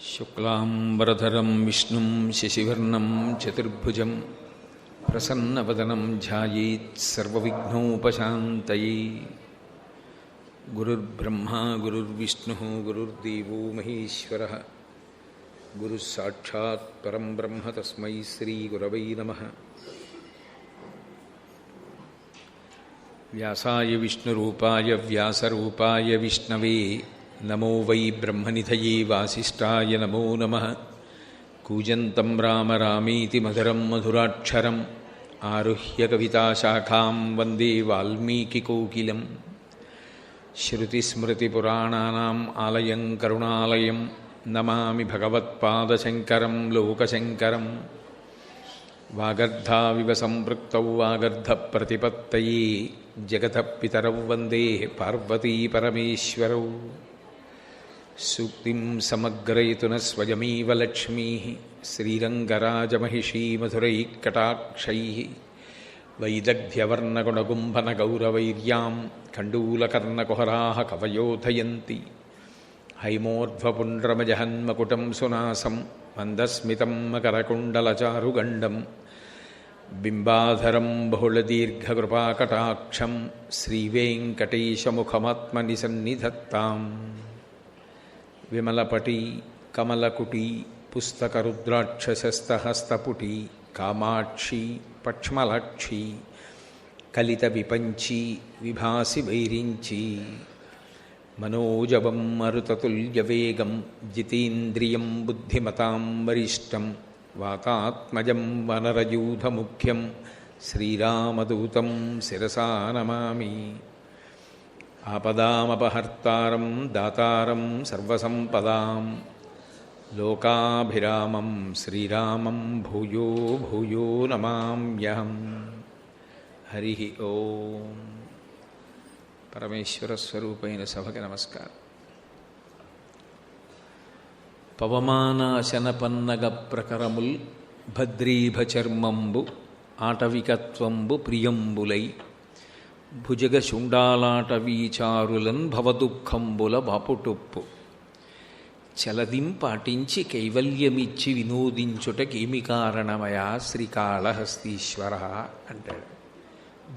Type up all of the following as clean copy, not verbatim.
శుక్లాంబరధరం విష్ణుం శశివర్ణం చతుర్భుజం ప్రసన్నవదనం ధ్యాయేత్ సర్వవిఘ్నోపశాంతయే. గురుర్బ్రహ్మా గురుర్విష్ణుః గురుర్దేవో మహేశ్వరః. గురుః సాక్షాత్ పరం బ్రహ్మ తస్మై శ్రీగురవై నమః. వ్యాసాయ విష్ణురూపాయ వ్యాసరూపాయ విష్ణవే నమో వై బ్రహ్మనిధయే వాసిష్ఠాయ నమో నమః. కూజంతం రామ రామేతి మధురం మధురాక్షరం ఆరుహ్య కవితాశాఖాం వందే వాల్మీకికోకిలం. శృతిస్మృతిపురాణానాం ఆలయం కరుణాలయం నమామి భగవత్పాదశంకరం లోకశంకరం. వాగర్ధావివ సంపృక్తౌ వాగర్ధప్రతిపత్తయే జగతః పితరౌ వందే పార్వతీ పరమేశ్వరౌ. సూక్తిం సమగ్రయతున స్వయమేవ లక్ష్మీః శ్రీరంగరాజమహిషీ మధురైఃకటాక్షైః. వైదగ్ధ్యవర్ణగుణగుంభనగౌరవైర్యాం కండూలకర్ణకుహరాः కవయోధయంతి. హైమోర్ధ్వపుండ్రమజహన్మకుటం సునాసం మందస్మితం మకరకుండలచారుగండం. బింబాధరం బహుళదీర్ఘకృపాకటాక్షం శ్రీవేంకటేశముఖమాత్మని సన్నిధత్తాం. విమలపటి కమలకుటి పుస్తకరుద్రాక్షసస్తహస్తపుటి కామాక్షి పక్ష్మలాక్షి కలిత విపంచి విభాసి వైరించి. మనోజవం మరుతతుల్యవేగం జితేంద్రియం బుద్ధిమతాం వరిష్టం. వాతాత్మజం వనరయూధముఖ్యం శ్రీరామదూతం శిరసా నమామి. ఆపదామపహర్తారం దాతారం సర్వసంపదాం లోకాభిరామం శ్రీరామం భూయో భూయో నమామ్యహం. హరి ఓం. పరమేశ్వర స్వరూపైన సభకి నమస్కారం. పవమానాశన పన్నగ ప్రకరముల్ భద్రీభచర్మంబు ఆటవికత్వంబు ప్రియంబులై భుజగ శుండాలాటవీచారులన్ భవదుఃఖంబుల బాపుటొప్పు. చలదిం పాటించి కైవల్యమిచ్చి వినోదించుటకేమి కారణమయా శ్రీకాళహస్తీశ్వర అంటాడు.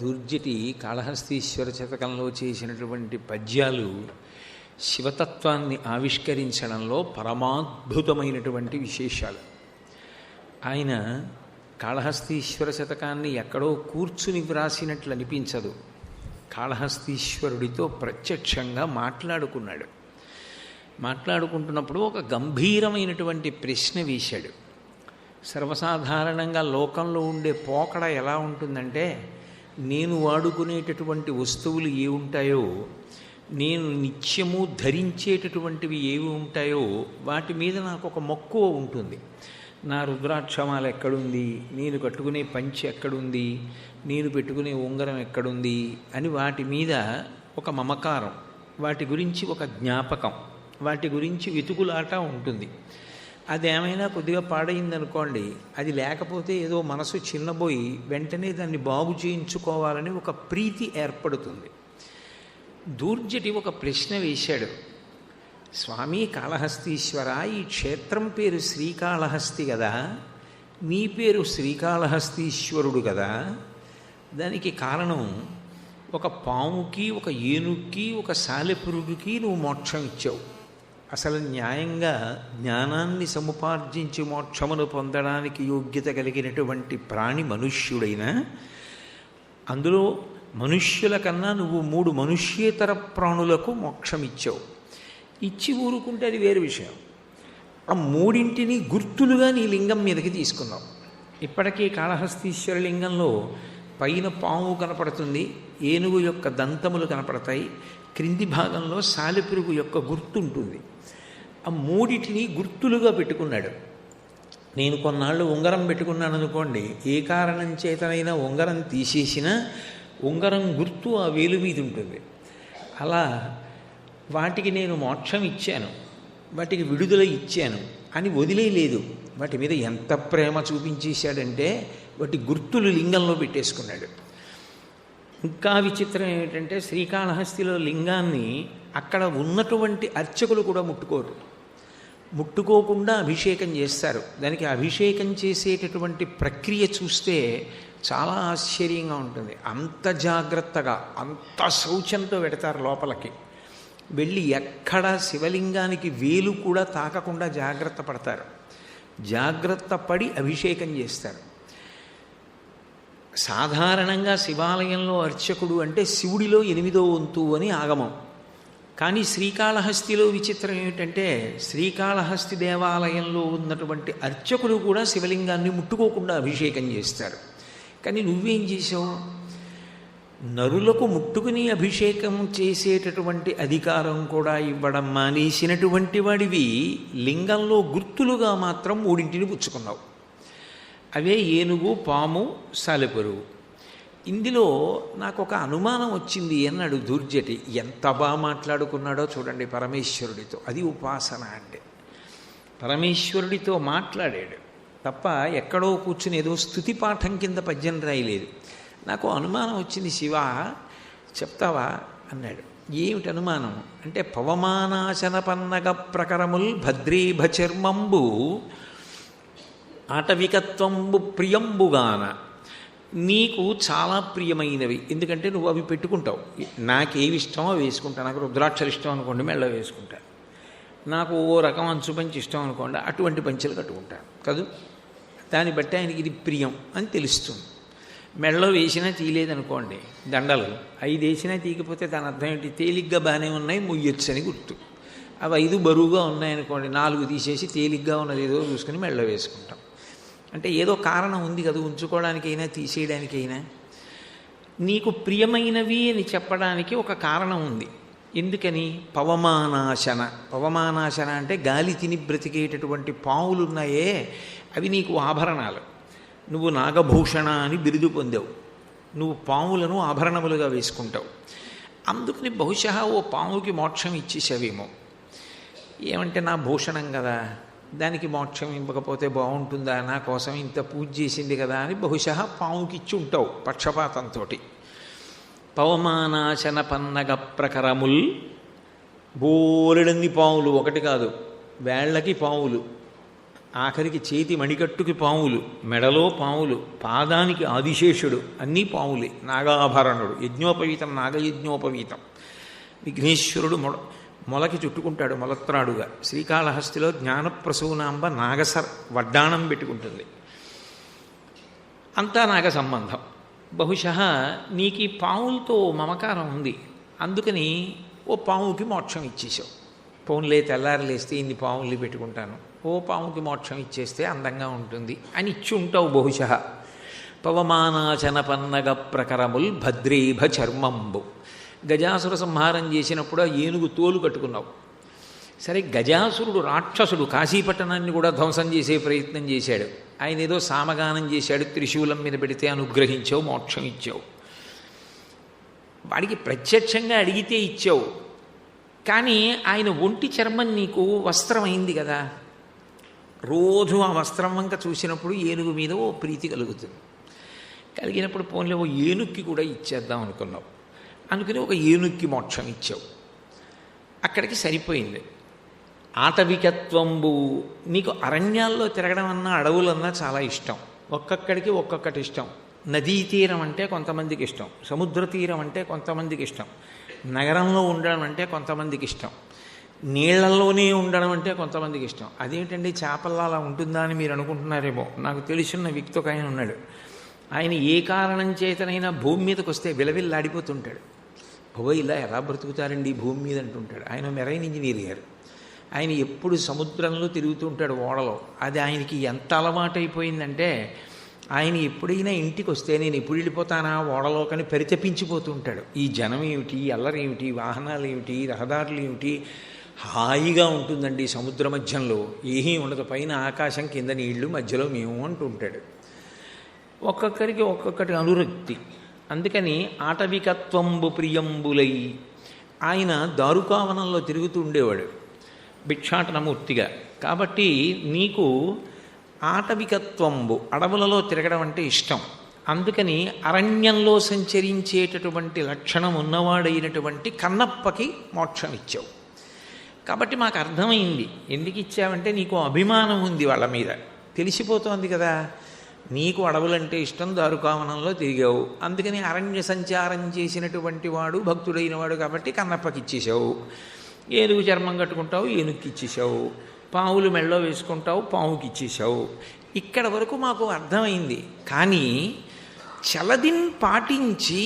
దుర్జటి కాళహస్తీశ్వర శతకంలో చేసినటువంటి పద్యాలు శివతత్వాన్ని ఆవిష్కరించడంలో పరమాద్భుతమైనటువంటి విశేషాలు. ఆయన కాళహస్తీశ్వర శతకాన్ని ఎక్కడో కూర్చుని వ్రాసినట్లు అనిపించదు. కాళహస్తీశ్వరుడితో ప్రత్యక్షంగా మాట్లాడుకున్నాడు. మాట్లాడుకుంటున్నప్పుడు ఒక గంభీరమైనటువంటి ప్రశ్న వేశాడు. సర్వసాధారణంగా లోకంలో ఉండే పోకడ ఎలా ఉంటుందంటే, నేను వాడుకునేటటువంటి వస్తువులు ఏ ఉంటాయో, నేను నిత్యము ధరించేటటువంటివి ఏవి ఉంటాయో వాటి మీద నాకు ఒక మక్కువ ఉంటుంది. నా రుద్రాక్షమాల ఎక్కడుంది, నేను కట్టుకునే పంచె ఎక్కడుంది, నేను పెట్టుకునే ఉంగరం ఎక్కడుంది అని వాటి మీద ఒక మమకారం, వాటి గురించి ఒక జ్ఞాపకం, వాటి గురించి వెతుకులాట ఉంటుంది. అదేమైనా కొద్దిగా పాడైందనుకోండి, అది లేకపోతే ఏదో మనసు చిన్నబోయి వెంటనే దాన్ని బాగు చేయించుకోవాలని ఒక ప్రీతి ఏర్పడుతుంది. దూర్జటి ఒక ప్రశ్న వేశాడు. స్వామి కాళహస్తీశ్వర, ఈ క్షేత్రం పేరు శ్రీకాళహస్తి కదా, నీ పేరు శ్రీకాళహస్తీశ్వరుడు కదా, దానికి కారణం ఒక పాముకి, ఒక ఏనుక్కి, ఒక సాలెపురుగుకి నువ్వు మోక్షం ఇచ్చావు. అసలు న్యాయంగా జ్ఞానాన్ని సముపార్జించి మోక్షమును పొందడానికి యోగ్యత కలిగినటువంటి ప్రాణి మనుష్యుడైనా, అందులో మనుష్యుల కన్నా నువ్వు 3 మనుష్యేతర ప్రాణులకు మోక్షం ఇచ్చావు. ఇచ్చి ఊరుకుంటే అది వేరు విషయం. ఆ 3ంటిని గుర్తులుగా నీ లింగం మీదకి తీసుకున్నావు. ఇప్పటికీ కాళహస్తీశ్వర లింగంలో పైన పాము కనపడుతుంది, ఏనుగు యొక్క దంతములు కనపడతాయి, క్రింది భాగంలో సాలెపురుగు యొక్క గుర్తు ఉంటుంది. ఆ 3టిని గుర్తులుగా పెట్టుకున్నాడు. నేను కొన్నాళ్ళు ఉంగరం పెట్టుకున్నాను అనుకోండి, ఏ కారణం చేతనైనా ఉంగరం తీసేసినా ఉంగరం గుర్తు ఆ వేలు మీద ఉంటుంది. అలా వాటికి నేను మోక్షం ఇచ్చాను, వాటికి విడుదల ఇచ్చాను అని వదిలేయలేదు. వాటి మీద ఎంత ప్రేమ చూపించేశాడంటే వాటి గుర్తులు లింగంలో పెట్టేసుకున్నాడు. ఇంకా విచిత్రం ఏమిటంటే, శ్రీకాళహస్తిలో లింగాన్ని అక్కడ ఉన్నటువంటి అర్చకులు కూడా ముట్టుకోరు. ముట్టుకోకుండా అభిషేకం చేస్తారు. దానికి అభిషేకం చేసేటటువంటి ప్రక్రియ చూస్తే చాలా ఆశ్చర్యంగా ఉంటుంది. అంత జాగ్రత్తగా, అంత శౌచంతో పెడతారు లోపలికి. వెళ్ళి ఎక్కడ శివలింగానికి వేలు కూడా తాకకుండా జాగ్రత్త పడతారు. జాగ్రత్త పడి అభిషేకం చేస్తారు. సాధారణంగా శివాలయంలో అర్చకుడు అంటే శివుడిలో 8వ వంతు అని ఆగమం. కానీ శ్రీకాళహస్తిలో విచిత్రం ఏమిటంటే శ్రీకాళహస్తి దేవాలయంలో ఉన్నటువంటి అర్చకులు కూడా శివలింగాన్ని ముట్టుకోకుండా అభిషేకం చేస్తారు. కానీ నువ్వేం చేసావు? నరులకు ముట్టుకుని అభిషేకం చేసేటటువంటి అధికారం కూడా ఇవ్వడం మానేసినటువంటి వాడివి లింగంలో గుర్తులుగా మాత్రం 3 పుచ్చుకున్నావు. అవే ఏనుగు, పాము, సాలెపురుగు. ఇందులో నాకు ఒక అనుమానం వచ్చింది అన్నాడు దుర్జటి. ఎంత బాగా మాట్లాడుకున్నాడో చూడండి పరమేశ్వరుడితో. అది ఉపాసన అంటే. పరమేశ్వరుడితో మాట్లాడాడు తప్ప ఎక్కడో కూర్చుని ఏదో స్తుతి పాఠం కింద పద్యం రాయలేదు. నాకు అనుమానం వచ్చింది. శివ చెప్తావా అన్నాడు. ఏమిటి అనుమానం అంటే పవమానాశన పన్నగ ప్రకరముల్ భద్రీభచర్మంబు ఆటవికత్వంబు ప్రియంబుగాన నీకు చాలా ప్రియమైనవి. ఎందుకంటే నువ్వు అవి పెట్టుకుంటావు. నాకేవి ఇష్టమో వేసుకుంటా. నాకు రుద్రాక్షలు ఇష్టం అనుకోండి, మెళ్ళ వేసుకుంటా. నాకు ఓ రకం అంచుపంచి ఇష్టం అనుకోండి, అటువంటి పంచెలు కట్టుకుంటాను కదూ. దాన్ని బట్టి ఆయనకి ఇది ప్రియం అని తెలుస్తుంది. మెళ్ళలో వేసినా తీయలేదనుకోండి దండలు, 5 వేసినా తీయకపోతే దాని అర్థం ఏంటి? తేలిగ్గా బాగానే ఉన్నాయి, ముయ్యొచ్చు అని గుర్తు. అవి 5 బరువుగా ఉన్నాయనుకోండి, 4 తీసేసి తేలిగ్గా ఉన్నది ఏదో చూసుకుని మెళ్ళలో వేసుకుంటాం. అంటే ఏదో కారణం ఉంది కదా ఉంచుకోవడానికైనా తీసేయడానికైనా. నీకు ప్రియమైనవి అని చెప్పడానికి ఒక కారణం ఉంది. ఎందుకని? పవమానాశన. పవమానాశన అంటే గాలి తిని బ్రతికేటటువంటి పావులు ఉన్నాయే, అవి నీకు ఆభరణాలు. నువ్వు నాగభూషణ అని బిరుదు పొందావు. నువ్వు పాములను ఆభరణములుగా వేసుకుంటావు. అందుకని బహుశా ఓ పాముకి మోక్షం ఇచ్చేసావేమో. ఏమంటే నా భూషణం కదా, దానికి మోక్షం ఇవ్వకపోతే బాగుంటుందా, నా కోసం ఇంత పూజ చేసింది కదా అని బహుశా పాముకి ఇచ్చి ఉంటావు పక్షపాతంతో. పవమానాశన పన్నగ ప్రకరముల్, బోలెడన్ని పాములు, ఒకటి కాదు, వేళ్లకి పాములు, ఆఖరికి చేతి మణికట్టుకి పాములు, మెడలో పాములు, పాదానికి ఆదిశేషుడు, అన్నీ పాములే. నాగాభరణుడు, యజ్ఞోపవీతం, నాగయజ్ఞోపవీతం. విఘ్నేశ్వరుడు మొలకి చుట్టుకుంటాడు మొలత్రాడుగా. శ్రీకాళహస్తిలో జ్ఞానప్రసూనాంబ నాగసర్ వడ్డాణం పెట్టుకుంటుంది. అంతా నాగ సంబంధం. బహుశా నీకు ఈ పావులతో మమకారం ఉంది. అందుకని ఓ పావుకి మోక్షం ఇచ్చేసావు. పోన్లే తెల్లారలేస్తే ఇన్ని పావుల్ని పెట్టుకుంటాను, ఓ పావుకి మోక్షం ఇచ్చేస్తే అందంగా ఉంటుంది అని ఇచ్చి ఉంటావు బహుశా. పవమానాచన పన్నగ ప్రకరముల్ భద్రేభ చర్మంబు. గజాసుర సంహారం చేసినప్పుడు ఆ ఏనుగు తోలు కట్టుకున్నావు. సరే, గజాసురుడు రాక్షసుడు, కాశీపట్టణాన్ని కూడా ధ్వంసం చేసే ప్రయత్నం చేశాడు. ఆయన ఏదో సామగానం చేశాడు, త్రిశూలం మీద పెడితే అనుగ్రహించావు, మోక్షం ఇచ్చావు. వాడికి ప్రత్యక్షంగా అడిగితే ఇచ్చావు. కానీ ఆయన ఒంటి చర్మం నీకు వస్త్రం అయింది కదా. రోజు ఆ వస్త్రం వంక చూసినప్పుడు ఏనుగు మీద ఓ ప్రీతి కలుగుతుంది. కలిగినప్పుడు పోన్లే ఓ ఏనుక్కి కూడా ఇచ్చేద్దాం అనుకున్నావు. అనుకుని ఒక ఏనుక్కి మోక్షం ఇచ్చావు. అక్కడికి సరిపోయింది. ఆటవికత్వంబు, నీకు అరణ్యాల్లో తిరగడం అన్నా అడవులన్నా చాలా ఇష్టం. ఒక్కొక్కడికి ఒక్కొక్కటి ఇష్టం. నదీ తీరం అంటే కొంతమందికి ఇష్టం, సముద్ర తీరం అంటే కొంతమందికి ఇష్టం, నగరంలో ఉండడం అంటే కొంతమందికి ఇష్టం, నీళ్లలోనే ఉండడం అంటే కొంతమందికి ఇష్టం. అదేంటండి చేపల్లో అలా ఉంటుందా అని మీరు అనుకుంటున్నారేమో. నాకు తెలిసిన వ్యక్తి ఒక ఆయన ఉన్నాడు. ఆయన ఏ కారణం చేతనైనా భూమి మీదకి వస్తే విలవిల్లాడిపోతుంటాడు. ఇలా ఎలా బ్రతుకుతారండి భూమి మీద అంటుంటాడు. ఆయన మెరైన్ ఇంజనీర్ గారు. ఆయన ఎప్పుడు సముద్రంలో తిరుగుతూ ఉంటాడు ఓడలో. అది ఆయనకి ఎంత అలవాటైపోయిందంటే ఆయన ఎప్పుడైనా ఇంటికి వస్తే నేను ఎప్పుడు వెళ్ళిపోతానా ఓడలో కానీ పరితపించిపోతూ ఉంటాడు. ఈ జనం ఏమిటి, అల్లరేమిటి, వాహనాలు ఏమిటి, రహదారులు ఏమిటి, హాయిగా ఉంటుందండి సముద్ర మధ్యంలో, ఏమీ ఉండదు, పైన ఆకాశం కింద నీళ్లు మధ్యలో మేము అంటూ ఉంటాడు. ఒక్కొక్కరికి ఒక్కొక్కటి అనురక్తి. అందుకని ఆటవికత్వంబు ప్రియంబులై ఆయన దారుకావనంలో తిరుగుతూ ఉండేవాడు భిక్షాటనమూర్తిగా. కాబట్టి నీకు ఆటవికత్వంబు, అడవులలో తిరగడం అంటే ఇష్టం. అందుకని అరణ్యంలో సంచరించేటటువంటి లక్షణం ఉన్నవాడైనటువంటి కన్నప్పకి మోక్షం ఇచ్చావు. కాబట్టి మాకు అర్థమైంది ఎందుకు ఇచ్చావంటే నీకు అభిమానం ఉంది వాళ్ళ మీద, తెలిసిపోతోంది కదా. నీకు అడవులంటే ఇష్టం, దారుకావనంలో తిరిగావు, అందుకని అరణ్య సంచారం చేసినటువంటి వాడు భక్తుడైన వాడు కాబట్టి కన్నప్పకి ఇచ్చేసావు. ఏనుగు చర్మం కట్టుకుంటావు, ఏనుగుకి ఇచ్చేసావు. పావులు మెళ్ళో వేసుకుంటావు, పావుకి ఇచ్చేసావు. ఇక్కడ వరకు మాకు అర్థమైంది. కానీ చలదిన్ పాటించి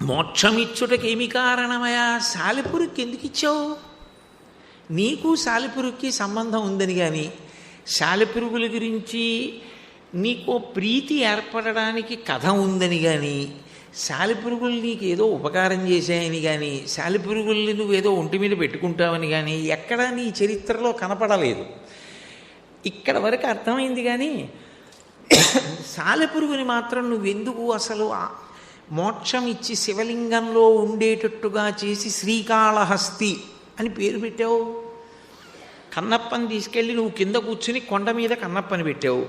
మోక్షమిచ్చుటకేమి కారణమయా? సాలెపురుక్కి ఎందుకు ఇచ్చావు? నీకు సాలెపురుక్కి సంబంధం ఉందని కానీ, సాలెపురుగుల గురించి నీకు ప్రీతి ఏర్పడడానికి కథ ఉందని కానీ, సాలెపురుగులు నీకు ఏదో ఉపకారం చేశాయని కానీ, సాలెపురుగుల్ని నువ్వేదో ఒంటి మీద పెట్టుకుంటావని కానీ ఎక్కడా నీ చరిత్రలో కనపడలేదు. ఇక్కడ వరకు అర్థమైంది. కానీ సాలెపురుగుని మాత్రం నువ్వెందుకు అసలు మోక్షం ఇచ్చి శివలింగంలో ఉండేటట్టుగా చేసి శ్రీకాళహస్తి అని పేరు పెట్టావు? కన్నప్పని తీసుకెళ్ళి నువ్వు కింద కూర్చుని కొండ మీద కన్నప్పని పెట్టావు,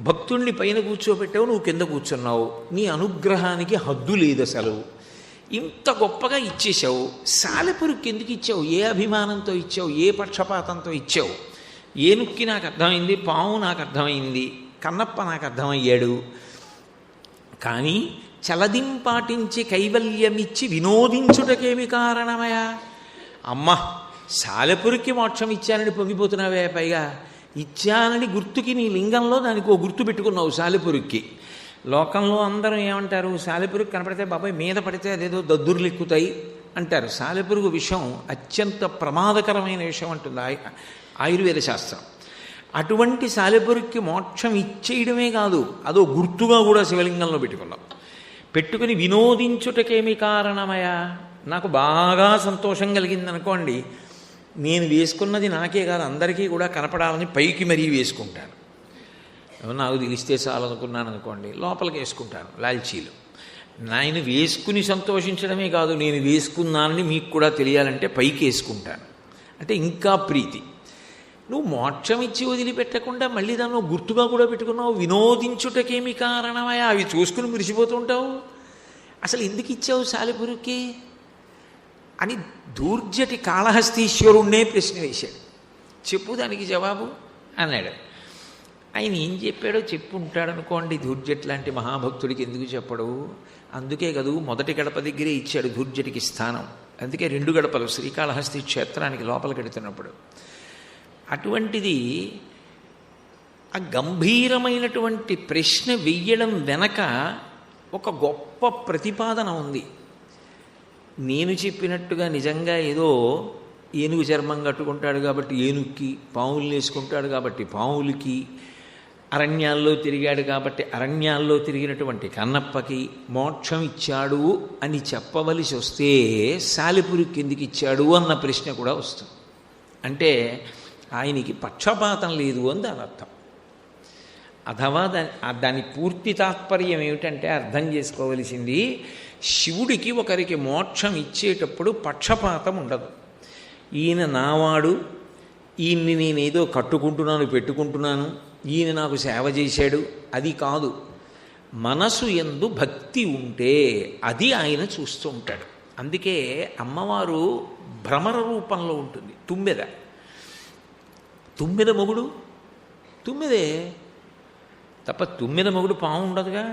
భక్తుణ్ణి పైన కూర్చోబెట్టావు, నువ్వు కింద కూర్చున్నావు. నీ అనుగ్రహానికి హద్దు లేదు అసలు. ఇంత గొప్పగా ఇచ్చేసావు, సాలెపురుక్కి ఎందుకు ఇచ్చావు? ఏ అభిమానంతో ఇచ్చావు? ఏ పక్షపాతంతో ఇచ్చావు? ఏనుక్కి నాకు అర్థమైంది, పాము నాకు అర్థమైంది, కన్నప్ప నాకు అర్థమయ్యాడు. కానీ చలదింపాటించి కైవల్యమిచ్చి వినోదించుటకేమి కారణమయా? అమ్మ, సాలెపురికి మోక్షం ఇచ్చానని పొంగిపోతున్నావే, పైగా ఇచ్చానని గుర్తుకి నీ లింగంలో దానికి ఓ గుర్తు పెట్టుకున్నావు సాలెపురికి. లోకంలో అందరూ ఏమంటారు? సాలెపురుగు కనపడితే బాబాయ్ మీద పడితే అదేదో దద్దుర్లు ఎక్కుతాయి అంటారు. సాలెపురుగు విషయం అత్యంత ప్రమాదకరమైన విషయం అంటుంది ఆయుర్వేద శాస్త్రం. అటువంటి సాలెపురుక్కి మోక్షం ఇచ్చేయడమే కాదు, అదో గుర్తుగా కూడా శివలింగంలో పెట్టుకున్నాం. పెట్టుకుని వినోదించుటకేమి కారణమయా? నాకు బాగా సంతోషం కలిగిందనుకోండి, నేను వేసుకున్నది నాకే కాదు అందరికీ కూడా కనపడాలని పైకి మరీ వేసుకుంటాను. నాకు తెలిస్తే చాలనుకున్నాను అనుకోండి, లోపలికి వేసుకుంటాను లాల్చీలు. నేను వేసుకుని సంతోషించడమే కాదు, నేను వేసుకున్నానని మీకు కూడా తెలియాలంటే పైకి వేసుకుంటాను. అంటే ఇంకా ప్రీతి. నువ్వు మోక్షం ఇచ్చి వదిలిపెట్టకుండా మళ్ళీ దాన్ని గుర్తుగా కూడా పెట్టుకున్నావు. వినోదించుటకేమి కారణమయ్యా? అవి చూసుకుని మురిసిపోతుంటావు. అసలు ఎందుకు ఇచ్చావు సాలెపురుక్కి అని దూర్జటి కాళహస్తీశ్వరుణ్ణే ప్రశ్న వేశాడు. చెప్పు దానికి జవాబు అన్నాడు. ఆయన ఏం చెప్పాడో చెప్పు ఉంటాడు అనుకోండి. దూర్జటి లాంటి మహాభక్తుడికి ఎందుకు చెప్పడు? అందుకే కదూ మొదటి గడప దగ్గరే ఇచ్చాడు దూర్జటికి స్థానం. అందుకే 2 గడపలు శ్రీకాళహస్తి క్షేత్రానికి లోపలికి వెడుతున్నప్పుడు. అటువంటిది ఆ గంభీరమైనటువంటి ప్రశ్న వెయ్యడం వెనక ఒక గొప్ప ప్రతిపాదన ఉంది. నేను చెప్పినట్టుగా నిజంగా ఏదో ఏనుగు చర్మం కట్టుకుంటాడు కాబట్టి ఏనుగుకి, పావులు వేసుకుంటాడు కాబట్టి పావులకి, అరణ్యాల్లో తిరిగాడు కాబట్టి అరణ్యాల్లో తిరిగినటువంటి కన్నప్పకి మోక్షం ఇచ్చాడు అని చెప్పవలసి వస్తే సాలెపురుక్కి ఎందుకు ఇచ్చాడు అన్న ప్రశ్న కూడా వస్తుంది. అంటే ఆయనకి పక్షపాతం లేదు అని దాని అర్థం. అథవా దాని పూర్తి తాత్పర్యం ఏమిటంటే అర్థం చేసుకోవలసింది, శివుడికి ఒకరికి మోక్షం ఇచ్చేటప్పుడు పక్షపాతం ఉండదు. ఈయన నావాడు, ఈయన్ని నేనేదో కట్టుకుంటున్నాను పెట్టుకుంటున్నాను, ఈయన నాకు సేవ చేశాడు, అది కాదు. మనసు యందు భక్తి ఉంటే అది ఆయన చూస్తూ ఉంటాడు. అందుకే అమ్మవారు భ్రమర రూపంలో ఉంటుంది. తుమ్మెద మొగుడు తుమ్మెదే తప్ప తుమ్మెద మొగుడు పాము ఉండదుగా.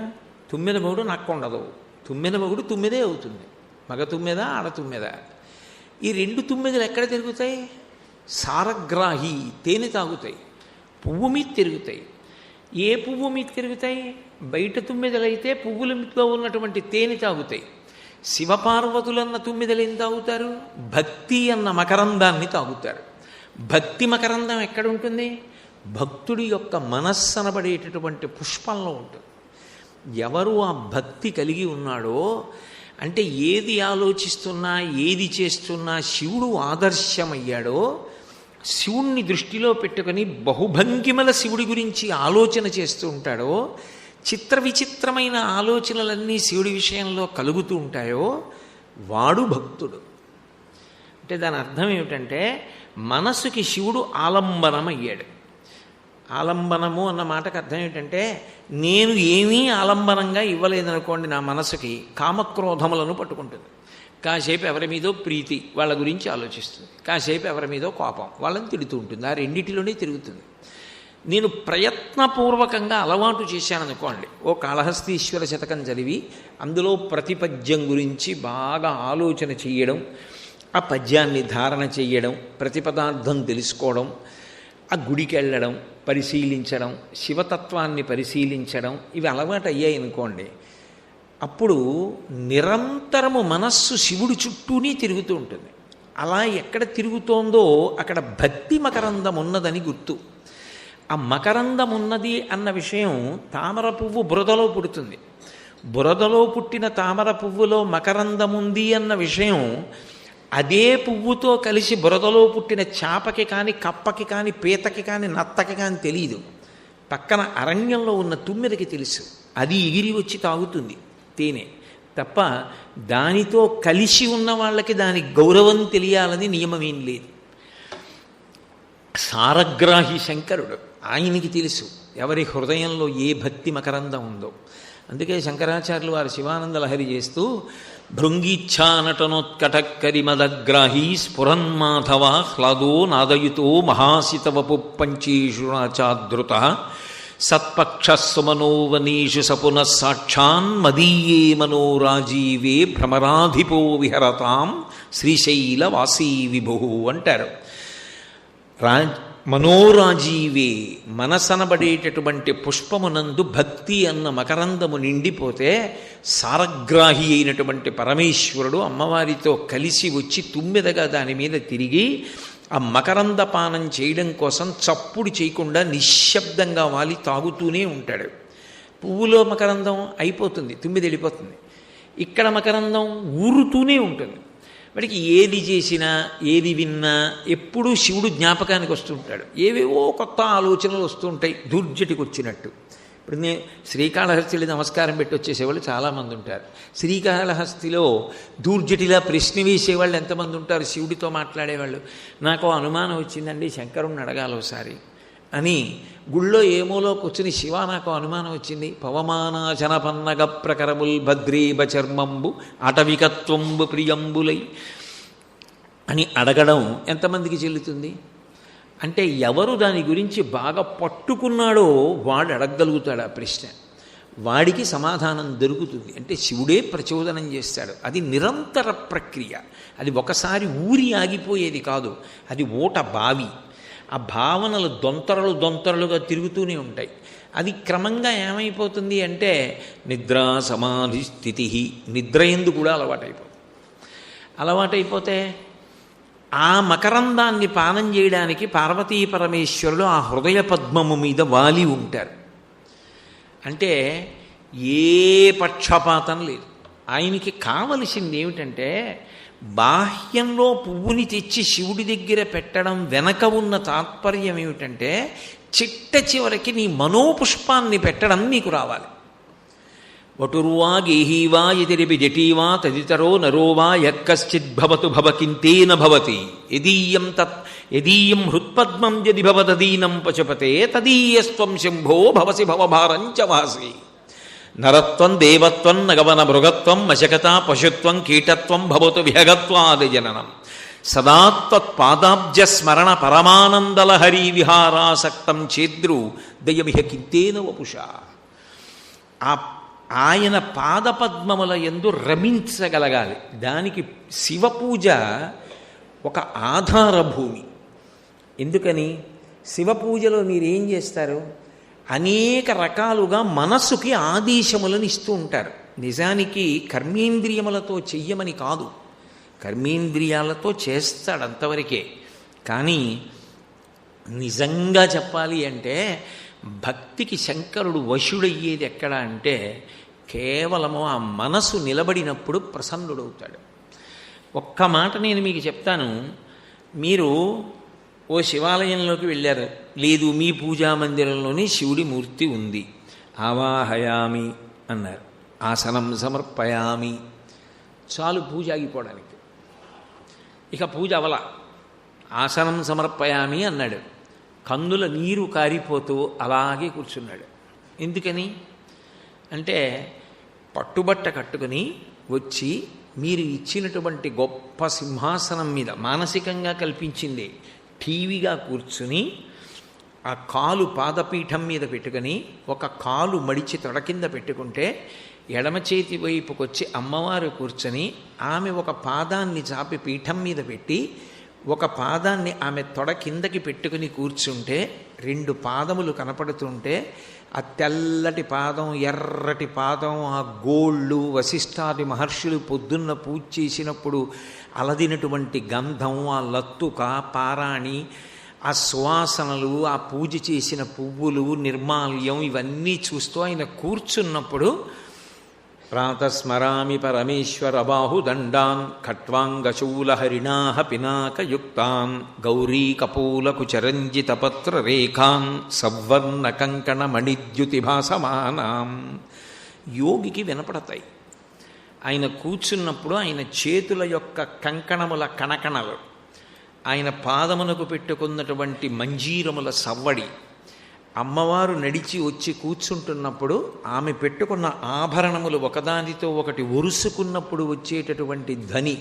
తుమ్మెద మొగుడు నక్క ఉండదు. తుమ్మెద మొగుడు తుమ్మెదే అవుతుంది. మగ తుమ్మెద, ఆడ తుమ్మెద. ఈ 2 తుమ్మెదలు ఎక్కడ తిరుగుతాయి? సారగ్రాహి, తేనె తాగుతాయి. పువ్వు మీద తిరుగుతాయి. ఏ పువ్వు మీద తిరుగుతాయి? బయట తుమ్మెదలైతే పువ్వుల మీద ఉన్నటువంటి తేనె తాగుతాయి. శివపార్వతులన్న తుమ్మెదలు ఏం తాగుతారు? భక్తి అన్న మకరందాన్ని తాగుతారు. భక్తి మకరందం ఎక్కడుంటుంది? భక్తుడి యొక్క మనస్సు అనబడేటటువంటి పుష్పంలో ఉంటుంది. ఎవరు ఆ భక్తి కలిగి ఉన్నాడో, అంటే ఏది ఆలోచిస్తున్నా ఏది చేస్తున్నా శివుడు ఆదర్శమయ్యాడో, శివుణ్ణి దృష్టిలో పెట్టుకొని బహుభంగిమల శివుడి గురించి ఆలోచన చేస్తూ ఉంటాడో, చిత్ర విచిత్రమైన ఆలోచనలన్నీ శివుడి విషయంలో కలుగుతూ ఉంటాయో, వాడు భక్తుడు. అంటే దాని అర్థం ఏమిటంటే మనసుకి శివుడు ఆలంబనం అయ్యాడు. ఆలంబనము అన్న మాటకు అర్థం ఏంటంటే, నేను ఏమీ ఆలంబనంగా ఇవ్వలేదనుకోండి, నా మనసుకి కామక్రోధములను పట్టుకుంటుంది. కాసేపు ఎవరి మీదో ప్రీతి, వాళ్ళ గురించి ఆలోచిస్తుంది. కాసేపు ఎవరి మీదో కోపం, వాళ్ళని తిడుతూ ఉంటుంది. ఆ రెండిటిలోనే తిరుగుతుంది. నేను ప్రయత్నపూర్వకంగా అలవాటు చేశాననుకోండి, ఓ కాళహస్తీశ్వర శతకం చదివి అందులో ప్రతిపద్యం గురించి బాగా ఆలోచన చెయ్యడం, ఆ పద్యాన్ని ధారణ చెయ్యడం, ప్రతిపదార్థం తెలుసుకోవడం, ఆ గుడికి వెళ్ళడం, పరిశీలించడం, శివతత్వాన్ని పరిశీలించడం, ఇవి అలవాటు అయ్యాయి అనుకోండి, అప్పుడు నిరంతరము మనస్సు శివుడి చుట్టూనే తిరుగుతూ ఉంటుంది. అలా ఎక్కడ తిరుగుతోందో అక్కడ భక్తి మకరందం ఉన్నదని గుర్తు. ఆ మకరందం ఉన్నది అన్న విషయం తామర పువ్వు బురదలో పుడుతుంది. బురదలో పుట్టిన తామర పువ్వులో మకరందం ఉంది అన్న విషయం అదే పువ్వుతో కలిసి బురదలో పుట్టిన చాపకి కానీ, కప్పకి కానీ, పీతకి కానీ, నత్తకి కానీ తెలియదు. పక్కన అరణ్యంలో ఉన్న తుమ్మెదకి తెలుసు. అది ఎగిరి వచ్చి తాగుతుంది తేనె తప్ప, దానితో కలిసి ఉన్న వాళ్ళకి దాని గౌరవం తెలియాలని నియమమేం లేదు. సారగ్రాహి శంకరుడు, ఆయనకి తెలుసు ఎవరి హృదయంలో ఏ భక్తి మకరందం ఉందో. అందుకే శంకరాచార్యులు వారు శివానంద లహరి చేస్తూ భృంగీచ్ఛానటనోత్కటక్కరిమదగ్రాహీ స్ఫురన్మాధవ హ్లాదో నాదయుతో మహాసితవపు పంచేషురాచాధృత సత్పక్షస్సుమనోవనీషు సపునః సాక్షాన్ మదీయే మనోరాజీవే భ్రమరాధిపో విహరతాం శ్రీశైలవాసీ విభు అంటారు. మనోరాజీవే, మనసనబడేటటువంటి పుష్పమునందు భక్తి అన్న మకరందము నిండిపోతే సారగ్రాహి అయినటువంటి పరమేశ్వరుడు అమ్మవారితో కలిసి వచ్చి తుమ్మెదగా దాని మీద తిరిగి ఆ మకరంద పానం చేయడం కోసం చప్పుడు చేయకుండా నిశ్శబ్దంగా వాలి తాగుతూనే ఉంటాడు. పువ్వులో మకరందం అయిపోతుంది, తుమ్మెద వెళ్ళిపోతుంది. ఇక్కడ మకరందం ఊరుతూనే ఉంటుంది. వాడికి ఏది చేసినా, ఏది విన్నా ఎప్పుడూ శివుడు జ్ఞాపకానికి వస్తుంటాడు. ఏవేవో కొత్త ఆలోచనలు వస్తుంటాయి దూర్జటికి వచ్చినట్టు. ఇప్పుడు నేను శ్రీకాళహస్తిలో నమస్కారం పెట్టి వచ్చేసేవాళ్ళు చాలామంది ఉంటారు. శ్రీకాళహస్తిలో దూర్జటిలా ప్రశ్న వేసేవాళ్ళు ఎంతమంది ఉంటారు, శివుడితో మాట్లాడేవాళ్ళు. నాకు అనుమానం వచ్చిందండి, శంకరుణ్ణి అడగాలి ఒకసారి అని గుళ్ళో ఏమోలో కూర్చుని, శివ నాకు అనుమానం వచ్చింది, పవమానాచన పన్నగ ప్రకరముల్ భద్రేబ చర్మంబు అటవికత్వంబు ప్రియంబులై అని అడగడం ఎంతమందికి చెల్లుతుంది? అంటే ఎవరు దాని గురించి బాగా పట్టుకున్నాడో వాడు అడగగలుగుతాడు ఆ ప్రశ్న, వాడికి సమాధానం దొరుకుతుంది. అంటే శివుడే ప్రచోదనం చేస్తాడు. అది నిరంతర ప్రక్రియ, అది ఒకసారి ఊరి ఆగిపోయేది కాదు, అది ఓట బావి. ఆ భావనలు దొంతరలుగా తిరుగుతూనే ఉంటాయి. అది క్రమంగా ఏమైపోతుంది అంటే నిద్రా సమాధి స్థితి, నిద్ర ఎందు కూడా అలవాటైపోతే ఆ మకరందాన్ని పానం చేయడానికి పార్వతీ పరమేశ్వరులు ఆ హృదయ పద్మము మీద వాలి ఉంటారు. అంటే ఏ పక్షపాతం లేదు. ఆయనకి కావలసింది ఏమిటంటే బాహ్యంలో పువ్వుని తెచ్చి శివుడి దగ్గర పెట్టడం వెనక ఉన్న తాత్పర్యం ఏమిటంటే చిట్ట చివరికి నీ మనోపుష్పాన్ని పెట్టడం నీకు రావాలి. వటుర్వా గేహీవా యతిరిపి జటీవా తదితరో నరోవా యక్కశ్చిద్భవతు భవకింతేన భవతి యదీయం హృత్పద్మం యది భవదీనం పశుపతే తదీయస్త్వం శంభో భవసి భవభారంచ వాసి. నరత్వం దేవత్వం నగవన మృగత్వం మశకత పశుత్వం కీటత్వం భవతు విహగత్వాది జననం సదాత్వత్పాదాబ్జ స్మరణ పరమానందలహరీ విహారాసక్తం చేద్రు దయమిహ కింతేన వపుష. ఆయన పాదపద్మముల యందు రమించగలగాలి. దానికి శివపూజ ఒక ఆధారభూమి. ఎందుకని? శివపూజలో మీరేం చేస్తారు? అనేక రకాలుగా మనస్సుకి ఆదేశములను ఇస్తూ ఉంటారు. నిజానికి కర్మేంద్రియములతో చెయ్యమని కాదు, కర్మేంద్రియాలతో చేస్తాడు అంతవరకే. కానీ నిజంగా చెప్పాలి అంటే భక్తికి శంకరుడు వశుడయ్యేది ఎక్కడ అంటే కేవలము ఆ మనసు నిలబడినప్పుడు ప్రసన్నుడవుతాడు. ఒక్క మాట నేను మీకు చెప్తాను. మీరు ఓ శివాలయంలోకి వెళ్ళారు, లేదు మీ పూజా మందిరంలోనే శివుడి మూర్తి ఉంది, ఆవాహయామి అన్నారు, ఆసనం సమర్పయామి, చాలు పూజ ఆగిపోవడానికి. ఇక పూజ అవల, ఆసనం సమర్పయామి అన్నాడు, కన్నుల నీరు కారిపోతూ అలాగే కూర్చున్నాడు. ఎందుకని అంటే పట్టుబట్ట కట్టుకుని వచ్చి మీరు ఇచ్చినటువంటి గొప్ప సింహాసనం మీద మానసికంగా కల్పించింది టీవీగా కూర్చుని ఆ కాలు పాదపీఠం మీద పెట్టుకొని ఒక కాలు మడిచి తొడ కింద పెట్టుకుంటే ఎడమ చేతి వైపుకి వచ్చి అమ్మవారు కూర్చొని ఆమె ఒక పాదాన్ని చాపి పీఠం మీద పెట్టి ఒక పాదాన్ని ఆమె తొడ కిందకి పెట్టుకుని కూర్చుంటే 2 పాదములు కనపడుతుంటే ఆ తెల్లటి పాదం ఎర్రటి పాదం ఆ గోళ్ళు వశిష్ఠాది మహర్షులు పొద్దున్న పూజ చేసినప్పుడు అలదినటువంటి గంధం ఆ లత్తుక పారాణి ఆ సువాసనలు ఆ పూజ చేసిన పువ్వులు నిర్మాల్యం ఇవన్నీ చూస్తూ ఆయన కూర్చున్నప్పుడు ప్రాతస్మరామి పరమేశ్వర బాహుదండాన్ ఖట్వాంగశూలహరిణాహ పినాకయుక్తాన్ గౌరీకపోలకు చరంజితపత్రరేఖాన్ సవర్ణ కంకణ మణిద్యుతిభాసమానాం. యోగికి వినపడతాయి ఆయన కూర్చున్నప్పుడు ఆయన చేతుల యొక్క కంకణముల కణకణలు, ఆయన పాదమునకు పెట్టుకున్నటువంటి మంజీరముల సవ్వడి, అమ్మవారు నడిచి వచ్చి కూర్చుంటున్నప్పుడు ఆమె పెట్టుకున్న ఆభరణములు ఒకదానితో ఒకటి ఒరుసుకున్నప్పుడు వచ్చేటటువంటి ధ్వని,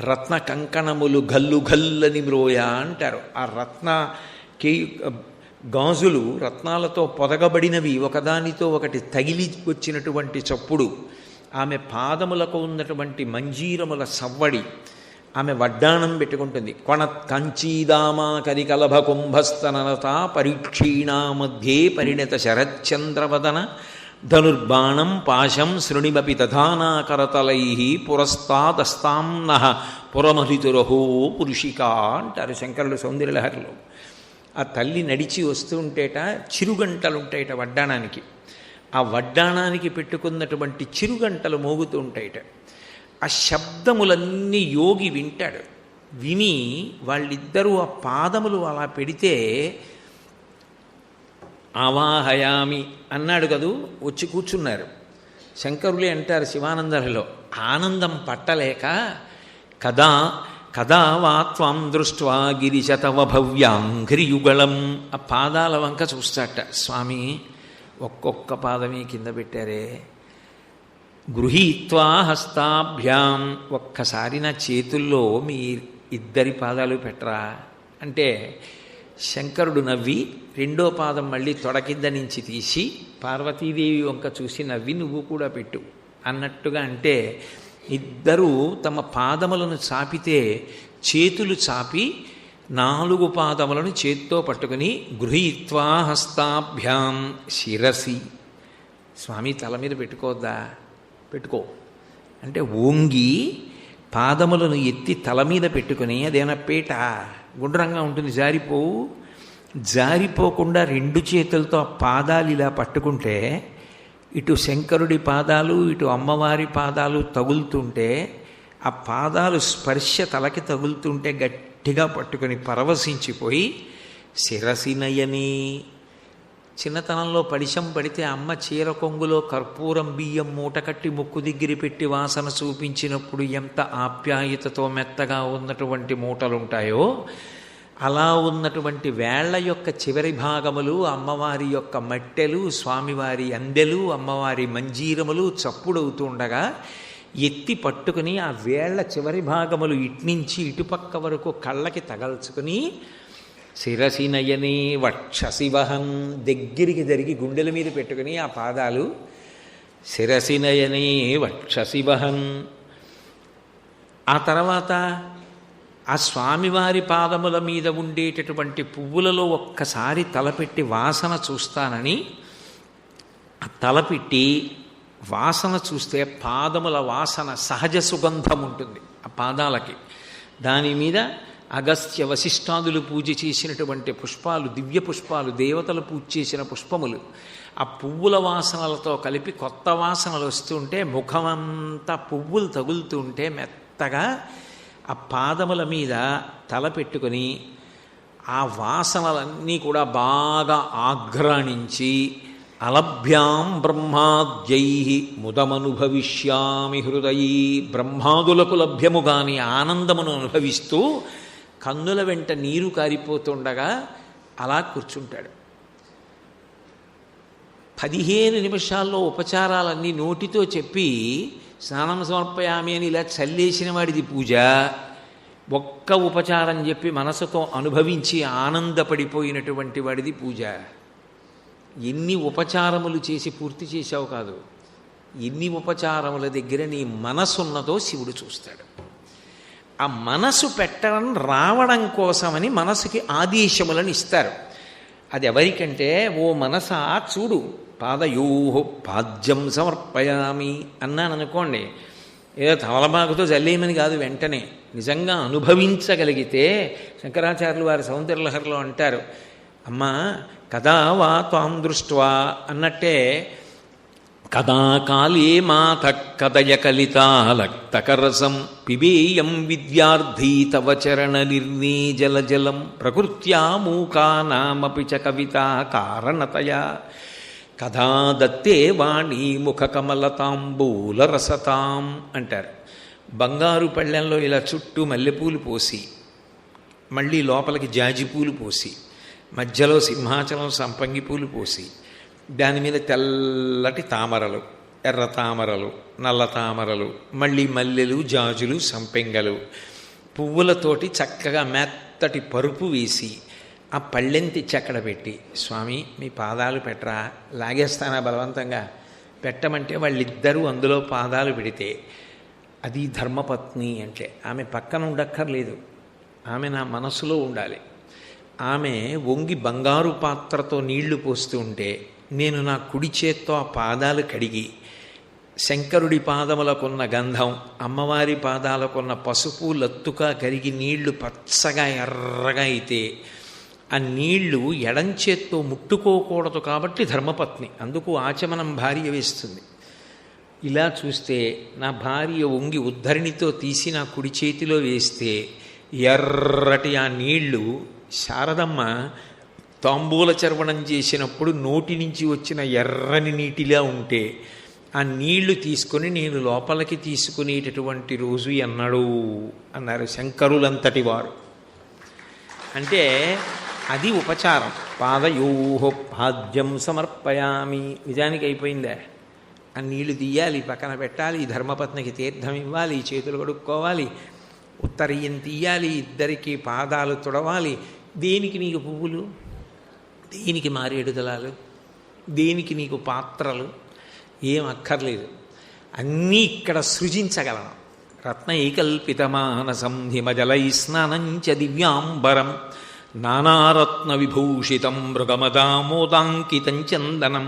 రత్న కంకణములు గల్లు గల్లని మ్రోయ అంటారు. ఆ రత్న గాజులు రత్నాలతో పొదగబడినవి ఒకదానితో ఒకటి తగిలి వచ్చినటువంటి చప్పుడు, ఆమె పాదములకు ఉన్నటువంటి మంజీరముల సవ్వడి, ఆమె వడ్డాణం పెట్టుకుంటుంది. కొణత్ కంచీదామా కరికలభ కుంభస్తనలత పరీక్షీణా మధ్యే పరిణత శరచ్చంద్రవదన ధనుర్బాణం పాశం శృణిమపి తథానాకరతలై పురస్తాదస్తాంన పురమహితురహో పురుషిక అంటారు శంకరులు సౌందర్యలహరిలో. ఆ తల్లి నడిచి వస్తూ ఉంటేట చిరుగంటలుంటాయిట వడ్డాణానికి. ఆ వడ్డాణానికి పెట్టుకున్నటువంటి చిరుగంటలు మోగుతూ ఉంటాయిట. ఆ శబ్దములన్నీ యోగి వింటాడు. విని వాళ్ళిద్దరూ ఆ పాదములు అలా పెడితే ఆవాహయామి అన్నాడు కదూ, వచ్చి కూర్చున్నారు. శంకరులే అంటారు శివానందరిలో, ఆనందం పట్టలేక కదా కదా వా త్వాం దృష్ట్వా గిరిశతవ భవ్యాంఘ్రియుగళం. ఆ పాదాల వంక చూస్తాట. స్వామి ఒక్కొక్క పాదమే కింద పెట్టారే, గృహీత్వా హస్తాభ్యాం, ఒక్కసారి నా చేతుల్లో మీ 2 పాదాలు పెట్టరా అంటే శంకరుడు నవ్వి 2వ పాదం మళ్ళీ తొడ కింద నుంచి తీసి పార్వతీదేవి వంక చూసి నవ్వి నువ్వు కూడా పెట్టు అన్నట్టుగా. అంటే ఇద్దరూ తమ పాదములను చాపితే చేతులు చాపి 4 పాదములను చేత్తో పట్టుకుని గృహీత్వా హస్తాభ్యాం శిరసి, స్వామి తల మీద పెట్టుకోవద్దా, పెట్టుకో అంటే ఓంగి పాదములను ఎత్తి తల మీద పెట్టుకుని, అదేనా పీట గుండ్రంగా ఉంటుంది జారిపోవు, జారిపోకుండా 2 చేతులతో ఆ పాదాలు ఇలా పట్టుకుంటే ఇటు శంకరుడి పాదాలు ఇటు అమ్మవారి పాదాలు తగులుతుంటే ఆ పాదాలు స్పర్శ తలకి తగులుతుంటే గట్టిగా పట్టుకొని పరవశించిపోయి శిరసి నయని. చిన్నతనంలో పడిశం పడితే అమ్మ చీర కొంగులో కర్పూరం బియ్యం మూట కట్టి ముక్కు దగ్గర పెట్టి వాసన చూపించినప్పుడు ఎంత ఆప్యాయతతో మెత్తగా ఉన్నటువంటి మూటలుంటాయో అలా ఉన్నటువంటి వేళ్ల యొక్క చివరి భాగములు అమ్మవారి యొక్క మట్టెలు, స్వామివారి అందెలు, అమ్మవారి మంజీరములు చప్పుడవుతూ ఉండగా ఎత్తి పట్టుకుని ఆ వేళ్ల చివరి భాగములు ఇట్నుంచి ఇటుపక్క వరకు కళ్ళకి తగల్చుకుని శిరసి నయనే వక్షసి వహం, దగ్గరికి జరిగి గుండెల మీద పెట్టుకుని ఆ పాదాలు శిరసి నయనే వక్షసి వహం. ఆ తర్వాత ఆ స్వామివారి పాదముల మీద ఉండేటటువంటి పువ్వులలో ఒక్కసారి తలపెట్టి వాసన చూస్తానని తలపెట్టి వాసన చూస్తే పాదముల వాసన సహజ సుగంధం ఉంటుంది ఆ పాదాలకి. దాని మీద అగస్త్య వశిష్ఠాదులు పూజ చేసినటువంటి పుష్పాలు, దివ్య పుష్పాలు, దేవతలు పూజ చేసిన పుష్పములు, ఆ పువ్వుల వాసనలతో కలిపి కొత్త వాసనలు వస్తుంటే ముఖమంతా పువ్వులు తగులుతూ ఉంటే మెత్తగా ఆ పాదముల మీద తల పెట్టుకొని ఆ వాసనలన్నీ కూడా బాగా ఆఘ్రాణించి అలభ్యాం బ్రహ్మాద్యై ముదమనుభవిష్యామి హృదయీ, బ్రహ్మాదులకు లభ్యముగాని ఆనందమును అనుభవిస్తూ కన్నుల వెంట నీరు కారిపోతుండగా అలా కూర్చుంటాడు. 15 నిమిషాల్లో ఉపచారాలన్నీ నోటితో చెప్పి స్నానం సమర్పయామి అని ఇలా చల్లేసిన వాడిది పూజ. ఒక్క ఉపచారం చెప్పి మనసుతో అనుభవించి ఆనందపడిపోయినటువంటి వాడిది పూజ. ఎన్ని ఉపచారములు చేసి పూర్తి చేశావు కాదు, ఎన్ని ఉపచారముల దగ్గర నీ మనసున్నదో శివుడు చూస్తాడు. ఆ మనసు పెట్టడం రావడం కోసమని మనసుకి ఆదేశములను ఇస్తారు. అది ఎవరికంటే, ఓ మనసా చూడు, పాదయోహో పాద్యం సమర్పయామి అన్నాను అనుకోండి, ఏదో తమలపాకుతో జల్లేయమని కాదు, వెంటనే నిజంగా అనుభవించగలిగితే శంకరాచార్యులు వారి సౌందర్యలహరిలో అంటారు, అమ్మా కదా వా త్వాం దృష్ట్వా అన్నట్టే, కదా కాళే మాత కదయ కలితాలక్తకరసం పిబేయం విద్యార్థీ తవ చరణ నిర్ణీజల జలం ప్రకృత్యా మూకానామపి చ కవితా కారణతయా కథా దత్తే వాణి ముఖకమలతాంబూలరసతాం అంటారు. బంగారు పళ్ళెంలో ఇలా చుట్టూ మల్లెపూలు పోసి, మళ్ళీ లోపలికి జాజిపూలు పోసి, మధ్యలో సింహాచలం సంపంగి పూలు పోసి, దాని మీద తెల్లటి తామరలు, ఎర్ర తామరలు, నల్ల తామరలు, మళ్ళీ మల్లెలు, జాజులు, సంపెంగలు, పువ్వులతోటి చక్కగా మెత్తటి పరుపు వేసి ఆ పళ్ళెం తెచ్చి అక్కడ పెట్టి, స్వామి మీ పాదాలు పెట్టరా, లాగేస్తానా బలవంతంగా, పెట్టమంటే వాళ్ళిద్దరూ అందులో పాదాలు పెడితే అది ధర్మపత్ని అంటే. ఆమె పక్కన ఉండక్కర్లేదు, ఆమె నా మనసులో ఉండాలి. ఆమె వంగి బంగారు పాత్రతో నీళ్లు పోస్తూ ఉంటే నేను నా కుడి చేత్తో ఆ పాదాలు కడిగి, శంకరుడి పాదములకున్న గంధం, అమ్మవారి పాదాలకున్న పసుపు లత్తుగా కరిగి నీళ్లు పచ్చగా ఎర్రగా అయితే, ఆ నీళ్లు ఎడంచేత్తో ముట్టుకోకూడదు కాబట్టి ధర్మపత్ని, అందుకు ఆచమనం భార్య వేస్తుంది. ఇలా చూస్తే నా భార్య వంగి ఉద్ధరిణితో తీసి నా కుడి చేతిలో వేస్తే ఎర్రటి ఆ నీళ్లు శారదమ్మ తాంబూల చర్వణం చేసినప్పుడు నోటి నుంచి వచ్చిన ఎర్రని నీటిలా ఉంటే, ఆ నీళ్లు తీసుకొని నేను లోపలికి తీసుకునేటటువంటి రోజు ఎన్నడూ అన్నారు శంకరులంతటి వారు. అంటే అది ఉపచారం. పాదయోహో పాద్యం సమర్పయామి, నిజానికి అయిపోయిందా? ఆ నీళ్లు తీయాలి, పక్కన పెట్టాలి, ధర్మపత్నికి తీర్థం ఇవ్వాలి, చేతులు కడుక్కోవాలి, ఉత్తరీయం తీయాలి, ఇద్దరికి పాదాలు తుడవాలి. దేనికి నీకు పువ్వులు, దేనికి మారేడు దళాలు, దేనికి నీకు పాత్రలు, ఏం అక్కర్లేదు. అన్నీ ఇక్కడ సృజించగలను. రత్న ఏకల్పితమానసం హిమజలై స్నానంచ దివ్యాంబరం నానారత్న విభూషితం మృగమదామోదాంకితం చందనం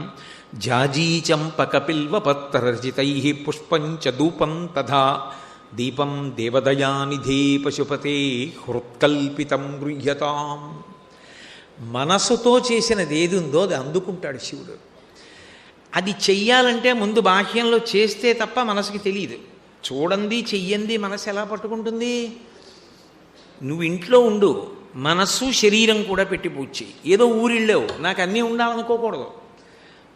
జాజీచంపకపిల్వపత్రరచితై పుష్పంచ ధూపం తథా దీపం దేవదయానిధే పశుపతే హృత్కల్పితం గృహ్యతాం. మనసుతో చేసినది ఏది ఉందో అది అందుకుంటాడు శివుడు. అది చెయ్యాలంటే ముందు బాహ్యంలో చేస్తే తప్ప మనసుకి తెలియదు. చూడండి చెయ్యండి మనసు ఎలా పట్టుకుంటుంది? నువ్వు ఇంట్లో ఉండు, మనస్సు శరీరం కూడా పెట్టి పూజ చెయ్యి. ఏదో ఊరిళ్ళావు నాకు అన్నీ ఉండాలనుకోకూడదు.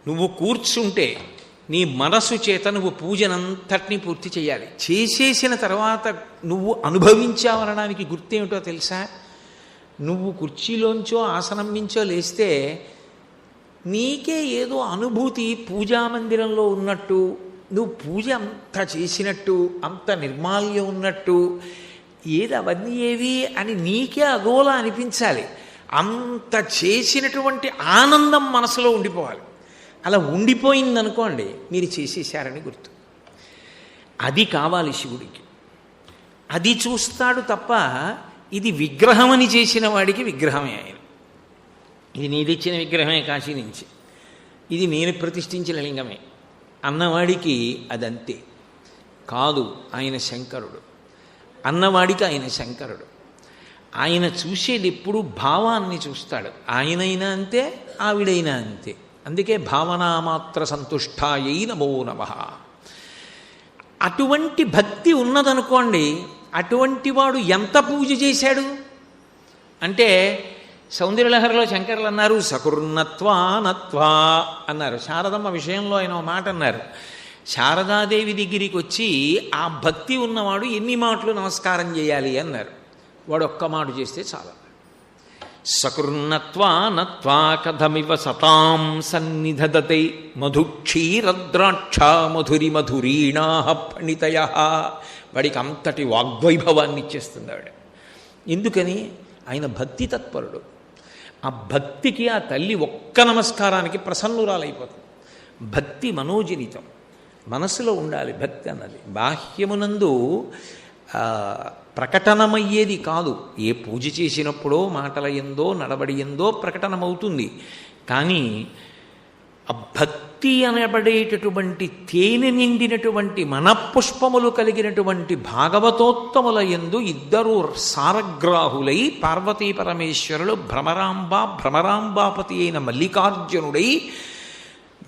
నువ్వు కూర్చుంటే నీ మనసు చేత నువ్వు పూజనంతటినీ పూర్తి చేయాలి. చేసేసిన తర్వాత నువ్వు అనుభవించావనడానికి గుర్తేమిటో తెలుసా? నువ్వు కుర్చీలోంచో ఆసనం నుంచో లేస్తే నీకే ఏదో అనుభూతి పూజామందిరంలో ఉన్నట్టు, నువ్వు పూజ అంత చేసినట్టు, అంత నిర్మాల్యం ఉన్నట్టు, ఏది అవన్నీ ఏవి అని నీకే అదోలా అనిపించాలి. అంత చేసినటువంటి ఆనందం మనసులో ఉండిపోవాలి. అలా ఉండిపోయిందనుకోండి మీరు చేసేశారని గుర్తు. అది కావాలి శివుడికి. అది చూస్తాడు తప్ప ఇది విగ్రహమని చేసిన వాడికి విగ్రహమే ఆయన. ఇది నీదిచ్చిన విగ్రహమే కాశీ నుంచి, ఇది నేను ప్రతిష్ఠించిన లింగమే అన్నవాడికి అదంతే. కాదు, ఆయన శంకరుడు అన్నవాడికి ఆయన శంకరుడు. ఆయన చూసేది ఎప్పుడు భావాన్ని చూస్తాడు. ఆయనైనా అంతే, ఆవిడైనా అంతే. అందుకే భావనామాత్ర సంతుష్టాయై నమో నమః. అటువంటి భక్తి ఉన్నదనుకోండి, అటువంటి వాడు ఎంత పూజ చేశాడు అంటే, సౌందర్యలహరిలో శంకరులు అన్నారు సకుర్ణత్వానత్వా అన్నారు. శారదమ్మ విషయంలో ఆయన ఒక మాట అన్నారు. శారదాదేవి దగ్గరికి వచ్చి ఆ భక్తి ఉన్నవాడు ఎన్ని మాటలు నమస్కారం చేయాలి అన్నారు. వాడు ఒక్క మాట చేస్తే చాలా. సకృన్నత్వా నత్వా కథమివ సతాం సన్నిధదతే మధుక్షీరద్రాక్ష మధురి మధురీణా ఫణితయ. వాడికి అంతటి వాగ్వైభవాన్ని ఇచ్చేస్తుంది ఆవిడ. ఎందుకని? ఆయన భక్తి తత్పరుడు. ఆ భక్తికి ఆ తల్లి ఒక్క నమస్కారానికి ప్రసన్నురాలైపోతుంది. భక్తి మనోజనితం, మనసులో ఉండాలి భక్తి అన్నది. బాహ్యమునందు ప్రకటనమయ్యేది కాదు. ఏ పూజ చేసినప్పుడో మాటల ఎందో నడబడి ఎందో ప్రకటనమవుతుంది. కానీ ఆ భక్తి అనబడేటటువంటి తేనె నిండినటువంటి మనఃపుష్పములు కలిగినటువంటి భాగవతోత్తముల యందు ఇద్దరు సారగ్రాహులై పార్వతీ పరమేశ్వరులు భ్రమరాంబాపతి అయిన మల్లికార్జునుడై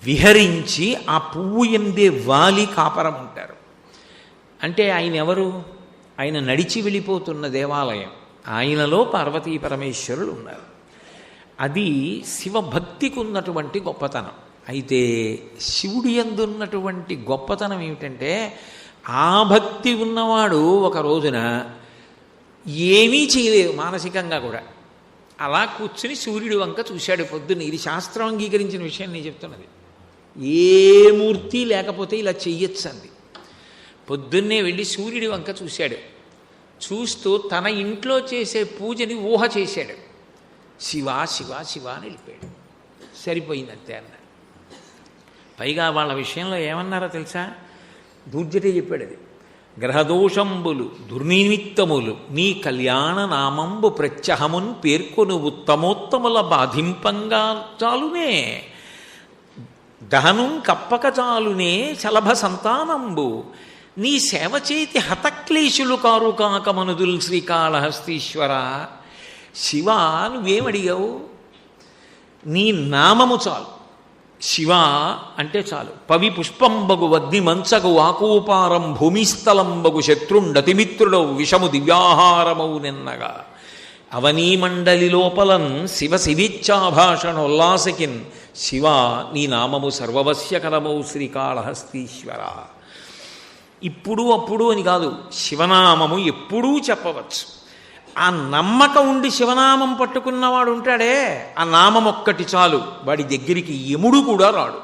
విహరించి ఆ పువ్వు ఎందే వాలి కాపరం ఉంటారు. అంటే ఆయన ఎవరు? ఆయన నడిచి వెళ్ళిపోతున్న దేవాలయం, ఆయనలో పార్వతీ పరమేశ్వరులు ఉన్నారు. అది శివభక్తికి ఉన్నటువంటి గొప్పతనం. అయితే శివుడి యందు ఉన్నటువంటి గొప్పతనం ఏమిటంటే, ఆ భక్తి ఉన్నవాడు ఒక రోజున ఏమీ చేయలేదు మానసికంగా కూడా. అలా కూర్చుని సూర్యుడి వంక చూశాడు పొద్దున్న. ఇది శాస్త్రం అంగీకరించిన విషయం నేను చెప్తున్నది. ఏ మూర్తి లేకపోతే ఇలా చెయ్యొచ్చు అంది. పొద్దున్నే వెళ్ళి సూర్యుడి వంక చూశాడు. చూస్తూ తన ఇంట్లో చేసే పూజని ఊహ చేశాడు. శివ శివ శివ అని వెళ్ళిపోయాడు. సరిపోయిందంతే అన్నాడు. పైగా వాళ్ళ విషయంలో ఏమన్నారో తెలుసా? దూర్జటే చెప్పాడు అది. గ్రహదోషంబులు దుర్నిమిత్తములు నీ కళ్యాణ నామంబు ప్రత్యహమున్ పేర్కొను ఉత్తమోత్తముల బాధింపంగా చాలునే, దహనం కప్పక చాలునే శలభ సంతానంబు, నీ సేవ చేతి హతక్లేశులు కారు కాకమనుదుల్ శ్రీకాళహస్తీశ్వర. శివ, నువ్వేమడిగావు? నీ నామము చాలు. శివ అంటే చాలు. పవి పుష్పంబగు వద్ది మంచగు ఆకూపారం భూమిస్థలంబగు శత్రుండతిమిత్రుడవు విషము దివ్యాహారమవు నిన్నగా అవనీమండలి లోపలన్ శివ శివిచ్ఛాభాషణోల్లాసకిన్ శివ నీ నామము సర్వవశ్యకరమౌ శ్రీకాళహస్తీశ్వర. ఇప్పుడు అప్పుడు అని కాదు, శివనామము ఎప్పుడూ చెప్పవచ్చు. ఆ నమ్మకం ఉండి శివనామం పట్టుకున్నవాడు ఉంటాడే, ఆ నామం ఒక్కటి చాలు, వాడి దగ్గరికి యముడు కూడా రాడు.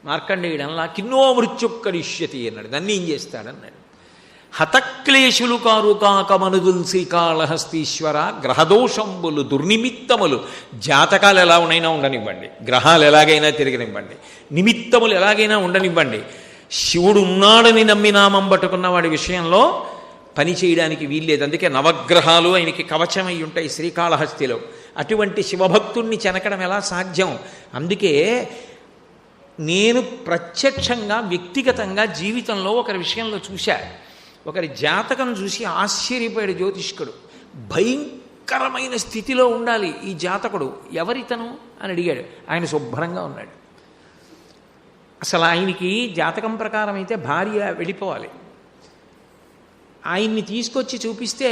మార్కండేయుడల్లా కిన్నో మృత్యుక్కరిష్యతి అన్నాడు. దాన్ని ఏం చేస్తాడన్నాడు. హతక్లేశులు కారు కాకమనుదుల్ శ్రీకాళహస్తీశ్వర. గ్రహదోషంబులు దుర్నిమిత్తములు, జాతకాలు ఎలా ఉన్నాయినా ఉండనివ్వండి, గ్రహాలు ఎలాగైనా తిరగనివ్వండి, నిమిత్తములు ఎలాగైనా ఉండనివ్వండి, శివుడు ఉన్నాడని నమ్మి నామం పట్టుకున్న వాడి విషయంలో పని చేయడానికి వీల్లేదు. అందుకే నవగ్రహాలు ఆయనకి కవచమై ఉంటాయి శ్రీకాళహస్తిలో. అటువంటి శివభక్తుణ్ణి చెనకడం ఎలా సాధ్యం? అందుకే నేను ప్రత్యక్షంగా వ్యక్తిగతంగా జీవితంలో ఒకరి విషయంలో చూశా. ఒకరి జాతకం చూసి ఆశ్చర్యపోయాడు జ్యోతిష్కుడు. భయంకరమైన స్థితిలో ఉండాలి ఈ జాతకుడు, ఎవరితను అని అడిగాడు. ఆయన శుభ్రంగా ఉన్నాడు. అసలు ఆయనకి జాతకం ప్రకారం అయితే భార్య వెళ్ళిపోవాలి. ఆయన్ని తీసుకొచ్చి చూపిస్తే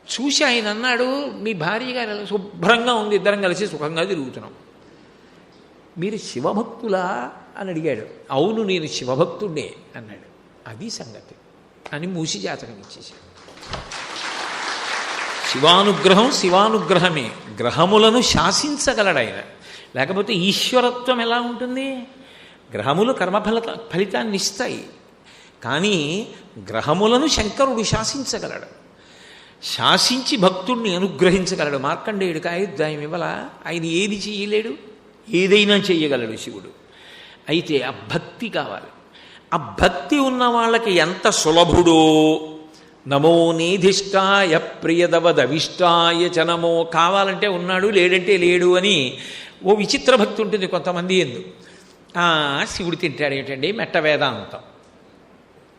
చూసి ఆయన అన్నాడు, మీ భార్య గారు శుభ్రంగా ఉంది, ఇద్దరం కలిసి సుఖంగా తిరుగుతున్నాం. మీరు శివభక్తులా అని అడిగాడు. అవును, నేను శివభక్తుడే అన్నాడు. అది సంగతి అని మూసి జాతకం ఇచ్చేసాడు. శివానుగ్రహం శివానుగ్రహమే. గ్రహములను శాసించగలడు ఆయన. లేకపోతే ఈశ్వరత్వం ఎలా ఉంటుంది? గ్రహములు ఫలితాన్ని ఇస్తాయి, కానీ గ్రహములను శంకరుడు శాసించగలడు. శాసించి భక్తుణ్ణి అనుగ్రహించగలడు. మార్కండేయుడికి ఆయుర్దాయం ఇవ్వాల, ఆయన ఏది చేయలేడు, ఏదైనా చేయగలడు శివుడు. అయితే ఆ భక్తి కావాలి. ఆ భక్తి ఉన్న వాళ్ళకి ఎంత సులభుడో. నమో నేధిష్టాయ ప్రియదవదవిష్టాయ చ నమో. కావాలంటే ఉన్నాడు, లేడంటే లేడు అని ఓ విచిత్ర భక్తి ఉంటుంది కొంతమంది ఎందు. శివుడు తింటాడు ఏంటండి, మెట్ట వేదాంతం.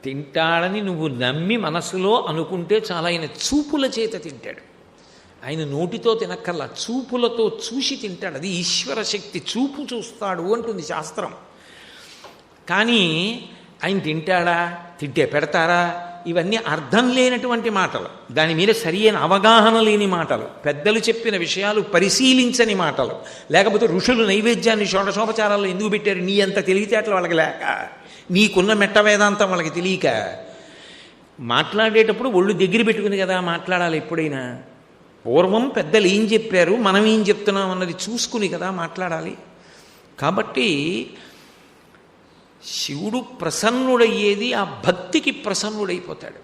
తింటాడని నువ్వు నమ్మి మనసులో అనుకుంటే చాలా. ఆయన చూపుల చేత తింటాడు. ఆయన నోటితో తినక్కర్లా, చూపులతో చూసి తింటాడు. అది ఈశ్వర శక్తి. చూపు చూస్తాడు అంటుంది శాస్త్రం. కానీ ఆయన తింటాడా, తింటే పెడతారా, ఇవన్నీ అర్థం లేనటువంటి మాటలు, దాని మీద సరి అయిన అవగాహన లేని మాటలు, పెద్దలు చెప్పిన విషయాలు పరిశీలించని మాటలు. లేకపోతే ఋషులు నైవేద్యాన్ని షోడశోపచారాల్లో ఎందుకు పెట్టారు? నీ అంత తెలివితేటలు వాళ్ళకి లేక, నీకున్న మెట్ట వేదాంతం వాళ్ళకి తెలియక. మాట్లాడేటప్పుడు ఒళ్ళు దగ్గర పెట్టుకుని కదా మాట్లాడాలి ఎప్పుడైనా. పూర్వం పెద్దలు ఏం చెప్పారు, మనం ఏం చెప్తున్నాం అన్నది చూసుకుని కదా మాట్లాడాలి. కాబట్టి శివుడు ప్రసన్నుడయ్యేది ఆ భక్తికి ప్రసన్నుడైపోతాడు.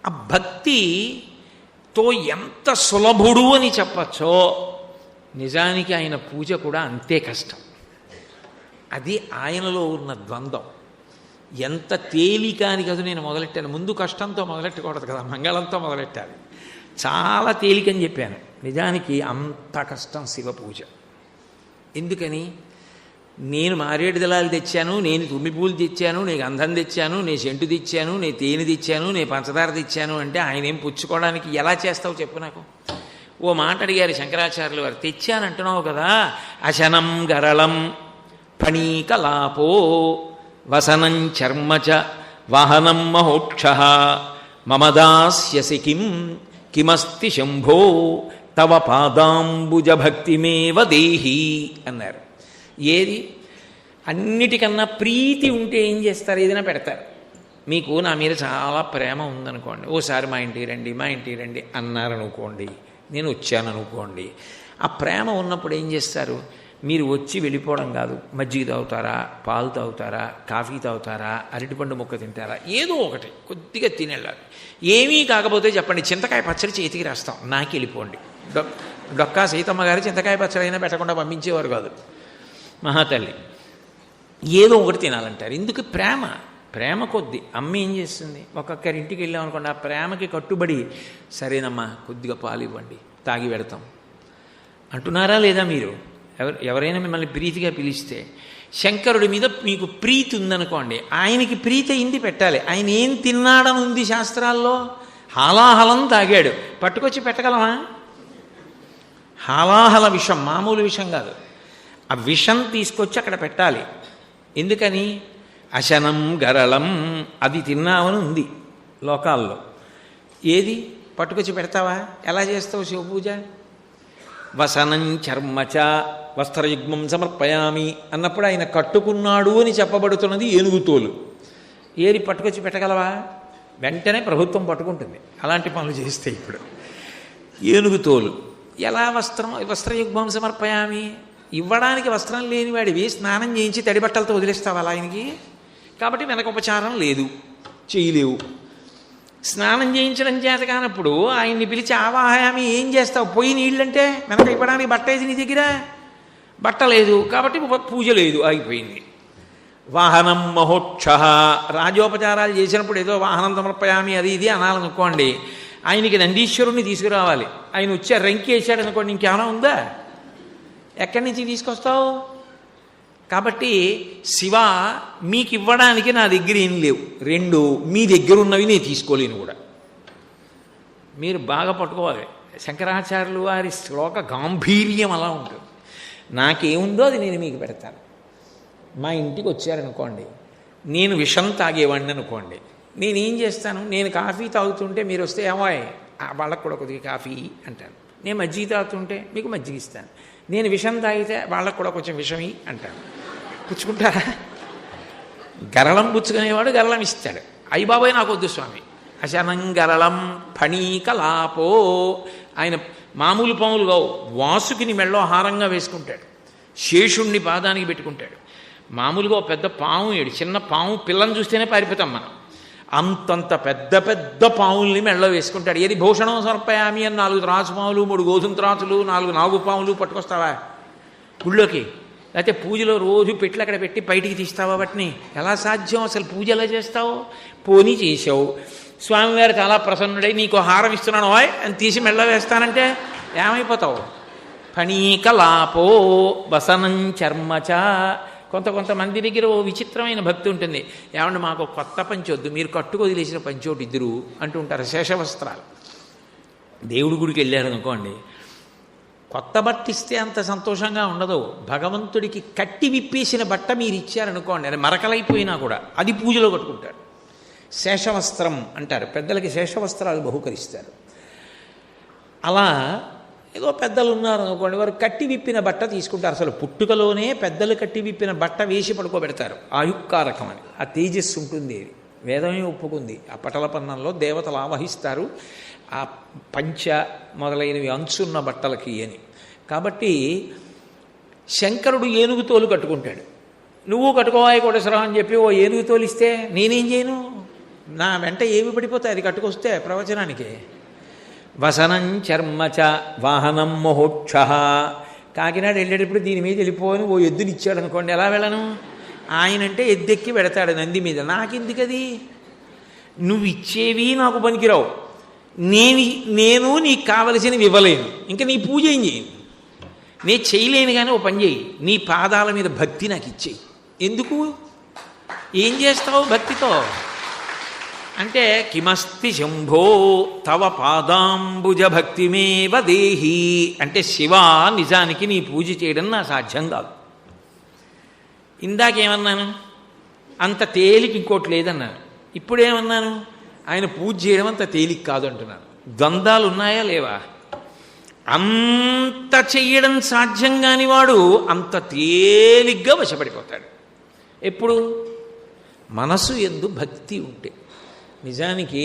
ఆ భక్తితో ఎంత సులభుడు అని చెప్పచ్చో నిజానికి ఆయన పూజ కూడా అంతే కష్టం. అది ఆయనలో ఉన్న ద్వంద్వం. ఎంత తేలిక అని కదా నేను మొదలెట్టాను. ముందు కష్టంతో మొదలెట్టకూడదు కదా, మంగళంతో మొదలెట్టాలి. చాలా తేలికని చెప్పాను. నిజానికి అంత కష్టం శివ పూజ. ఎందుకని? నేను మారేడు దళాలు తెచ్చాను, నేను తుమ్మి పూలు తెచ్చాను, నేను గంధం తెచ్చాను, నేను సెంటు తెచ్చాను, నేను తేనె తెచ్చాను, నేను పంచదార తెచ్చాను అంటే ఆయన ఏం పుచ్చుకోవడానికి ఎలా చేస్తావు చెప్పు నాకు. ఓ మాట అడిగారు శంకరాచార్యులు వారు, తెచ్చానంటున్నావు కదా, అశనం గరళం ఫణీకలాపో వసనం చర్మచ వాహనం మహోక్ష మమదాస్యసి కిమస్తి శంభో తవ పాదాంబుజ భక్తిమేవ దేహి అన్నారు. ఏది అన్నిటికన్నా ప్రీతి ఉంటే ఏం చేస్తారు? ఏదైనా పెడతారు. మీకు నా మీద చాలా ప్రేమ ఉందనుకోండి, ఓసారి మా ఇంటికి రండి, మా ఇంటికి రండి అన్నారనుకోండి, నేను వచ్చాను అనుకోండి, ఆ ప్రేమ ఉన్నప్పుడు ఏం చేస్తారు? మీరు వచ్చి వెళ్ళిపోవడం కాదు, మజ్జిగ తాగుతారా, పాలు తాగుతారా, కాఫీ తాగుతారా, అరటిపండు ముక్క తింటారా, ఏదో ఒకటి కొద్దిగా తినేళ్ళాలి. ఏమీ కాకపోతే చెప్పండి, చింతకాయ పచ్చడి చేతికి రాస్తాం, నాకు వెళ్ళిపోండి. డొక్కా సీతమ్మ గారు చింతకాయ పచ్చడి అయినా పెట్టకుండా పంపించేవారు కాదు మహాతల్లి. ఏదో ఒకటి తినాలంటారు. ఎందుకు? ప్రేమ. ప్రేమ కొద్ది అమ్మ ఏం చేస్తుంది? ఒక్కొక్కరింటికి వెళ్ళామనుకోండి, ఆ ప్రేమకి కట్టుబడి సరేనమ్మా కొద్దిగా పాలు ఇవ్వండి, తాగి పెడతాం అంటున్నారా లేదా? మీరు ఎవరైనా మిమ్మల్ని ప్రీతిగా పిలిస్తే, శంకరుడి మీద మీకు ప్రీతి ఉందనుకోండి, ఆయనకి ప్రీతి అయింది పెట్టాలి. ఆయన ఏం తిన్నాడని ఉంది శాస్త్రాల్లో? హాలాహలం తాగాడు, పట్టుకొచ్చి పెట్టగలమా? హాలాహల విషం, మామూలు విషం కాదు. ఆ విషం తీసుకొచ్చి అక్కడ పెట్టాలి. ఎందుకని? అశనం గరళం అది తిన్నామని ఉంది లోకాల్లో. ఏది పట్టుకొచ్చి పెడతావా? ఎలా చేస్తావు శివపూజ? వసనం చర్మచ వస్త్రయుగ్మం సమర్పయామి అన్నప్పుడు ఆయన కట్టుకున్నాడు అని చెప్పబడుతున్నది ఏనుగుతోలు. ఏరి పట్టుకొచ్చి పెట్టగలవా? వెంటనే ప్రభుత్వం పట్టుకుంటుంది అలాంటి పనులు చేస్తే. ఇప్పుడు ఏనుగుతోలు ఎలా వస్త్రయుగ్మం సమర్పయామి? ఇవ్వడానికి వస్త్రం లేనివాడివి స్నానం చేయించి తడి బట్టలతో వదిలేస్తావా ఆయనకి? కాబట్టి వెనకోపచారం లేదు, చేయలేవు. స్నానం చేయించడం చేత కానప్పుడు ఆయన్ని పిలిచి ఆవాహయామి ఏం చేస్తావు? పోయి నీళ్ళంటే వెనక ఇవ్వడానికి బట్ట ఏది నీ దగ్గర? బట్ట లేదు కాబట్టి పూజ లేదు, ఆగిపోయింది. వాహనం మహోక్ష రాజోపచారాలు చేసినప్పుడు ఏదో వాహనం సమర్పయామి అది ఇది అనాలనుకోండి, ఆయనకి నందీశ్వరుణ్ణి తీసుకురావాలి. ఆయన వచ్చి రంకేసాడు అనుకోండి, ఇంకేమైనా ఉందా? ఎక్కడి నుంచి తీసుకొస్తావు? కాబట్టి శివ మీకు ఇవ్వడానికి నా దగ్గర ఏం లేవు, రెండు మీ దగ్గర ఉన్నవి నేను తీసుకోలేను కూడా. మీరు బాగా పట్టుకోవాలి. శంకరాచార్యులు వారి శ్లోక గాంభీర్యం అలా ఉంటుంది. నాకేముందో అది నేను మీకు పెడతాను. మా ఇంటికి వచ్చారనుకోండి, నేను విషం తాగేవాడిని అనుకోండి, నేనేం చేస్తాను? నేను కాఫీ తాగుతుంటే మీరు వస్తే ఏమాయ్ వాళ్ళకు కూడా కొద్దిగా కాఫీ అంటాను. నేను మజ్జిగ తాగుతుంటే మీకు మజ్జిగ ఇస్తాను. నేను విషం తాగితే వాళ్ళకు కూడా కొంచెం విషమి అంటాను. పుచ్చుకుంటారా? గరళం పుచ్చుకునేవాడు గరళం ఇస్తాడు. అయ్యి బాబాయ్ నాకు వద్దు స్వామి. అశనం గరళం ఫణీకలాపో ఆయన మామూలు పాములుగా వాసుకిని మెళ్ళో హారంగా వేసుకుంటాడు, శేషుణ్ణి పాదానికి పెట్టుకుంటాడు. మామూలుగా పెద్ద పాము ఏడు, చిన్న పాము పిల్లని చూస్తేనే పారిపోతాం మనం. అంతంత పెద్ద పెద్ద పాముల్ని మెళ్ళో వేసుకుంటాడు. ఏది భూషణం సమర్పయామి అని 4 త్రాసు పాములు, 3 గోధుమ త్రాసులు, 4 నాగు పాములు పట్టుకొస్తావా గుళ్ళోకి? లేకపోతే పూజలో రోజు పెట్లు అక్కడ పెట్టి బయటికి తీస్తావా వాటిని? ఎలా సాధ్యం? అసలు పూజ ఎలా చేస్తావు? పోనీ చేసావు, స్వామివారు చాలా ప్రసన్నుడై నీకు హారం ఇస్తున్నాను అని తీసి మెళ్ళో వేస్తానంటే ఏమైపోతావు? ఫణీకలాపో వసనం చర్మచ. కొంతమంది దగ్గర ఓ విచిత్రమైన భక్తి ఉంటుంది. ఏమంటే మాకు కొత్త పంచి వద్దు, మీరు కట్టుకు వదిలేసిన పంచి ఒకటి ఇద్దరు అంటూ ఉంటారు. శేషవస్త్రాలు. దేవుడి గుడికి వెళ్ళారనుకోండి, కొత్త బట్ట ఇస్తే అంత సంతోషంగా ఉండదు. భగవంతుడికి కట్టి విప్పేసిన బట్ట మీరు ఇచ్చారనుకోండి, అది మరకలైపోయినా కూడా అది పూజలో కట్టుకుంటాడు. శేషవస్త్రం అంటారు. పెద్దలకి శేషవస్త్రాలు బహుకరిస్తారు. అలా ఏదో పెద్దలు ఉన్నారు అనుకోండి, వారు కట్టి విప్పిన బట్ట తీసుకుంటారు. అసలు పుట్టుకలోనే పెద్దలు కట్టి విప్పిన బట్ట వేసి పడుకోబెడతారు. ఆయుక్కారకం అని ఆ తేజస్సు ఉంటుంది. వేదమే ఒప్పుకుంది. ఆ పటల పన్నంలో దేవతలు ఆవహిస్తారు. ఆ పంచ మొదలైనవి అంచున్న బట్టలకి అని. కాబట్టి శంకరుడు ఏనుగు తోలు కట్టుకుంటాడు. నువ్వు కట్టుకోవాయి కోటేశ్వరరావు అని చెప్పి ఓ ఏనుగు తోలిస్తే నేనేం చేయను? నా వెంట ఏమి పడిపోతాయి అది కట్టుకొస్తే ప్రవచనానికి. వసనం చర్మచ వాహనం మహోక్ష. కాకినాడ వెళ్ళేటప్పుడు దీని మీద వెళ్ళిపోని ఓ ఎద్దుని ఇచ్చాడు అనుకోండి, ఎలా వెళ్ళను? ఆయనంటే ఎద్దెక్కి పెడతాడు నంది మీద, నాకెందుకది? నువ్వు ఇచ్చేవి నాకు పనికిరావు, నేను నీకు కావలసినవి ఇవ్వలేను, ఇంకా నీ పూజ ఏం చేయను, నేను చేయలేను. కానీ ఓ పని చేయి, నీ పాదాల మీద భక్తి నాకు ఇచ్చేయి. ఎందుకు? ఏం చేస్తావు భక్తితో అంటే, కిమస్తి శంభో తవ పాదాంబుజ భక్తిమేవ దేహి అంటే, శివ నిజానికి నీ పూజ చేయడం నా సాధ్యం కాదు. ఇందాకేమన్నాను? అంత తేలిక ఇంకోటి లేదన్నాను. ఇప్పుడేమన్నాను? ఆయన పూజ చేయడం అంత తేలిక కాదు అంటున్నాను. ద్వంద్వాలు ఉన్నాయా లేవా? అంత చెయ్యడం సాధ్యం కాని వాడు అంత తేలిగ్గా వశపడిపోతాడు. ఎప్పుడు? మనసు యందు భక్తి ఉంటే. నిజానికి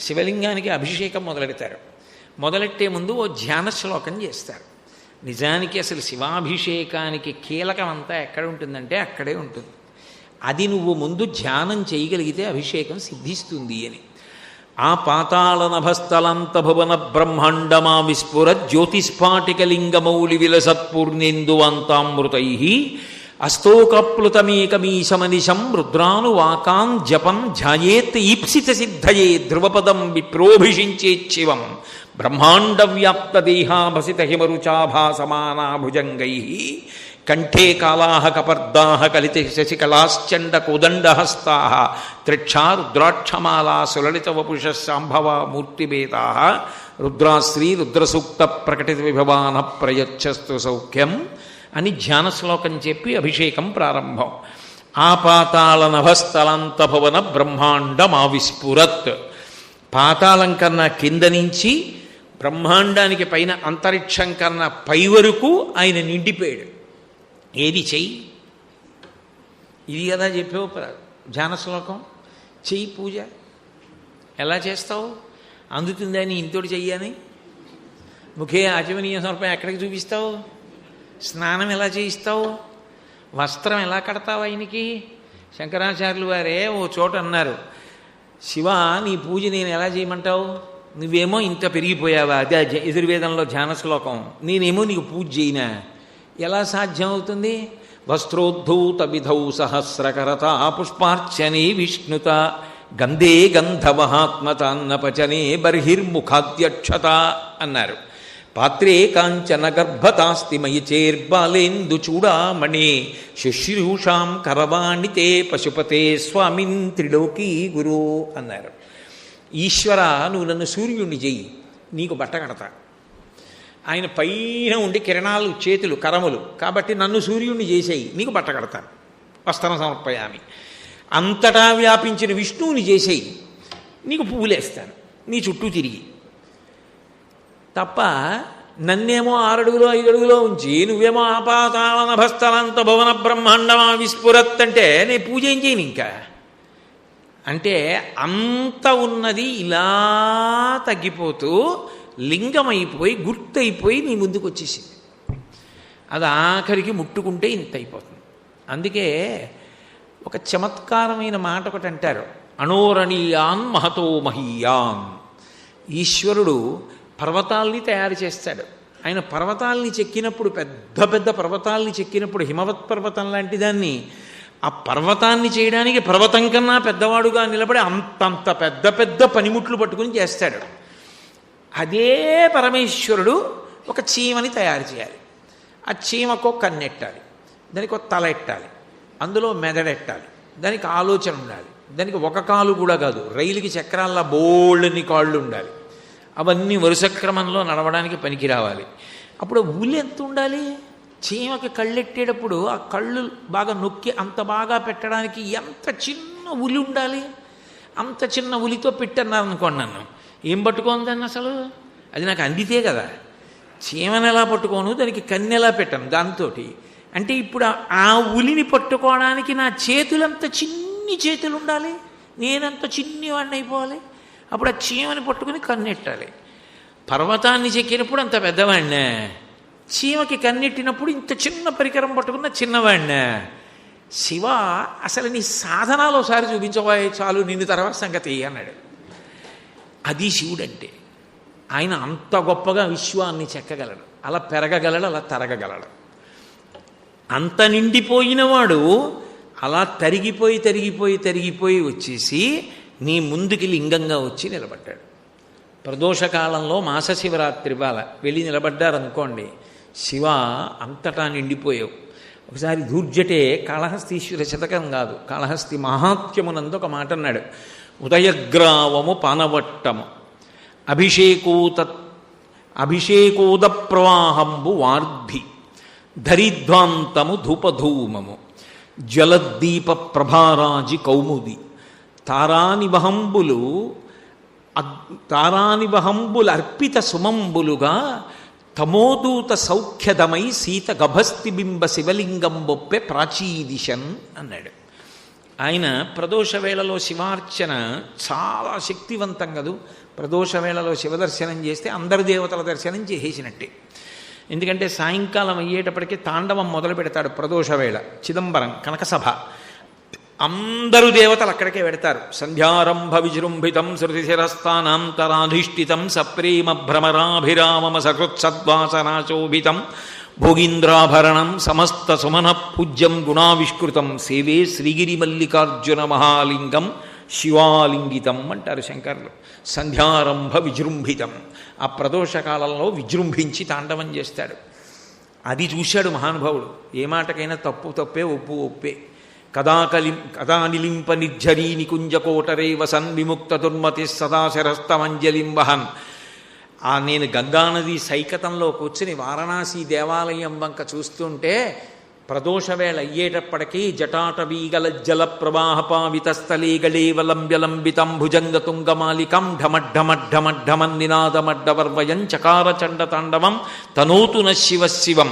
శివలింగానికి అభిషేకం మొదలెడతారు. మొదలెట్టే ముందు ఓ ధ్యాన శ్లోకం చేస్తారు. నిజానికి అసలు శివాభిషేకానికి కీలకం అంతా ఎక్కడ ఉంటుందంటే అక్కడే ఉంటుంది. అది నువ్వు ముందు ధ్యానం చేయగలిగితే అభిషేకం సిద్ధిస్తుంది అని. ఆ పాతాళ నభస్థలంత భువన బ్రహ్మాండమా విస్ఫుర జ్యోతిస్ఫాటికలింగమౌళి విలసత్పూర్ణేందువంతామృతై అస్తోకప్లుతమేకమీశమనిశం రుద్రానువాకాన్ జపం ధ్యాయేత్ ఈప్సిత సిద్ధయే ధ్రువపదం విప్రోభిషించేచ్చివం బ్రహ్మాండ వ్యాప్త దేహాభసిత హిమరుచాభాసమానాభుజంగై కంఠే కాళాః కపర్దాః కలిత శశికళాశ్చండ కోదండహస్తాః త్రిక్షా రుద్రాక్షమాలా సులలిత వపుష శాంభవ మూర్తిభేదాః రుద్రాశ్రీ రుద్రసూక్త ప్రకటిత విభవాన ప్రయచ్చస్తు సౌఖ్యం అని ధ్యాన శ్లోకం చెప్పి అభిషేకం ప్రారంభం. ఆ పాతాళ నభస్థలంత భువన బ్రహ్మాండమావిస్ఫురత్. పాతాళం కన్నా కింద నుంచి బ్రహ్మాండానికి పైన అంతరిక్షం కన్నా పై వరకు ఆయన నిండిపోయాడు. ఏది చెయ్యి? ఇది కదా చెప్పేవు ధ్యాన శ్లోకం. చెయ్యి పూజ. ఎలా చేస్తావు? అందుతుందని ఇంతోటి చెయ్యని ముఖే ఆచమనీయ సమర్పణ ఎక్కడికి చూపిస్తావు? స్నానం ఎలా చేయిస్తావు? వస్త్రం ఎలా కడతావు ఆయనకి? శంకరాచార్యులు వారే ఓ చోట అన్నారు, శివ నీ పూజ నేను ఎలా చేయమంటావు? నువ్వేమో ఇంత పెరిగిపోయావా, అదే యజుర్వేదంలో ధ్యాన శ్లోకం, నేనేమో నీకు పూజ చేయనా? ఎలా సాధ్యం అవుతుంది? వస్త్రోద్ధూత విధౌ సహస్రకరత పుష్పార్చనే విష్ణుత గంధే గంధమహాత్మతాన్నపచనే బర్హిర్ముఖాద్యక్షత అన్నారు. పాత్రే కాంచన గర్భతాస్తి మయి చేర్బాలేందు చూడామణి శుశ్రూషాం కరవాణితే పశుపతే స్వామిన్ త్రిలోకీ గురు అన్నారు. ఈశ్వర నువ్వు నన్ను సూర్యుడిని చెయ్యి, నీకు బట్ట కడతా. ఆయన పైన ఉండి కిరణాలు చేతులు కరములు కాబట్టి నన్ను సూర్యుడిని చేసేయి, నీకు బట్ట కడతాను, వస్త్రం సమర్పయామి. అంతటా వ్యాపించిన విష్ణువుని చేసేయి, నీకు పువ్వులేస్తాను నీ చుట్టూ తిరిగి. తప్ప నన్నేమో 6 అడుగులో 5 అడుగులో ఉంచి నువ్వేమో ఆపాతాళ నభస్థలంత భువన బ్రహ్మాండమా విస్ఫురత్ అంటే నేను పూజ ఏం చేయను ఇంకా. అంటే అంత ఉన్నది ఇలా తగ్గిపోతూ లింగమైపోయి గుర్తయిపోయి నీ ముందుకు వచ్చేసింది. అది ఆఖరికి ముట్టుకుంటే ఇంత అయిపోతుంది. అందుకే ఒక చమత్కారమైన మాట ఒకటి అంటారు, అణోరణీయాన్ మహతో మహీయాన్. ఈశ్వరుడు పర్వతాల్ని తయారు చేస్తాడు. ఆయన పర్వతాల్ని చెక్కినప్పుడు పెద్ద పెద్ద పర్వతాల్ని చెక్కినప్పుడు హిమవత్ పర్వతం లాంటి దాన్ని ఆ పర్వతాన్ని చేయడానికి పర్వతం కన్నా పెద్దవాడుగా నిలబడి అంతంత పెద్ద పెద్ద పనిముట్లు పట్టుకుని చేస్తాడు. అదే పరమేశ్వరుడు ఒక చీమని తయారు చేయాలి. ఆ చీమకు కన్నెట్టాలి, దానికి ఒక తల ఎట్టాలి, అందులో మెదడెట్టాలి, దానికి ఆలోచన ఉండాలి, దానికి ఒక కాలు కూడా కాదు రైలుకి చక్రాల్లో బోళ్ళని కాళ్ళు ఉండాలి. అవన్నీ వరుస క్రమంలో నడవడానికి పనికి రావాలి. అప్పుడు ఉలి ఎంత ఉండాలి? చీమకి కళ్ళెట్టేటప్పుడు ఆ కళ్ళు బాగా నొక్కి అంత బాగా పెట్టడానికి ఎంత చిన్న ఉలి ఉండాలి. అంత చిన్న ఉలితో పెట్టన్నారు అనుకోండి, నన్ను ఏం పట్టుకోందని అసలు అది నాకు అందితే కదా. చీమను ఎలా పట్టుకోను, దానికి కన్ను ఎలా పెట్టాను దాంతో. అంటే ఇప్పుడు ఆ ఉలిని పట్టుకోవడానికి నా చేతులంత చిన్ని చేతులు ఉండాలి, నేనంత చిన్ని వాడిని అయిపోవాలి. అప్పుడు ఆ చీమని పట్టుకుని కన్నెట్టాలి. పర్వతాన్ని చెక్కినప్పుడు అంత పెద్దవాడినే, చీమకి కన్నెట్టినప్పుడు ఇంత చిన్న పరికరం పట్టుకున్న చిన్నవాడినే. శివ, అసలు నీ సాధనాలు ఒకసారి చూపించబోయే చాలు, నిన్ను తర్వాత సంగతి అన్నాడు. అది శివుడంటే. ఆయన అంత గొప్పగా విశ్వాన్ని చెక్కగలడు, అలా పెరగగలడు, అలా తరగగలడు. అంత నిండిపోయినవాడు అలా తరిగిపోయి తరిగిపోయి తరిగిపోయి వచ్చేసి నీ ముందుకి లింగంగా వచ్చి నిలబడ్డాడు. ప్రదోషకాలంలో మాసశివరాత్రి వేళ వెళ్ళి నిలబడ్డారనుకోండి, శివ అంతటా నిండిపోయావు. ఒకసారి దూర్జటే కాళహస్తీశ్వర శతకం కాదు, కాళహస్తి మహాత్మ్యమునందు ఒక మాట అన్నాడు. ఉదయగ్రావము పానవట్టము అభిషేకోద ప్రవాహంబు వార్ధి ధరిధ్వాంతము ధూపధూమము జలద్దీప ప్రభారాజి కౌముది తారానివహంబులు అర్పిత సుమంబులుగా తమోదూత సౌఖ్యదమై సీత గభస్తి బింబ శివలింగం బొప్పె ప్రాచీదిశన్ అన్నాడు. ఆయన ప్రదోష వేళలో శివార్చన చాలా శక్తివంతం కదూ. ప్రదోష వేళలో శివదర్శనం చేస్తే అందరి దేవతల దర్శనం చేసేసినట్టే. ఎందుకంటే సాయంకాలం అయ్యేటప్పటికీ తాండవం మొదలు పెడతాడు. ప్రదోష వేళ చిదంబరం కనకసభ అందరూ దేవతలు అక్కడికే పెడతారు. సంధ్యారంభ విజృంభితం శృతిశిరస్థానాంతరాధిష్ఠితం సప్రేమ భ్రమరాభిరామమ సకృత్సద్వాసనాశోభితం భోగీంద్రాభరణం సమస్త సుమన పూజ్యం గుణావిష్కృతం సేవే శ్రీగిరి మల్లికార్జున మహాలింగం శివాలింగితం అంటారు శంకర్లు. సంధ్యారంభ విజృంభితం, ఆ ప్రదోషకాలంలో విజృంభించి తాండవం చేస్తాడు. అది చూశాడు మహానుభావుడు. ఏ మాటకైనా తప్పు తప్పే, ఒప్పు ఒప్పే. కదా నిలింప నిర్ఝరీ నికుంజకోటరే వసన్ విముక్త దుర్మతి సదాశరస్తమంజలిం వహన్. నేను గంగానది సైకతంలో కూర్చుని వారణాసి దేవాలయం వంక చూస్తుంటే ప్రదోషవేళ అయ్యేటప్పటికీ జటాటవీగల జల ప్రవాహపావితస్థలే గళేవలంబ్యలంబితం భుజంగతుంగమాలికం ఢమడ్ఢమడ్ఢమడ్ఢమన్నినాదమడ్డవర్వయం చకార చండతాండవం తనోతు న శివ శివం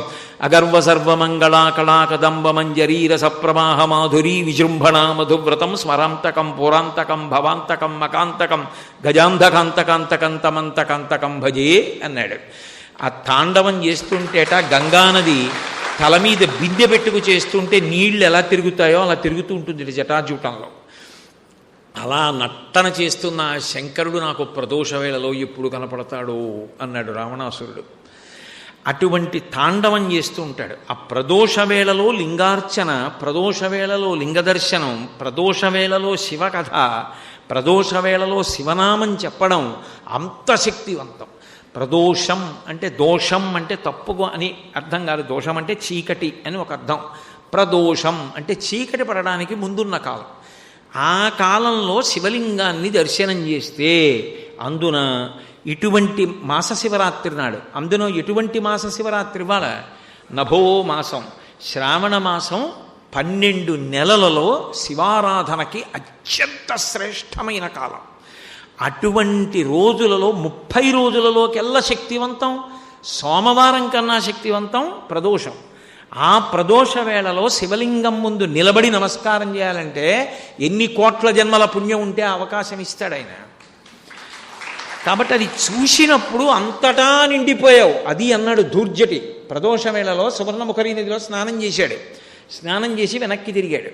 అగర్వసర్వమంగళాకళాకదంబమంజరీరస ప్రవాహ మాధురీ విజృంభణా మధువ్రతం స్మరాంతకం పురాంతకం భవాంతకం మకాంతకం గజాంధకాంతకాంతకంతమంతకాంతకం భజే అన్నాడు. ఆ తాండవం చేస్తుంటేట గంగానది తల మీద బిందె పెట్టుకు చేస్తుంటే నీళ్లు ఎలా తిరుగుతాయో అలా తిరుగుతూ ఉంటుంది జటాజూటంలో. అలా నట్టన చేస్తున్న ఆ శంకరుడు నాకు ప్రదోష వేళలో ఎప్పుడు కనపడతాడో అన్నాడు రావణాసురుడు. అటువంటి తాండవం చేస్తూ ఉంటాడు. ఆ ప్రదోష వేళలో లింగార్చన, ప్రదోష వేళలో లింగదర్శనం, ప్రదోష వేళలో శివకథ, ప్రదోష వేళలో శివనామం చెప్పడం అంత శక్తివంతం. ప్రదోషం అంటే దోషం అంటే తప్పుగా అని అర్థం కాదు. దోషం అంటే చీకటి అని ఒక అర్థం. ప్రదోషం అంటే చీకటి పడడానికి ముందున్న కాలం. ఆ కాలంలో శివలింగాన్ని దర్శనం చేస్తే అందున ఇటువంటి మాస శివరాత్రి నాడు, అందులో ఎటువంటి మాస శివరాత్రి వాళ్ళ నభో మాసం, శ్రావణ మాసం 12 నెలలలో శివారాధనకి అత్యంత శ్రేష్టమైన కాలం. అటువంటి రోజులలో 30 రోజులలోకెల్లా శక్తివంతం, సోమవారం కన్నా శక్తివంతం ప్రదోషం. ఆ ప్రదోష వేళలో శివలింగం ముందు నిలబడి నమస్కారం చేయాలంటే ఎన్ని కోట్ల జన్మల పుణ్యం ఉంటే అవకాశం ఇస్తాడు ఆయన. కాబట్టి అది చూసినప్పుడు అంతటా నిండిపోయావు. అది అన్నాడు దూర్జటి. ప్రదోష వేళలో సువర్ణముఖరీ నదిలో స్నానం చేశాడు. స్నానం చేసి వెనక్కి తిరిగాడు.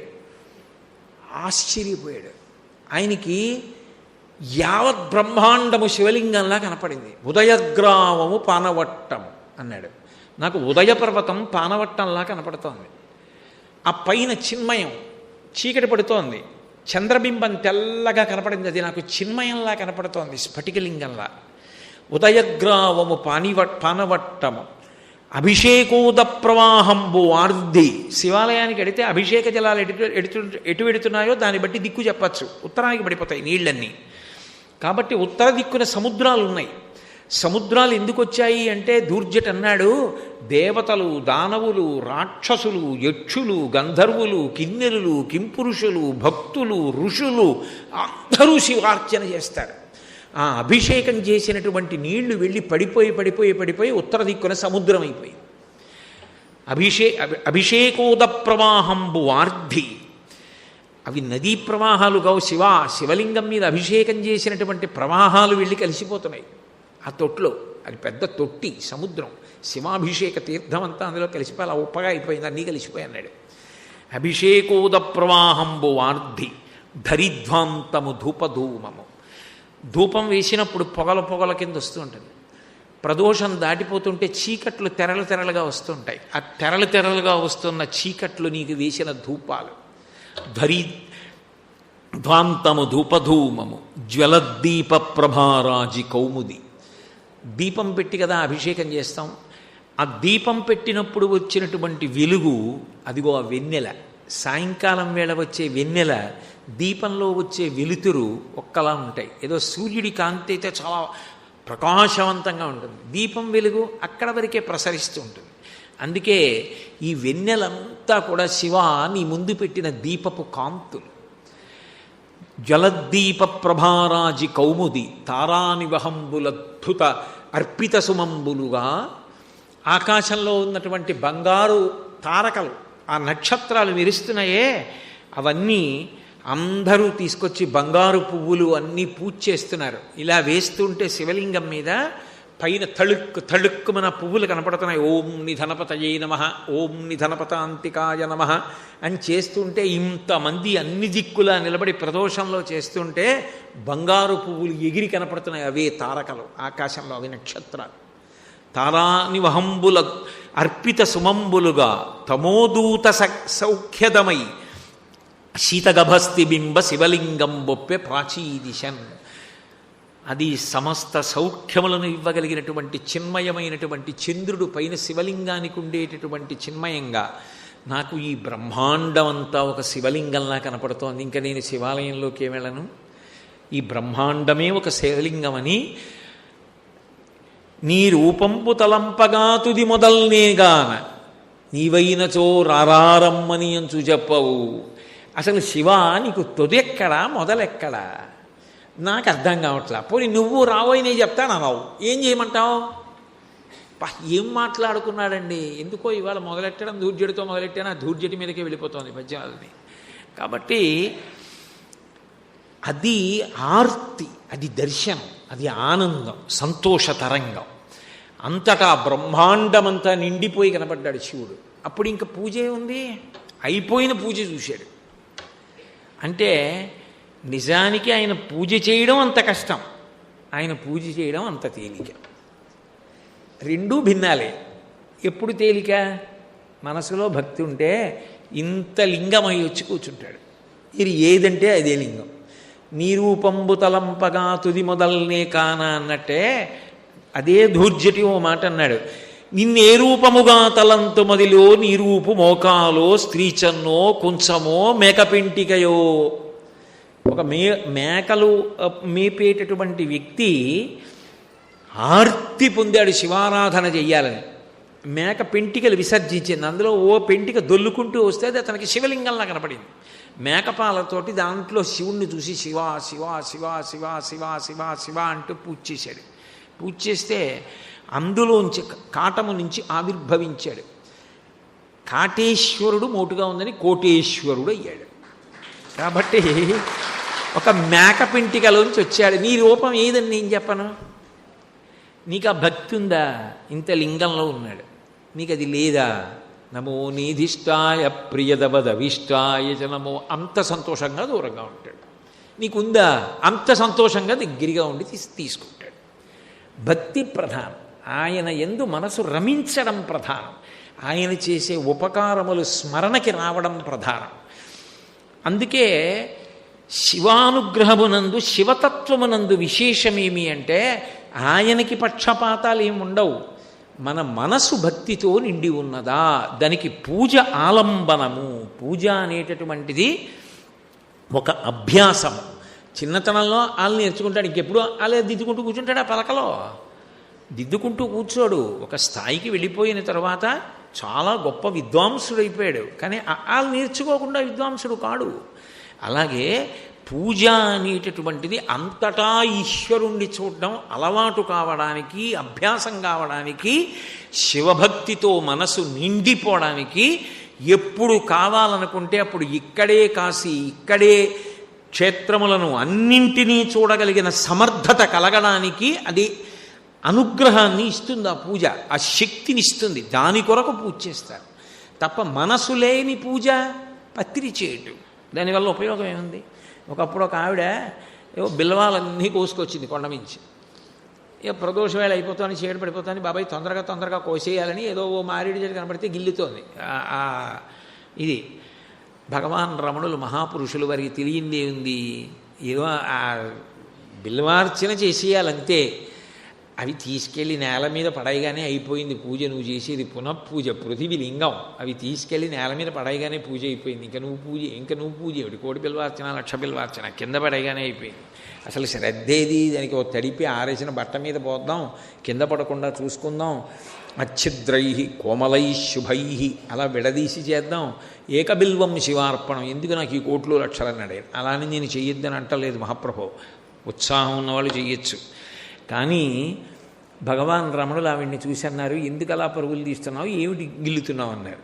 ఆశ్చర్యపోయాడు. ఆయనకి యావత్ బ్రహ్మాండము శివలింగంలా కనపడింది. ఉదయగ్రామము పానవట్టం అన్నాడు. నాకు ఉదయ పర్వతం పానవట్టంలా కనపడుతోంది. ఆ పైన చిన్మయం చీకటి పడుతోంది, చంద్రబింబం తెల్లగా కనపడింది. అది నాకు చిన్మయంలా కనపడుతోంది, స్ఫటికలింగంలా. ఉదయగ్రావము పానవట్టము అభిషేకోద ప్రవాహంబు ఆర్ధి. శివాలయానికి ఎడితే అభిషేక జలాలు ఎటు వెడుతున్నాయో దాన్ని బట్టి దిక్కు చెప్పచ్చు. ఉత్తరానికి పడిపోతాయి నీళ్ళన్నీ. కాబట్టి ఉత్తర దిక్కున సముద్రాలు ఉన్నాయి. సముద్రాలు ఎందుకు వచ్చాయి అంటే దూర్జటి అన్నాడు, దేవతలు, దానవులు, రాక్షసులు, యక్షులు, గంధర్వులు, కిన్నెరులు, కింపురుషులు, భక్తులు, ఋషులు అందరూ శివార్చన చేస్తారు. ఆ అభిషేకం చేసినటువంటి నీళ్లు వెళ్ళి పడిపోయి ఉత్తర దిక్కున సముద్రం అయిపోయి అభిషేకోద ప్రవాహంబు వార్ధి. అవి నదీ ప్రవాహాలుగా శివలింగం మీద అభిషేకం చేసినటువంటి ప్రవాహాలు వెళ్ళి కలిసిపోతున్నాయి ఆ తొట్లో. అది పెద్ద తొట్టి, సముద్రం. శివాభిషేక తీర్థం అంతా అందులో కలిసిపోయి అలా ఉప్పగా అయిపోయింది, అన్నీ కలిసిపోయి అన్నాడు. అభిషేకోద ప్రవాహంబు వార్ధి ధరిధ్వాంతము ధూపధూమము. ధూపం వేసినప్పుడు పొగల కింద వస్తూ ఉంటుంది. ప్రదోషం దాటిపోతుంటే చీకట్లు తెరలుగా వస్తుంటాయి. ఆ తెరలుగా వస్తున్న చీకట్లు నీకు వేసిన ధూపాలు. ధ్వాంతము ధూపధూమము జ్వలద్దీప ప్రభారాజి కౌముది. దీపం పెట్టి కదా అభిషేకం చేస్తాం. ఆ దీపం పెట్టినప్పుడు వచ్చినటువంటి వెలుగు, అదిగో ఆ వెన్నెల. సాయంకాలం వేళ వచ్చే వెన్నెల, దీపంలో వచ్చే వెలుతురు ఒక్కలా ఉంటాయి. ఏదో సూర్యుడి కాంతి అయితే చాలా ప్రకాశవంతంగా ఉంటుంది, దీపం వెలుగు అక్కడ వరకే ప్రసరిస్తూ ఉంటుంది. అందుకే ఈ వెన్నెలంతా కూడా శివ నీ ముందు పెట్టిన దీపపు కాంతులు. జలద్దీప ప్రభారాజి కౌముది తారానివహంబులద్భుత అర్పిత సుమంబులుగా. ఆకాశంలో ఉన్నటువంటి బంగారు తారకలు, ఆ నక్షత్రాలు మెరుస్తున్నాయే, అవన్నీ అందరూ తీసుకొచ్చి బంగారు పువ్వులు అన్నీ పూజ చేస్తున్నారు. ఇలా వేస్తుంటే శివలింగం మీద పైన తళుక్కుమన పువ్వులు కనపడుతున్నాయి. ఓం నిధనపతయే నమః, ఓం నిధనపతాంతికాయ నమః అని చేస్తుంటే ఇంతమంది అన్ని దిక్కులా నిలబడి ప్రదోషంలో చేస్తుంటే బంగారు పువ్వులు ఎగిరి కనపడుతున్నాయి. అవే తారకలు ఆకాశంలో, అవి నక్షత్రాలు. తారానివహంబుల అర్పిత సుమంబులుగా తమోదూత సౌఖ్యదమై శీతగభస్తి బింబ శివలింగం బొప్పె ప్రాచీదిశన్. అది సమస్త సౌఖ్యములను ఇవ్వగలిగినటువంటి చిన్మయమైనటువంటి చంద్రుడు పైన శివలింగానికి ఉండేటటువంటి చిన్మయంగా నాకు ఈ బ్రహ్మాండం అంతా ఒక శివలింగంలా కనపడుతోంది. ఇంకా నేను శివాలయంలోకి వెళ్ళను, ఈ బ్రహ్మాండమే ఒక శివలింగమని నీ రూపంపు తలంపగా తుది మొదల్నేగాన నీవైనచో రారమ్మని అంచు చెప్పవు. అసలు శివ నీకు తొదెక్కడా మొదలెక్కడా నాకు అర్థం కావట్లా. పోనీ నువ్వు రావోయి చెప్తాను అన్నావు, ఏం చేయమంటావు? ఏం మాట్లాడుకున్నాడండి. ఎందుకో ఇవాళ మొదలెట్టడం దూర్జడితో మొదలెట్టాను, ఆ దూర్జడి మీదకే వెళ్ళిపోతుంది పద్యాలని. కాబట్టి అది ఆర్తి, అది దర్శనం, అది ఆనందం, సంతోష తరంగం. అంతటా బ్రహ్మాండమంతా నిండిపోయి కనపడ్డాడు శివుడు. అప్పుడు ఇంక పూజే ఉంది, అయిపోయిన పూజ చూశాడు. అంటే నిజానికి ఆయన పూజ చేయడం అంత కష్టం, ఆయన పూజ చేయడం అంత తేలిక. రెండూ భిన్నాలే. ఎప్పుడు తేలిక? మనసులో భక్తి ఉంటే ఇంత లింగమై వచ్చి కూర్చుంటాడు. ఇది ఏదంటే అదే లింగం. నీ రూపంబు తలంపగా తుది మొదల్నే కానా అన్నట్టే అదే ధూర్జటి ఓ మాట అన్నాడు. నిన్నే రూపముగా తలంతు మదిలో నీ రూపు మోకాలో స్త్రీచన్నో కుంచమో మేకపింటికయో. ఒక మేకలు మేపేటటువంటి వ్యక్తి ఆర్తి పొందాడు శివారాధన చెయ్యాలని. మేక పెంటికలు విసర్జించింది, అందులో ఓ పెంటిక దొల్లుకుంటూ వస్తే అది అతనికి శివలింగంలా కనపడింది. మేకపాలతోటి దాంట్లో శివుణ్ణి చూసి శివ శివ శివ శివ శివ శివ శివ అంటూ పూజ చేశాడు. పూజ చేస్తే అందులోంచి కాటము నుంచి ఆవిర్భవించాడు. కాటేశ్వరుడు మోటుగా ఉందని కోటేశ్వరుడు అయ్యాడు. కాబట్టి ఒక మేక పెంటికలోంచి వచ్చాడు. నీ రూపం ఏదని నేను చెప్పను. నీకు ఆ భక్తి ఉందా? ఇంత లింగంలో ఉన్నాడు, నీకు అది లేదా? నమో నీధిష్టాయ ప్రియదవదవిష్టాయ చ నమో. అంత సంతోషంగా దూరంగా ఉంటాడు. నీకుందా? అంత సంతోషంగా దగ్గరగా ఉండి తీసుకుంటాడు. భక్తి ప్రధానం. ఆయన యందు మనసు రమించడం ప్రధానం. ఆయన చేసే ఉపకారములు స్మరణకి రావడం ప్రధానం. అందుకే శివానుగ్రహమునందు, శివతత్వమునందు విశేషమేమి అంటే ఆయనకి పక్షపాతాలు ఏమి ఉండవు. మన మనసు భక్తితో నిండి ఉన్నదా, దానికి పూజ ఆలంబనము. పూజ అనేటటువంటిది ఒక అభ్యాసము. చిన్నతనంలో వాళ్ళు నేర్చుకుంటాడు, ఇంకెప్పుడు అలా దిద్దుకుంటూ కూర్చుంటాడు. ఆ పలకలో దిద్దుకుంటూ కూర్చోడు. ఒక స్థాయికి వెళ్ళిపోయిన తర్వాత చాలా గొప్ప విద్వాంసుడైపోయాడు, కానీ వాళ్ళు నేర్చుకోకుండా విద్వాంసుడు కాడు. అలాగే పూజ అనేటటువంటిది అంతటా ఈశ్వరుణ్ణి చూడడం అలవాటు కావడానికి, అభ్యాసం కావడానికి, శివభక్తితో మనసు నిండిపోవడానికి ఎప్పుడు కావాలనుకుంటే అప్పుడు ఇక్కడే కాసి ఇక్కడే క్షేత్రములను అన్నింటినీ చూడగలిగిన సమర్థత కలగడానికి అది అనుగ్రహాన్ని ఇస్తుంది. ఆ పూజ ఆ శక్తిని ఇస్తుంది. దాని కొరకు పూజ చేస్తారు తప్ప మనసు లేని పూజ పత్రి చేయటం. దానివల్ల ఉపయోగం ఏముంది? ఒకప్పుడు ఒక ఆవిడ ఏవో బిల్వాలన్నీ కోసుకొచ్చింది కొండమించి. ఇక ప్రదోష వేళ అయిపోతాను, చీడ పడిపోతాను, బాబాయ్ తొందరగా కోసేయాలని ఏదో ఓ మారేడు చెట్టు కనపడితే గిల్లుతోంది. ఇది భగవాన్ రమణులు మహాపురుషులు, వారికి తెలియందే ఉంది. ఏదో ఆ బిల్వార్చన చేసేయాలంతే. అవి తీసుకెళ్ళి నేల మీద పడైగానే అయిపోయింది పూజ. నువ్వు చేసేది పునఃపూజ, పృథివీ లింగం. అవి తీసుకెళ్ళి నేల మీద పడైగానే పూజ అయిపోయింది. ఇంకా నువ్వు పూజ ఏమిటి? కోటి బిల్వార్చన, లక్ష బిల్వార్చన, కింద పడైగానే అయిపోయింది. అసలు శ్రద్ధేది? దానికి ఓ తడిపి ఆరేసిన బట్ట మీద పోద్దాం, కింద పడకుండా చూసుకుందాం, అచ్ఛిద్రై కోమలై శుభై అలా విడదీసి చేద్దాం. ఏకబిల్వం శివార్పణం. ఎందుకు నాకు ఈ కోట్లు లక్షలని అడిగారు. అలానే నేను చెయ్యొద్దని అంటలేదు మహాప్రభు. ఉత్సాహం ఉన్నవాళ్ళు చెయ్యొచ్చు. కానీ భగవాన్ రమణులు ఆవిడ్ని చూసి అన్నారు, ఎందుకు అలా పరుగులు తీస్తున్నావు, ఏమిటి గిల్లుతున్నావు అన్నారు.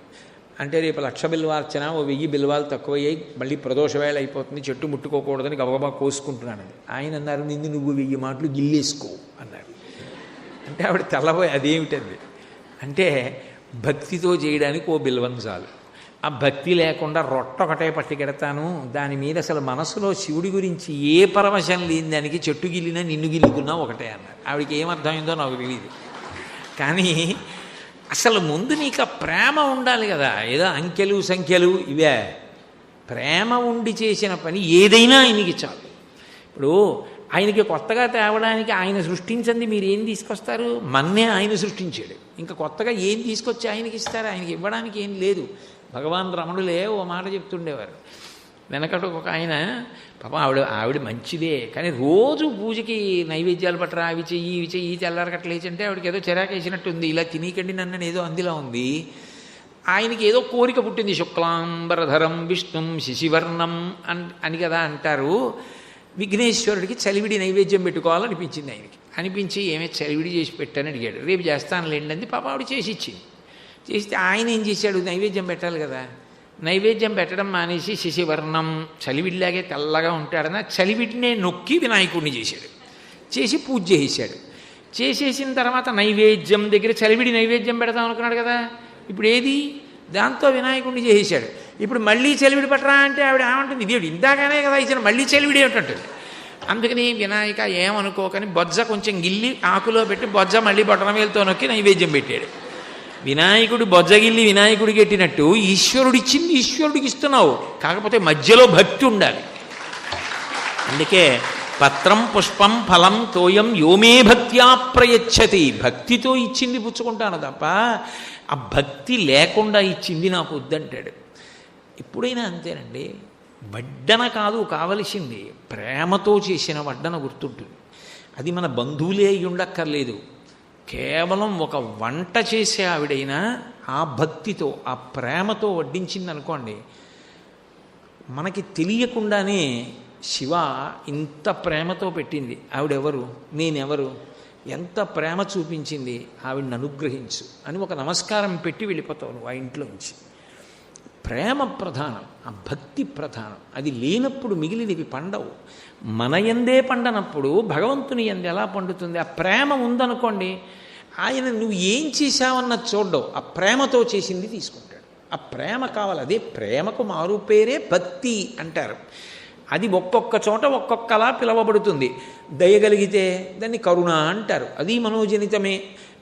అంటే రేపు 1,00,000 బిల్వార్చన, ఓ 1000 బిల్వాలు తక్కువయ్యాయి, మళ్ళీ ప్రదోష వేళ అయిపోతుంది, చెట్టు ముట్టుకోకూడదని గబగబా కోసుకుంటున్నాను. ఆయన అన్నారు, నువ్వు 1000 మాటలు గిల్లేసుకో అన్నారు. అంటే ఆవిడ తెల్లబోయి అదేమిటండి అంటే భక్తితో చేయడానికి ఓ బిల్వం చాలు. ఆ భక్తి లేకుండా రొట్టొకటే పట్టుకెడతాను, దాని మీద అసలు మనసులో శివుడి గురించి ఏ పరవశం లేని దానికి చెట్టు గిల్లినా నిన్ను గిల్లుకున్నా ఒకటే అన్నారు. ఆవిడకి ఏమర్థమైందో నాకు తెలియదు. కానీ అసలు ముందు నీకు ఆ ప్రేమ ఉండాలి కదా. ఏదో అంకెలు సంఖ్యలు ఇవే. ప్రేమ ఉండి చేసిన పని ఏదైనా ఆయనకి చాలు. ఇప్పుడు ఆయనకి కొత్తగా తేవడానికి ఆయన సృష్టించింది మీరు ఏం తీసుకొస్తారు? మన్నే ఆయన సృష్టించాడు. ఇంకా కొత్తగా ఏం తీసుకొచ్చి ఆయనకి ఇస్తారు? ఆయనకి ఇవ్వడానికి ఏం లేదు. భగవాన్ రమణులే ఓ మాట చెప్తుండేవారు. వెనకట ఒక ఆయన, పాపం ఆవిడ మంచిదే, కానీ రోజు పూజకి నైవేద్యాలు పట్టరా, అవి చెయ్యి ఇవి చెయ్యి తెల్లారకట్లేచంటే ఆవిడకి ఏదో చిరాకేసినట్టుంది. ఇలా తినీకండి నన్ను ఏదో అందులో ఉంది. ఆయనకి ఏదో కోరిక పుట్టింది. శుక్లాంబరధరం విష్ణుం శశివర్ణం అని కదా అంటారు. విఘ్నేశ్వరుడికి చలివిడి నైవేద్యం పెట్టుకోవాలనిపించింది ఆయనకి. అనిపించి ఏమే చలివిడి చేసి పెట్టని అడిగాడు. రేపు చేస్తానులేండి అంది. పాప ఆవిడ చేసి ఇచ్చింది. చేస్తే ఆయన ఏం చేశాడు? నైవేద్యం పెట్టాలి కదా. నైవేద్యం పెట్టడం మానేసి శశివర్ణం, చలివిడిలాగే తెల్లగా ఉంటాడన్న చలివిడినే నొక్కి వినాయకుడిని చేశాడు. చేసి పూజ చేసేసాడు. చేసేసిన తర్వాత నైవేద్యం దగ్గర చలివిడి నైవేద్యం పెడదాం అనుకున్నాడు కదా. ఇప్పుడు ఏది? దాంతో వినాయకుడిని చేసేసాడు. ఇప్పుడు మళ్ళీ చలివిడి పట్టరా అంటే ఆవిడ ఏమంటుంది? ఇదేవిడు ఇందాకనే కదా ఇచ్చిన, మళ్ళీ చలివిడి ఏమిటంటుంది. అందుకని వినాయక ఏమనుకోకని బొజ్జ కొంచెం గిల్లి ఆకులో పెట్టి బొజ్జ మళ్ళీ బొట్టన వేలుతో నొక్కి నైవేద్యం పెట్టాడు. వినాయకుడు బొజ్జగిల్లి వినాయకుడికి ఎట్టినట్టు ఈశ్వరుడు ఇచ్చింది ఈశ్వరుడికి ఇస్తున్నావు. కాకపోతే మధ్యలో భక్తి ఉండాలి. అందుకే పత్రం పుష్పం ఫలం తోయం యోమే భక్త్యా ప్రయచ్చతి. భక్తితో ఇచ్చింది పుచ్చుకుంటాను తప్ప ఆ భక్తి లేకుండా ఇచ్చింది నాకు వద్దంటాడు. ఎప్పుడైనా అంతేనండి. వడ్డన కాదు కావలసింది, ప్రేమతో చేసిన వడ్డన గుర్తుంటుంది. అది మన బంధువులే అయి ఉండక్కర్లేదు. కేవలం ఒక వంట చేసే ఆవిడైనా ఆ భక్తితో ఆ ప్రేమతో వడ్డించింది అనుకోండి, మనకి తెలియకుండానే శివ ఇంత ప్రేమతో పెట్టింది, ఆవిడెవరు, నేనెవరు, ఎంత ప్రేమ చూపించింది, ఆవిడని అనుగ్రహించు అని ఒక నమస్కారం పెట్టి వెళ్ళిపోతావు నువ్వు ఆ ఇంట్లోంచి. ప్రేమ ప్రధానం, ఆ భక్తి ప్రధానం. అది లేనప్పుడు మిగిలినవి పండవు. మన యందే పండనప్పుడు భగవంతుని యందు ఎలా పండుతుంది? ఆ ప్రేమ ఉందనుకోండి, ఆయన నువ్వు ఏం చేశావన్నది చూడ్డవు, ఆ ప్రేమతో చేసింది తీసుకుంటాడు. ఆ ప్రేమ కావాలి. అదే ప్రేమకు మారు పేరే భక్తి అంటారు. అది ఒక్కొక్క చోట ఒక్కొక్కలా పిలవబడుతుంది. దయగలిగితే దాన్ని కరుణ అంటారు, అది మనోజనితమే.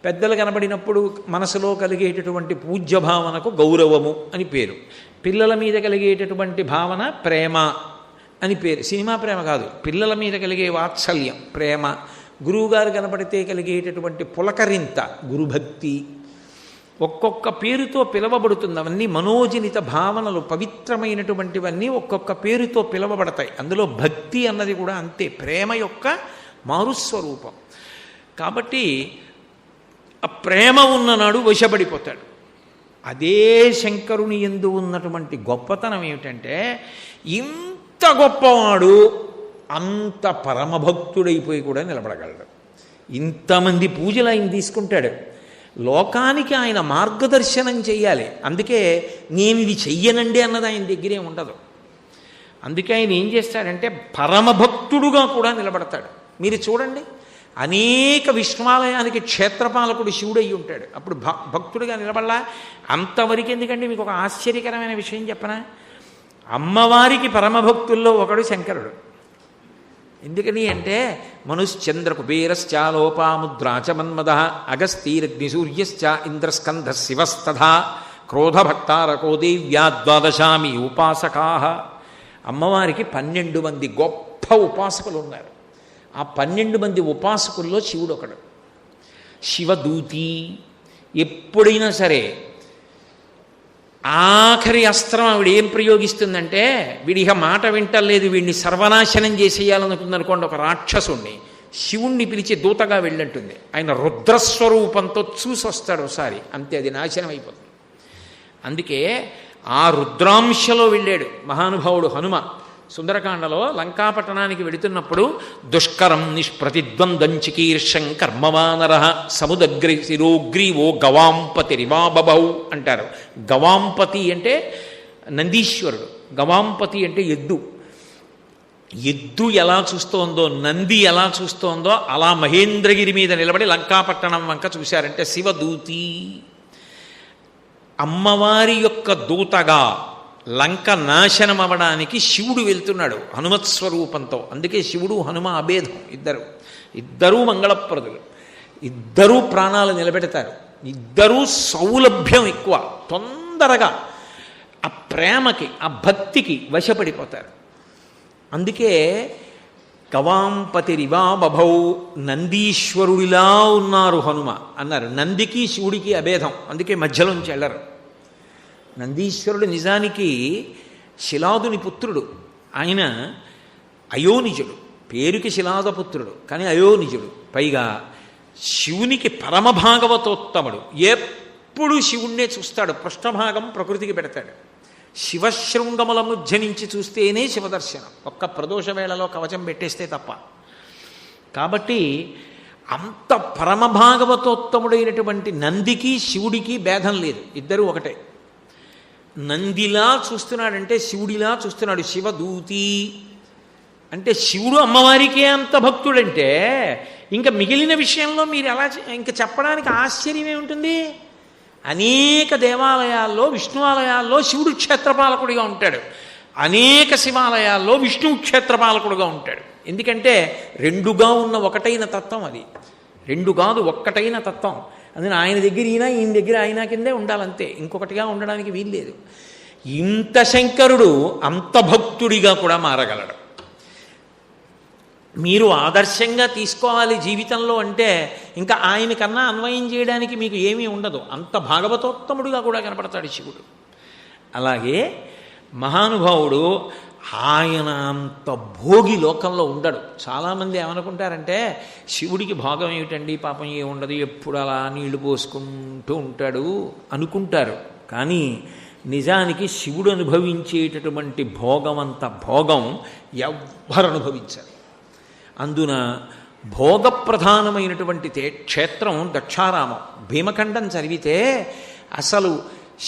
పెద్దలు కనబడినప్పుడు మనసులో కలిగేటటువంటి పూజ్య భావనకు గౌరవము అని పేరు. పిల్లల మీద కలిగేటటువంటి భావన ప్రేమ అని పేరు. సినిమా ప్రేమ కాదు, పిల్లల మీద కలిగే వాత్సల్యం ప్రేమ. గురువుగారు కనబడితే కలిగేటటువంటి పులకరింత గురుభక్తి. ఒక్కొక్క పేరుతో పిలవబడుతుంది. అవన్నీ మనోజనిత భావనలు, పవిత్రమైనటువంటివన్నీ ఒక్కొక్క పేరుతో పిలవబడతాయి. అందులో భక్తి అన్నది కూడా అంతే, ప్రేమ యొక్క మారుస్వరూపం. కాబట్టి ఆ ప్రేమ ఉన్ననాడు వశపడిపోతాడు. అదే శంకరుని యందు ఉన్నటువంటి గొప్పతనం ఏమిటంటే, ఇంత గొప్పవాడు అంత పరమభక్తుడైపోయి కూడా నిలబడగలడు. ఇంతమంది పూజలు ఆయన తీసుకుంటాడు. లోకానికి ఆయన మార్గదర్శనం చెయ్యాలి. అందుకే నేను ఇది చెయ్యనండి అన్నది ఆయన దగ్గరే ఉండదు. అందుకే ఆయన ఏం చేస్తాడంటే పరమభక్తుడుగా కూడా నిలబడతాడు. మీరు చూడండి, అనేక విష్ణువాలయానికి క్షేత్రపాలకుడు శివుడు అయి ఉంటాడు. అప్పుడు భక్తుడిగా నిలబడలా. అంతవరకు ఎందుకంటే మీకు ఒక ఆశ్చర్యకరమైన విషయం చెప్పనా? అమ్మవారికి పరమభక్తుల్లో ఒకడు శంకరుడు. ఎందుకని అంటే మనుశ్చంద్ర కుబేరశ్చాలోపాముద్రాచ మన్మద అగస్తీరగ్నిసూర్యశ్చ ఇంద్రస్కంధ శివస్తథా క్రోధభక్తారకో దేవ్యా ద్వాదశామి ఉపాసకా. అమ్మవారికి 12 మంది గొప్ప ఉపాసకులు ఉన్నారు. ఆ 12 మంది ఉపాసకుల్లో శివుడు ఒకడు. శివదూతి. ఎప్పుడైనా సరే ఆఖరి అస్త్రం ఆవిడ ఏం ప్రయోగిస్తుందంటే, వీడిక మాట వింటలేదు, వీడిని సర్వనాశనం చేసేయాలనుకుందనుకోండి ఒక రాక్షసుణ్ణి, శివుణ్ణి పిలిచి దూతగా వెళ్ళంటుంది. ఆయన రుద్రస్వరూపంతో చూసి వస్తాడు ఒకసారి, అంతే, అది నాశనం అయిపోతుంది. అందుకే ఆ రుద్రాంశలో వెళ్ళాడు మహానుభావుడు హనుమ. సుందరకాండలో లంకాపట్టణానికి వెళుతున్నప్పుడు దుష్కరం నిష్ప్రతిద్వంద్వం చికీర్షం కర్మవానర సముదగ్రి శిరోగ్రీవో గవాంపతిరివాబభౌ అంటారు. గవాంపతి అంటే నందీశ్వరుడు, గవాంపతి అంటే ఎద్దు. ఎద్దు ఎలా చూస్తోందో, నంది ఎలా చూస్తోందో అలా మహేంద్రగిరి మీద నిలబడి లంకాపట్టణం వంక చూశారంటే శివదూతి. అమ్మవారి యొక్క దూతగా లంక నాశనం అవ్వడానికి శివుడు వెళ్తున్నాడు హనుమత్స్వరూపంతో. అందుకే శివుడు హనుమ అభేదం. ఇద్దరూ మంగళప్రదులు, ఇద్దరూ ప్రాణాలు నిలబెడతారు, ఇద్దరూ సౌలభ్యం ఎక్కువ, తొందరగా ఆ ప్రేమకి ఆ భక్తికి వశపడిపోతారు. అందుకే గవాంపతిరివా బభౌ, నందీశ్వరుడిలా ఉన్నారు హనుమ అన్నారు. నందికి శివుడికి అభేదం, అందుకే మధ్యలోంచి వెళ్ళరు. నందీశ్వరుడు నిజానికి శిలాదుని పుత్రుడు. ఆయన అయోనిజుడు, పేరుకి శిలాదపుత్రుడు కానీ అయోనిజుడు. పైగా శివునికి పరమభాగవతోత్తముడు. ఎప్పుడు శివుణ్ణే చూస్తాడు, పృష్ఠభాగం ప్రకృతికి పెడతాడు. శివశృంగముల మధ్య నుంచి చూస్తేనే శివదర్శనం, ఒక్క ప్రదోష వేళలో కవచం పెట్టేస్తే తప్ప. కాబట్టి అంత పరమభాగవతోత్తముడైనటువంటి నందికి శివుడికి భేదం లేదు, ఇద్దరూ ఒకటే. నందిలా చూస్తున్నాడంటే శివుడిలా చూస్తున్నాడు. శివదూతి అంటే శివుడు అమ్మవారికే అంత భక్తుడంటే ఇంకా మిగిలిన విషయంలో మీరు ఎలా ఇంకా చెప్పడానికి ఆశ్చర్యమే ఉంటుంది. అనేక దేవాలయాల్లో విష్ణువాలయాల్లో శివుడు క్షేత్రపాలకుడిగా ఉంటాడు, అనేక శివాలయాల్లో విష్ణువు క్షేత్రపాలకుడుగా ఉంటాడు. ఎందుకంటే రెండుగా ఉన్న ఒకటైన తత్వం అది, రెండు కాదు ఒక్కటైన తత్వం. అందుకని ఆయన దగ్గర ఈయన దగ్గర ఆయన కిందే ఉండాలంతే, ఇంకొకటిగా ఉండడానికి వీల్లేదు. ఇంత శంకరుడు అంత భక్తుడిగా కూడా మారగలడు. మీరు ఆదర్శంగా తీసుకోవాలి జీవితంలో అంటే ఇంకా ఆయన కన్నా అన్వయం చేయడానికి మీకు ఏమీ ఉండదు. అంత భాగవతోత్తముడిగా కూడా కనపడతాడు శివుడు. అలాగే మహానుభావుడు ఆయన అంత భోగి లోకంలో ఉండడు. చాలామంది ఏమనుకుంటారంటే శివుడికి భోగం ఏమిటండి, పాపం ఏముండదు, ఎప్పుడు అలా నీళ్లు పోసుకుంటూ ఉంటాడు అనుకుంటారు. కానీ నిజానికి శివుడు అనుభవించేటటువంటి భోగం అంత భోగం ఎవ్వరు అనుభవించారు. అందున భోగప్రధానమైనటువంటి క్షేత్రం దక్షారామం. భీమఖండం చదివితే అసలు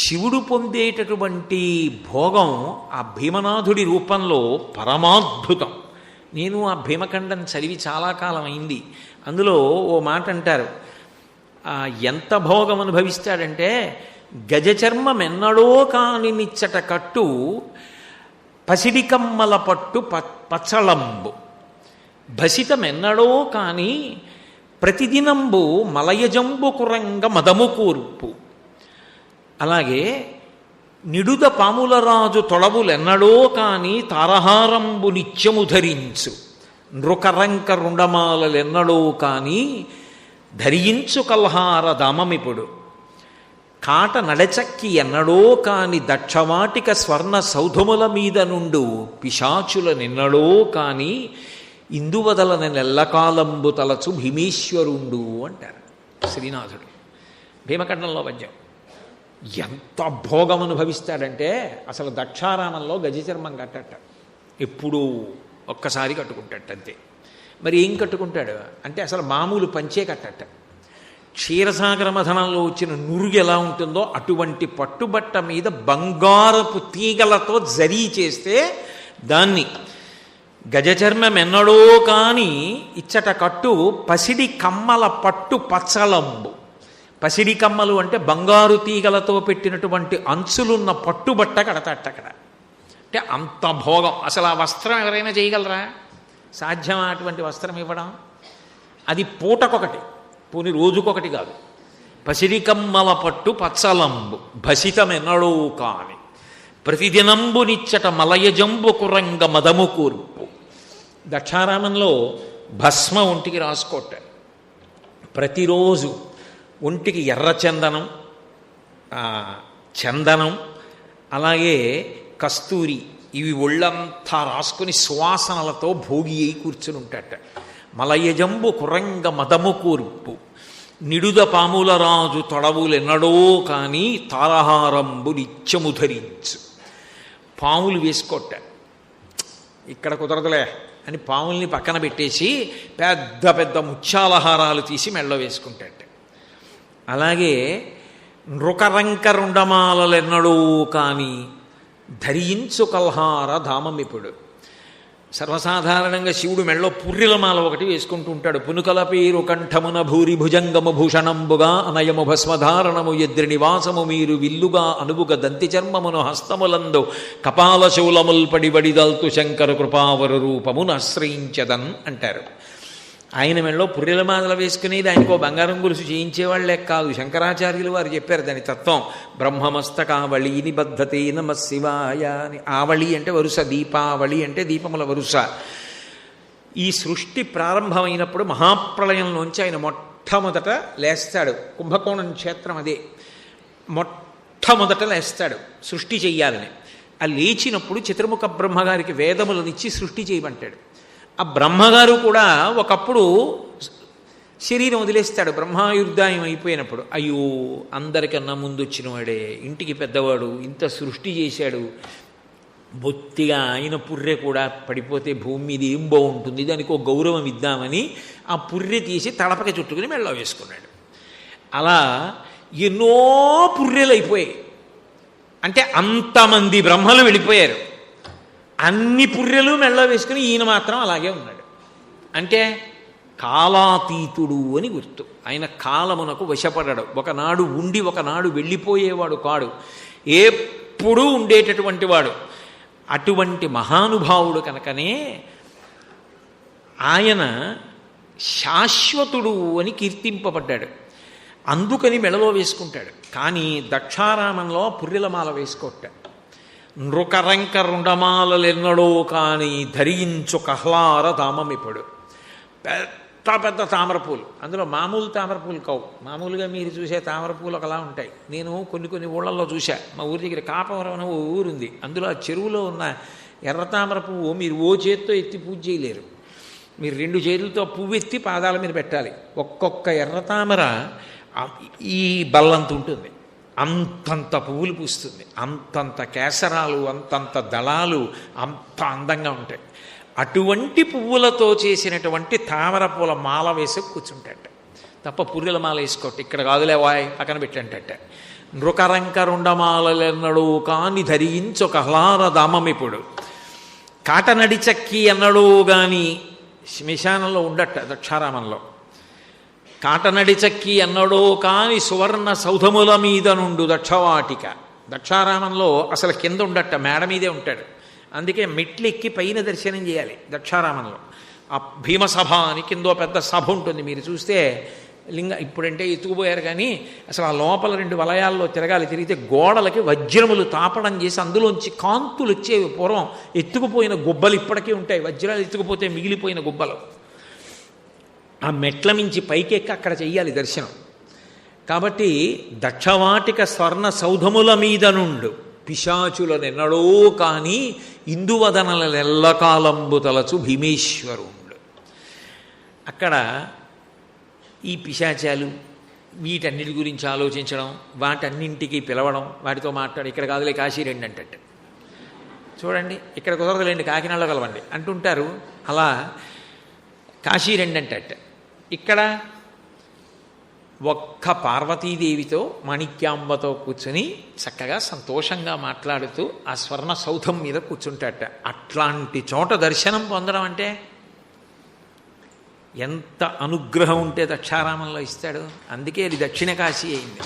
శివుడు పొందేటటువంటి భోగం ఆ భీమనాథుడి రూపంలో పరమాద్భుతం. నేను ఆ భీమఖండం చదివి చాలా కాలం అయింది. అందులో ఓ మాట అంటారు, ఎంత భోగం అనుభవిస్తాడంటే గజచర్మం ఎన్నడో కాని నిచ్చట కట్టు పసిడి కమ్మల పట్టు పచ్చళంబు భసితమెన్నడో కాని ప్రతిదినంబు మలయజంబు కురంగ మదము కూర్పు. అలాగే నిడుద పాములరాజు తొడవులెన్నడో కాని తారహారంబు నిత్యము ధరించు నృకరంక రుండమాలెన్నడో కాని ధరించు కల్హార దామమిపుడు కాట నడచక్కి ఎన్నడో కాని దక్షవాటిక స్వర్ణ సౌధముల మీద నుండు పిశాచుల నిన్నడో కాని ఇందువదలన నెల్లకాలంబు తలచు భీమేశ్వరుండు అంటారు శ్రీనాథుడు భీమఖండంలో పద్యం. ఎంత భోగం అనుభవిస్తాడంటే అసలు దక్షారామంలో గజచర్మం కట్టట, ఎప్పుడూ ఒక్కసారి కట్టుకుంటాడు అంతే. మరి ఏం కట్టుకుంటాడు అంటే అసలు మామూలు పంచే కట్టట, క్షీరసాగర మథనంలో వచ్చిన నురుగు ఎలా ఉంటుందో అటువంటి పట్టుబట్ట మీద బంగారపు తీగలతో జరీ చేస్తే దాన్ని గజచర్మమెన్నడో కాని ఇచ్చట కట్టు పసిడి కమ్మల పట్టు పచ్చలంబు. పసిడి కమ్మలు అంటే బంగారు తీగలతో పెట్టినటువంటి అంచులున్న పట్టుబట్ట కడతాట అక్కడ. అంటే అంత భోగం. అసలు ఆ వస్త్రం ఎవరైనా చేయగలరా? సాధ్యమా అటువంటి వస్త్రం ఇవ్వడం? అది పూటకొకటి, పోని రోజుకొకటి కాదు. పసిడి కమ్మల పట్టు పచ్చలంబు భసితమెన్నడో కాని ప్రతిదినంబు నిచ్చట మలయజంబు కురంగ మదము కూర్పు. దక్షారామంలో భస్మ ఒంటికి రాసుకోట. ప్రతిరోజు ఒంటికి ఎర్ర చందనం, చందనం, అలాగే కస్తూరి, ఇవి ఒళ్ళంతా రాసుకుని సువాసనలతో భోగి అయి కూర్చుని ఉంటాట. మలయజంబు కురంగ మదము కూర్పు నిడుద పాముల రాజు తొడవులెన్నడో కానీ తారహారంబు నిత్యము ధరించు. పాములు వేసుకోట. ఇక్కడ కుదరదులే అని పాముల్ని పక్కన పెట్టేసి పెద్ద పెద్ద ముత్యాలహారాలు తీసి మెళ్ళ వేసుకుంటాట. అలాగే నృకరంకరుండమాలెన్నడూ కానీ ధరించు కల్హార ధామమిప్పుడు. సర్వసాధారణంగా శివుడు మెళ్ళో పుర్రెలమాల ఒకటి వేసుకుంటూ ఉంటాడు. పునుకల పేరు కంఠమున భూరి భుజంగము భూషణంబుగా అనయము భస్మధారణము ఎద్రి నివాసము మీరు విల్లుగా అనువుగ దంతి చర్మమును హస్తములందు కపాల శూలముల్పడి బడిదల్తు శంకర కృపావరు రూపమును ఆశ్రయించదన్ అంటారు. ఆయన మెళ్ళో పుర్రెలమాల వేసుకునేది ఆయనకో బంగారం గురుసు చేయించేవాళ్లే కాదు. శంకరాచార్యులు వారు చెప్పారు దాని తత్వం. బ్రహ్మమస్తకావళి నిబద్ధతే నమ శివాయ అని. ఆవళి అంటే వరుస, దీపావళి అంటే దీపముల వరుస. ఈ సృష్టి ప్రారంభమైనప్పుడు మహాప్రళయంలోంచి ఆయన మొట్టమొదట లేస్తాడు. కుంభకోణం క్షేత్రం అదే. మొట్టమొదట లేస్తాడు సృష్టి చెయ్యాలని. ఆ లేచినప్పుడు చతుర్ముఖ బ్రహ్మగారికి వేదములనిచ్చి సృష్టి చేయమంటాడు. ఆ బ్రహ్మగారు కూడా ఒకప్పుడు శరీరం వదిలేస్తాడు. బ్రహ్మాయుర్దాయం అయిపోయినప్పుడు, అయ్యో అందరికన్నా ముందు వచ్చినవాడే, ఇంటికి పెద్దవాడు, ఇంత సృష్టి చేశాడు, బొత్తిగా ఆయన పుర్రె కూడా పడిపోతే భూమి మీద ఏం బాగుంటుంది, దానికి ఒక గౌరవం ఇద్దామని ఆ పుర్రె తీసి తడపక చుట్టుకుని మెళ్ళ వేసుకున్నాడు. అలా ఎన్నో పుర్రెలు అయిపోయాయి. అంటే అంతమంది బ్రహ్మలు వెళ్ళిపోయారు. అన్ని పుర్రెలు మెళ్ళ వేసుకుని ఈయన మాత్రం అలాగే ఉన్నాడు. అంటే కాలాతీతుడు అని గుర్తు. ఆయన కాలమునకు వశపడడు. ఒకనాడు ఉండి ఒకనాడు వెళ్ళిపోయేవాడు కాడు, ఎప్పుడూ ఉండేటటువంటి వాడు. అటువంటి మహానుభావుడు కనుకనే ఆయన శాశ్వతుడు అని కీర్తింపబడ్డాడు. అందుకని మెడలో వేసుకుంటాడు. కానీ దక్షారామంలో పుర్రెలమాల వేసుకోటాడు. నృకరంకరుండమాలెన్నడో కానీ ధరించు కహ్లార ధామమిప్పుడు. పెద్ద పెద్ద తామరపూలు, అందులో మామూలు తామరపూలు కావు. మామూలుగా మీరు చూసే తామరపూలు ఒకలా ఉంటాయి. నేను కొన్ని ఊళ్ళల్లో చూశా. మా ఊరి దగ్గర కాపవరం అనే ఓ ఊరుంది. అందులో ఆ చెరువులో ఉన్న ఎర్ర తామర పువ్వు మీరు ఓ చేతితో ఎత్తి పూజ చేయలేరు. మీరు 2 చేతులతో పువ్వు ఎత్తి పాదాల మీద పెట్టాలి. ఒక్కొక్క ఎర్ర తామర ఈ బల్లంత ఉంటుంది. అంతంత పువ్వులు పూస్తుంది, అంతంత కేసరాలు, అంతంత దళాలు, అంత అందంగా ఉంటాయి. అటువంటి పువ్వులతో చేసినటువంటి తామర పూల మాల వేసి కూర్చుంటాట తప్ప పుర్రెల మాల వేసుకోటి. ఇక్కడ కాదులే వాయ్ పక్కన పెట్టంటట. నృకరంకరుండమాలెన్నడూ కాని ధరించు కహ్లార దామమిప్పుడు. కాటనడి చక్కి ఎన్నడూ గాని శ్మశానంలో ఉండట దక్షారామంలో. కాటనడి చక్కి ఎన్నడో కాని సువర్ణ సౌధముల మీద నుండు దక్షవాటిక. దక్షారామంలో అసలు కింద ఉండట, మేడ మీదే ఉంటాడు. అందుకే మెట్లెక్కి పైన దర్శనం చేయాలి దక్షారామంలో. ఆ భీమసభ అని కిందో పెద్ద సభ ఉంటుంది. మీరు చూస్తే ఇప్పుడంటే ఎత్తుకుపోయారు కానీ అసలు ఆ లోపల 2 వలయాల్లో తిరగాలి. తిరిగితే గోడలకి వజ్రములు తాపడం చేసి అందులోంచి కాంతులు వచ్చేవి. పూర్వం ఎత్తుకుపోయిన గుబ్బలు ఇప్పటికీ ఉంటాయి. వజ్రాలు ఎత్తుకుపోతే మిగిలిపోయిన గుబ్బలు. ఆ మెట్ల మించి పైకెక్కి అక్కడ చెయ్యాలి దర్శనం. కాబట్టి దక్షవాటిక స్వర్ణ సౌధముల మీద నుండు పిశాచులనెన్నడో కానీ ఇందువదనలెల్లకాలంబు తలచు భీమేశ్వరుండు. అక్కడ ఈ పిశాచాలు వీటన్నిటి గురించి ఆలోచించడం, వాటన్నింటికి పిలవడం, వాటితో మాట్లాడి ఇక్కడ కాదులే కాశీ రండి అంటట. చూడండి ఇక్కడ కుదరదులేండి కాకినాడలో కలవండి అంటుంటారు. అలా కాశీ రండి అంటట. ఇక్కడ ఒక్క పార్వతీదేవితో మాణిక్యాంబతో కూర్చుని చక్కగా సంతోషంగా మాట్లాడుతూ ఆ స్వర్ణ సౌధం మీద కూర్చుంటాట. అట్లాంటి చోట దర్శనం పొందడం అంటే ఎంత అనుగ్రహం ఉంటే దక్షారామంలో ఇస్తాడు. అందుకే అది దక్షిణ కాశీ అయింది.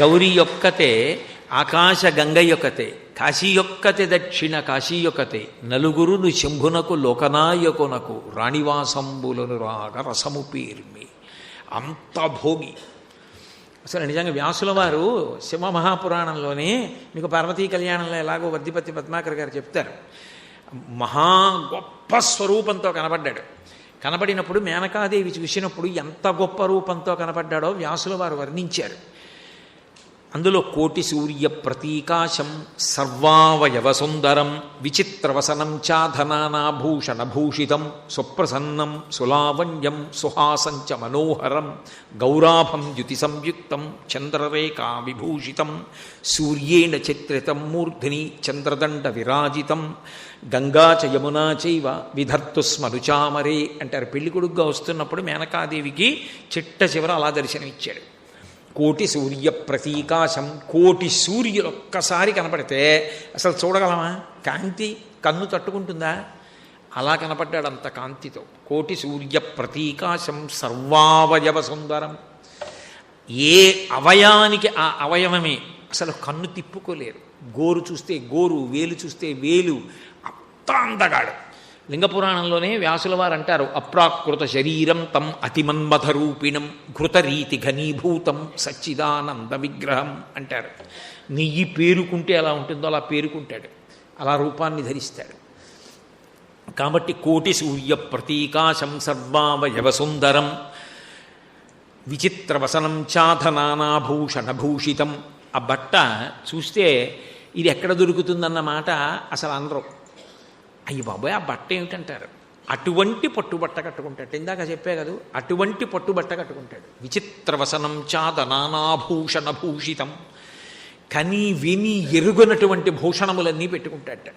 గౌరీ యొక్కతే ఆకాశ గంగ యొక్కతే, కాశీ యొక్కతే దక్షిణ కాశీ యొక్కతే, నలుగురును శంభునకు లోకనాయకునకు రాణివాసంబులను రాగ రసము పేర్మి. అంత భోగి. అసలు నిజంగా వ్యాసుల వారు శివమహాపురాణంలోనే మీకు పార్వతీ కళ్యాణంలో ఎలాగో వద్దిపత్తి పద్మాకర్ గారు చెప్తారు. మహా గొప్ప స్వరూపంతో కనబడ్డాడు. కనబడినప్పుడు మేనకాదేవి చూసినప్పుడు ఎంత గొప్ప రూపంతో కనబడ్డాడో వ్యాసుల వారు వర్ణించారు. అందులో కోటి సూర్య ప్రతీకాశం సర్వావయవ సుందరం విచిత్రవసనం చాధనానాభూషణభూషితం సుప్రసన్నం సులావణ్యం సుహాసంచ మనోహరం గౌరాభం ద్యుతి సంయుక్తం చంద్రరేఖా విభూషితం సూర్యేణ చిత్రితం మూర్ధిని చంద్రదండ విరాజితం గంగా చ యమునా చైవ విధర్తు స్మరుచామరే అంటారు. పెళ్లి కొడుకుగా వస్తున్నప్పుడు మేనకాదేవికి చిట్ట చివర అలా దర్శనమిచ్చాడు. కోటి సూర్య ప్రతీకాశం, కోటి సూర్యులు ఒక్కసారి కనపడితే అసలు చూడగలమా? కాంతి కన్ను తట్టుకుంటుందా? అలా కనపడ్డాడు అంత కాంతితో. కోటి సూర్య ప్రతీకాశం సర్వావయవ సుందరం. ఏ అవయానికి ఆ అవయవమే. అసలు కన్ను తిప్పుకోలేరు. గోరు చూస్తే గోరు, వేలు చూస్తే వేలు, అంత అందగాడు. లింగపురాణంలోనే వ్యాసుల వారు అంటారు, అప్రాకృత శరీరం తం అతిమన్మథరూపిణం ఘృతరీతి ఘనీభూతం సచ్చిదానంద విగ్రహం అంటారు. నెయ్యి పేరుకుంటే ఎలా ఉంటుందో అలా పేరుకుంటాడు, అలా రూపాన్ని ధరిస్తాడు. కాబట్టి కోటి సూర్య ప్రతీకాశం సర్వావయవ సుందరం విచిత్రవసనం చాధనానాభూషణభూషితం. ఆ బట్ట చూస్తే ఇది ఎక్కడ దొరుకుతుందన్న మాట అసలు అందరూ అయ్యి బాబాయ్ ఆ బట్ట ఏమిటంటారు. అటువంటి పట్టుబట్ట కట్టుకుంటాడు. ఇందాక చెప్పే కదా, అటువంటి పట్టుబట్ట కట్టుకుంటాడు. విచిత్రవసనం చాదనానాభూషణభూషితం. కని విని ఎరుగనటువంటి భూషణములన్నీ పెట్టుకుంటాడట.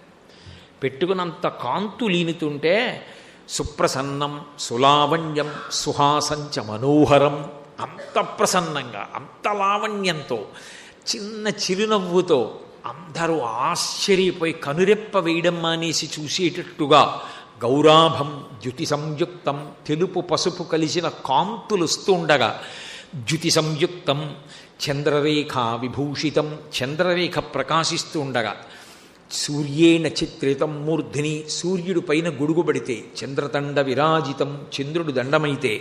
పెట్టుకున్నంత కాంతులీనుతుంటే సుప్రసన్నం సులావణ్యం సుహాసంచ మనోహరం. అంత ప్రసన్నంగా, అంత లావణ్యంతో, చిన్న చిరునవ్వుతో అందరూ ఆశ్చర్యపోయి కనురెప్ప వేయడం మానేసి చూసేటట్టుగా గౌరాభం ద్యుతి సంయుక్తం, తెలుపు పసుపు కలిసిన కాంతులు వస్తుండగా ద్యుతి సంయుక్తం చంద్రరేఖ విభూషితం, చంద్రరేఖ ప్రకాశిస్తూ ఉండగా సూర్యేణ చిత్రితం మూర్ధిని, సూర్యుడు పైన గొడుగుబడితే చంద్రదండ విరాజితం, చంద్రుడు దండమైతే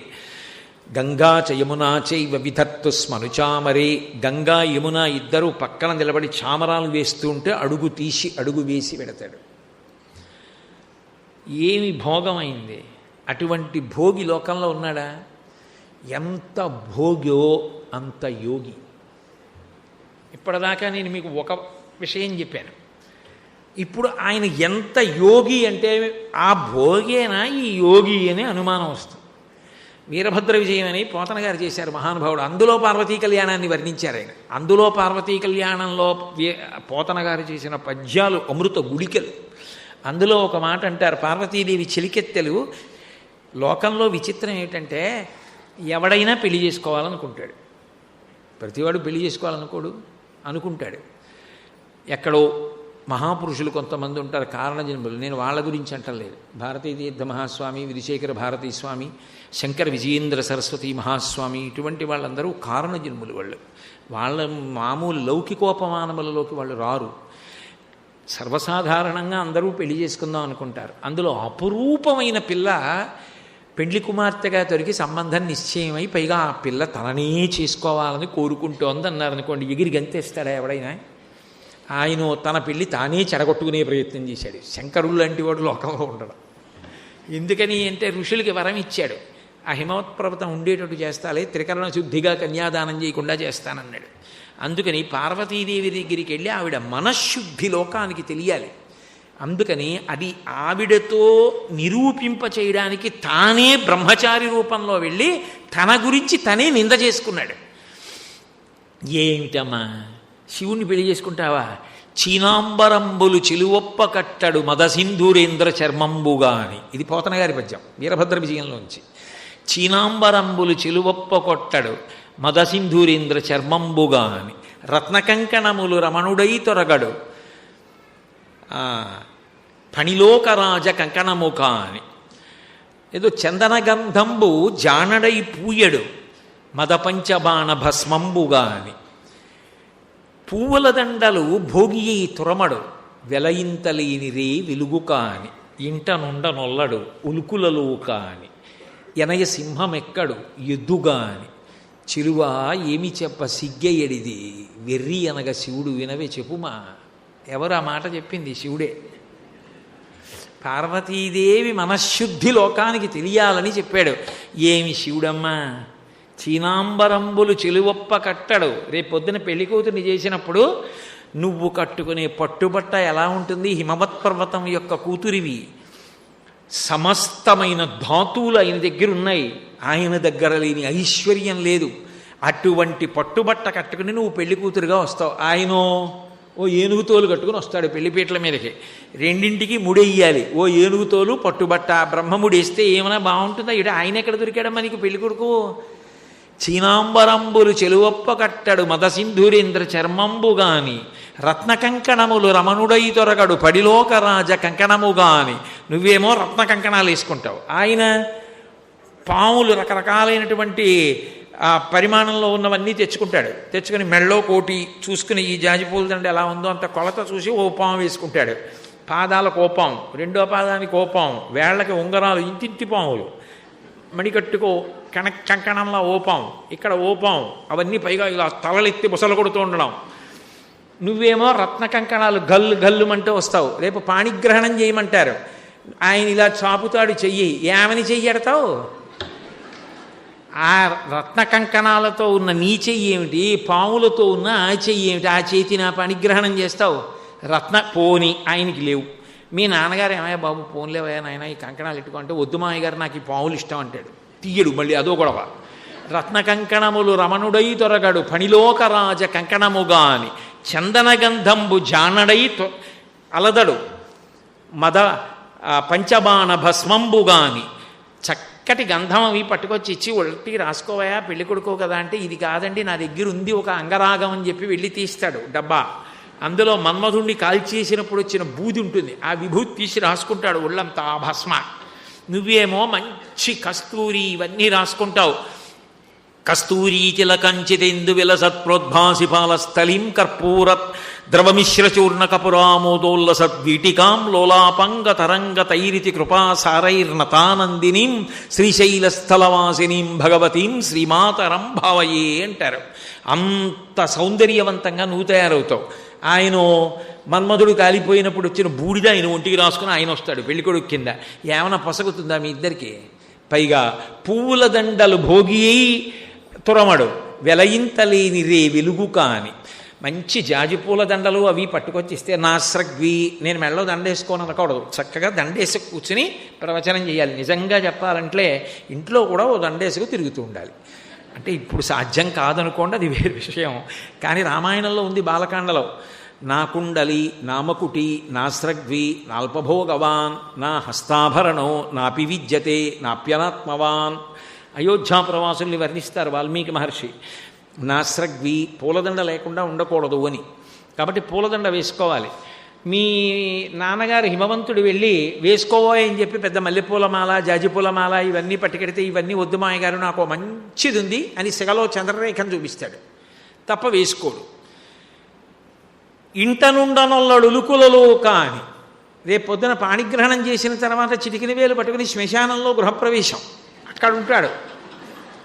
గంగా చ యమునా చైవ విధత్తు స్మనుచామరే, గంగా యమున ఇద్దరూ పక్కన నిలబడి చామరాలు వేస్తూ ఉంటే అడుగు తీసి అడుగు వేసి పెడతాడు. ఏమి భోగమైంది! అటువంటి భోగి లోకంలో ఉన్నాడా? ఎంత భోగ్యో అంత యోగి. ఇప్పటిదాకా నేను మీకు ఒక విషయం చెప్పాను. ఇప్పుడు ఆయన ఎంత యోగి అంటే ఆ భోగేనా ఈ యోగి అని అనుమానం వస్తుంది. వీరభద్ర విజయం అని పోతన గారు చేశారు మహానుభావుడు. అందులో పార్వతీ కళ్యాణాన్ని వర్ణించారు ఆయన. అందులో పార్వతీ కళ్యాణంలో పోతన గారు చేసిన పద్యాలు అమృత గుళికలు. అందులో ఒక మాట అంటారు, పార్వతీదేవి చెలికెత్తెలు. లోకంలో విచిత్రం ఏమిటంటే ఎవడైనా పెళ్లి చేసుకోవాలనుకుంటాడు. ప్రతివాడు పెళ్లి చేసుకోవాలనుకోడు, అనుకుంటాడు. ఎక్కడో మహాపురుషులు కొంతమంది ఉంటారు కారణజన్ములు. నేను వాళ్ళ గురించి అంటలేదు. భారతీ తీర్థ మహాస్వామి, విధుశేఖర భారతీ స్వామి, శంకర విజయేంద్ర సరస్వతి మహాస్వామి, ఇటువంటి వాళ్ళందరూ కారణజన్ములు. వాళ్ళ మామూలు లౌకికోపమానములలోకి వాళ్ళు రారు. సర్వసాధారణంగా అందరూ పెళ్లి చేసుకుందాం అనుకుంటారు. అందులో అపురూపమైన పిల్ల పెండ్లి కుమార్తెగా దొరికి సంబంధం నిశ్చయమై పైగా ఆ పిల్ల తననే చేసుకోవాలని కోరుకుంటోంది అన్నారనుకోండి, ఎగిరి గంతేస్తాడా ఎవడైనా? ఆయన తన పెళ్లి తానే చెడగొట్టుకునే ప్రయత్నం చేశాడు. శంకరుడు లాంటి వాడు లోకంలో ఉండడం. ఎందుకని అంటే ఋషులకి వరం ఇచ్చాడు, ఆ హిమవత్ పర్వతం ఉండేటట్టు చేస్తాలే, త్రికరణ శుద్ధిగా కన్యాదానం చేయకుండా చేస్తానన్నాడు. అందుకని పార్వతీదేవి దగ్గరికి వెళ్ళి ఆవిడ మనశ్శుద్ధి లోకానికి తెలియాలి. అందుకని అది ఆవిడతో నిరూపింప చేయడానికి తానే బ్రహ్మచారి రూపంలో వెళ్ళి తన గురించి తనే నింద చేసుకున్నాడు. ఏమిటమ్మా శివుణ్ణి పెళ్లి చేసుకుంటావా? చీనాంబరంబులు చిలువొప్ప కట్టడు మదసింధూరేంద్ర చర్మంబుగా అని. ఇది పోతన గారి పద్యం వీరభద్ర విజయంలోంచి. చీనాంబరంబులు చెలువొప్ప కొట్టడు మదసింధూరేంద్ర చర్మంబుగా అని. రత్నకంకణములు రమణుడై తొరగడు ఫణిలోకరాజ కంకణము కాని. ఏదో చందనగంధంబు జానడై పూయడు మదపంచబాణ భస్మంబుగా అని. పువ్వుల దండలు భోగి అయి తురమడు వెలయింతలేని రే వెలుగు కాని. ఇంట నుండనొల్లడు ఉలుకులలో కాని. ఎనయ సింహమెక్కడు ఎద్దుగా అని. చిలువ ఏమి చెప్ప సిగ్గయ్యడిది వెర్రి అనగా శివుడు వినవే చెప్పుమా. ఎవరు ఆ మాట చెప్పింది? శివుడే. పార్వతీదేవి మనశ్శుద్ధి లోకానికి తెలియాలని చెప్పాడు. ఏమి శివుడమ్మా, చీనాంబరంబులు చెలువొప్ప కట్టడు. రేపు పొద్దున పెళ్లి కూతుర్ని చేసినప్పుడు నువ్వు కట్టుకునే పట్టుబట్ట ఎలా ఉంటుంది? హిమవత్ పర్వతం యొక్క కూతురివి. సమస్తమైన ధాతువులు ఆయన దగ్గర ఉన్నాయి. ఆయన దగ్గర లేని ఐశ్వర్యం లేదు. అటువంటి పట్టుబట్ట కట్టుకుని నువ్వు పెళ్లి కూతురుగా వస్తావు. ఆయనో ఓ ఏనుగుతోలు కట్టుకుని వస్తాడు పెళ్లిపీటల మీదకి. రెండింటికి ముడెయ్యాలి. ఓ ఏనుగుతోలు పట్టుబట్ట బ్రహ్మముడేస్తే ఏమైనా బాగుంటుందా? ఇటు ఆయన ఎక్కడ దొరికాడమ్మా నీకు పెళ్లి కొడుకు? చీనాంబరంబులు చెలువొప్ప కట్టడు మదసింధూరేంద్ర చర్మంబుగాని. రత్నకంకణములు రమణుడై తొరగడు పడిలోకరాజ కంకణముగాని. నువ్వేమో రత్న కంకణాలు వేసుకుంటావు. ఆయన పాములు రకరకాలైనటువంటి పరిమాణంలో ఉన్నవన్నీ తెచ్చుకుంటాడు. తెచ్చుకుని మెళ్ళో కోటి చూసుకుని ఈ జాజిపూల దండ ఎలా ఉందో అంత కొలత చూసి ఓ పాము వేసుకుంటాడు. పాదాలకు ఓ పాము, రెండో పాదానికి ఓ పాము, వేళ్లకి ఉంగరాలు ఇంటింటి పాములు, మణికట్టుకో కంకణంలో ఓ పాము, ఇక్కడ ఓ పాము, అవన్నీ పైగా ఇలా తలలెత్తి బుసలు కొడుతూ ఉండడం. నువ్వేమో రత్న కంకణాలు గల్లు గల్లుమంటూ వస్తావు. రేపు పాణిగ్రహణం చేయమంటారు. ఆయన ఇలా చాపుతాడు చెయ్యి. ఏమని చెయ్యడతావు? ఆ రత్న కంకణాలతో ఉన్న నీ చెయ్యి ఏమిటి? పాములతో ఉన్న ఆ చెయ్యి ఏమిటి? ఆ చేతి నా పాణిగ్రహణం చేస్తావు? పోని ఆయనకి లేవు. మీ నాన్నగారు ఏమయ్యా బాబు పోన్లేవయ్యా నాయన ఈ కంకణాలు ఎట్టుకుంటే, వద్దు మాయ గారు నాకు ఈ పాములు ఇష్టం అంటాడు. తీయడు. మళ్ళీ అదో గొడవ. రత్న కంకణములు రమణుడై తొరగడు ఫణిలోకరాజ కంకణముగా అని. చందనగంధంబు జానడై అలదడు మద పంచబాణ భస్మంబుగాని. చక్కటి గంధం అవి పట్టుకొచ్చి ఇచ్చి ఒట్టి రాసుకోవయా పెళ్లి కొడుకో కదా అంటే, ఇది కాదండి నా దగ్గర ఉంది ఒక అంగరాగం అని చెప్పి వెళ్ళి తీస్తాడు డబ్బా. అందులో మన్మధుణ్ణి కాల్చేసినప్పుడు వచ్చిన బూది ఉంటుంది. ఆ విభూతి తీసి రాసుకుంటాడు ఒళ్ళంతా భస్మ. నువ్వేమో మంచి కస్తూరి ఇవన్నీ రాసుకుంటావు. కస్తూరీ తిలకంచితేందు విలసత్ప్రోద్భాసిపాలస్థలీం కర్పూర ద్రవమిశ్రచూర్ణ కపురామోదోల్లసద్వీటికాం లోలాపంగ తరంగ తైరితి కృపాసారైర్నతానందినీం శ్రీశైలస్థలవాసినీం భగవతీం శ్రీమాతరం భావయే అంటారు. అంత సౌందర్యవంతంగా నువ్వు తయారవుతావు. ఆయన మన్మధుడు కాలిపోయినప్పుడు వచ్చిన బూడిద ఆయన ఒంటికి రాసుకుని ఆయన వస్తాడు పెళ్ళికొడుకు కింద. ఏమైనా పొసగుతుందా మీ ఇద్దరికి? పైగా పువ్వుల దండలు భోగి తురమడు వెలయింతలేని రే వెలుగు కాని. మంచి జాజిపూల దండలు అవి పట్టుకొచ్చిస్తే నాస్రగ్వి నేను మెళ్ళలో దండేసుకోని అనకూడదు. చక్కగా దండేసి కూర్చుని ప్రవచనం చేయాలి. నిజంగా చెప్పాలంటే ఇంట్లో కూడా ఓ దండేసుకు తిరుగుతూ ఉండాలి. అంటే ఇప్పుడు సాధ్యం కాదనుకోండి, అది వేరే విషయం. కానీ రామాయణంలో ఉంది బాలకాండలో. నా కుండలి నామకుటి నాస్రగ్వి నాల్పభోగవాన్ నా హస్తాభరణో నాపి విద్యతే నాప్యనాత్మవాన్. అయోధ్యాప్రవాసుల్ని వర్ణిస్తారు వాల్మీకి మహర్షి. నాస్రగ్వి పూలదండ లేకుండా ఉండకూడదు అని. కాబట్టి పూలదండ వేసుకోవాలి. మీ నాన్నగారు హిమవంతుడు వెళ్ళి వేసుకోవని చెప్పి పెద్ద మల్లెపూలమాల జాజిపూలమాల ఇవన్నీ పట్టుకెడితే, ఇవన్నీ వద్దు మాయ గారు నాకు మంచిది ఉంది అని సిగలో చంద్రరేఖను చూపిస్తాడు తప్ప వేసుకోడు. ఇంట నుండనొల్లడు ఉలుకులలో కాని. రేపు పొద్దున పాణిగ్రహణం చేసిన తర్వాత చిటికిన వేలు పట్టుకుని శ్మశానంలో గృహప్రవేశం అక్కడ ఉంటాడు.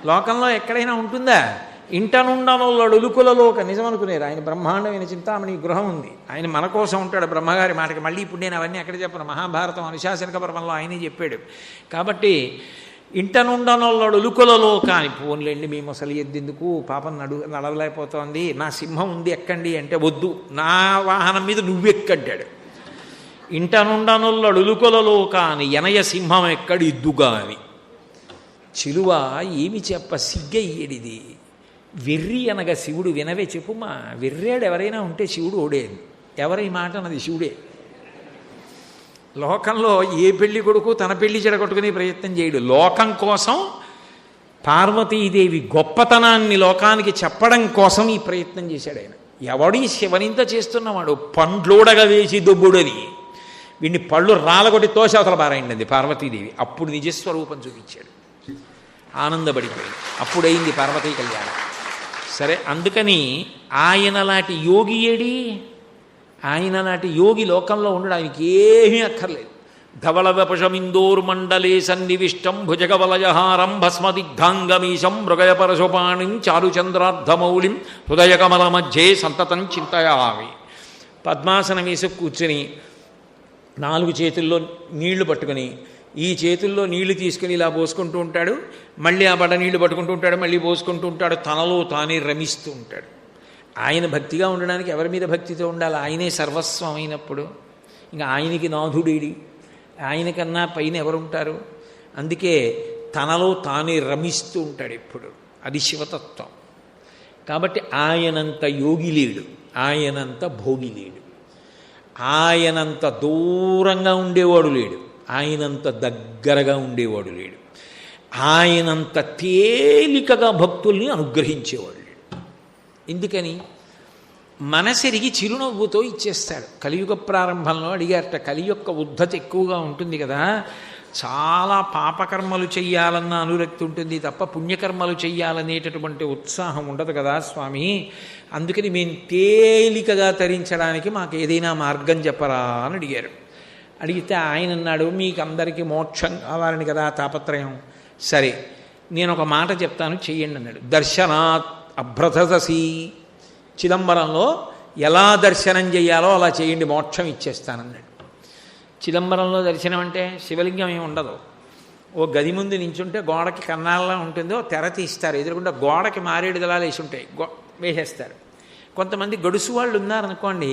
లోకంలో ఎక్కడైనా ఉంటుందా? ఇంట నుండనొల్లడు ఉలుకులలోక. నిజం అనుకునేరు. ఆయన బ్రహ్మాండమైన చింతామణి గృహం ఉంది. ఆయన మన కోసం ఉంటాడు బ్రహ్మగారి మాటకి. మళ్ళీ ఇప్పుడు నేను అవన్నీ అక్కడ చెప్పను. మహాభారతం అనుశాసనిక పర్వంలో ఆయనే చెప్పాడు. కాబట్టి ఇంట నుండనొల్లడు ఉలుకులలో కాని. పోన్లేండి మీ ముసలి ఎద్దెందుకు, పాపం నడవలేకపోతోంది, నా సింహం ఉంది ఎక్కండి అంటే, వద్దు నా వాహనం మీద నువ్వెక్కంటాడు. ఇంట నుండనొల్లడు ఉలుకులలో కాని ఎనయ సింహం ఎక్కడి ఇద్దుగా అని. చిలువ ఏమి చెప్ప సిగ్గయ్యేడిది వెర్రి అనగా శివుడు వినవే చెప్పుమా. వెర్రేడు ఎవరైనా ఉంటే శివుడు ఓడేది. ఎవరి మాట అన్నది శివుడే. లోకంలో ఏ పెళ్లి కొడుకు తన పెళ్లి చెడగొట్టుకునే ప్రయత్నం చేయడు. లోకం కోసం పార్వతీదేవి గొప్పతనాన్ని లోకానికి చెప్పడం కోసం ఈ ప్రయత్నం చేశాడు ఆయన. ఎవడీ శివనింత చేస్తున్నవాడు, పండ్లోడగా వేసి దుబ్బుడని వీడిని పళ్ళు రాలగొట్టి తోశాతల బారైంది పార్వతీదేవి. అప్పుడు నిజస్వరూపం చూపించాడు, ఆనందపడిపోయింది. అప్పుడైంది పార్వతీ కళ్యాణం. సరే, అందుకని ఆయనలాంటి యోగి ఏడి, ఆయనలాంటి యోగి లోకంలో ఉండడం ఆయనకి ఏమీ అక్కర్లేదు. ధవళ వపషమిందోర్మండలే సన్నివిష్టం భుజగవలయహారం భస్మదిగ్ధాంగమీశం మృగయ పరశుపాణిం చారుచంద్రార్ధమౌళిం హృదయకమల మధ్యే సంతతం చింతయామి. పద్మాసనం వేసి కూర్చుని 4 చేతుల్లో నీళ్లు పట్టుకుని, ఈ చేతుల్లో నీళ్లు తీసుకుని ఇలా పోసుకుంటూ ఉంటాడు, మళ్ళీ ఆ బడ నీళ్లు పట్టుకుంటూ ఉంటాడు, మళ్ళీ పోసుకుంటూ ఉంటాడు, తనలో తానే రమిస్తూ ఉంటాడు. ఆయన భక్తిగా ఉండడానికి ఎవరి మీద భక్తితో ఉండాలి? ఆయనే సర్వస్వం అయినప్పుడు ఇంకా ఆయనకి నాథుడేడి, ఆయనకన్నా పైన ఎవరుంటారు? అందుకే తనలో తానే రమిస్తూ ఉంటాడు ఎప్పుడు. అది శివతత్వం. కాబట్టి ఆయనంత యోగి లేడు, ఆయనంత భోగి లేడు, ఆయనంత దూరంగా ఉండేవాడు లేడు, ఆయనంత దగ్గరగా ఉండేవాడు లేడు, ఆయనంత తేలికగా భక్తుల్ని అనుగ్రహించేవాడు లేడు. ఎందుకని? మనసెరిగి చిరునవ్వుతో ఇచ్చేస్తాడు. కలియుగ ప్రారంభంలో అడిగారట, కలి యొక్క ఉద్ధతి ఎక్కువగా ఉంటుంది కదా, చాలా పాపకర్మలు చెయ్యాలన్న అనురక్తి ఉంటుంది తప్ప పుణ్యకర్మలు చెయ్యాలనేటటువంటి ఉత్సాహం ఉండదు కదా స్వామి, అందుకని మేము తేలికగా తరించడానికి మాకు ఏదైనా మార్గం చెప్పరా అని అడిగారు. అడిగితే ఆయన అన్నాడు, మీకు అందరికీ మోక్షం కావాలని కదా తాపత్రయం, సరే నేను ఒక మాట చెప్తాను చెయ్యండి అన్నాడు. దర్శనాత్ అభ్రథసి, చిదంబరంలో ఎలా దర్శనం చేయాలో అలా చేయండి, మోక్షం ఇచ్చేస్తానన్నాడు. చిదంబరంలో దర్శనం అంటే శివలింగం ఏమి ఉండదు, ఓ గది ముందు నించుంటే గోడకి కన్నాళ్ళ ఉంటుందో తెర తీస్తారు, ఎదురుకుండా గోడకి మారేడు దళాలు వేసి ఉంటాయి, వేసేస్తారు. కొంతమంది గడుసు వాళ్ళు ఉన్నారనుకోండి,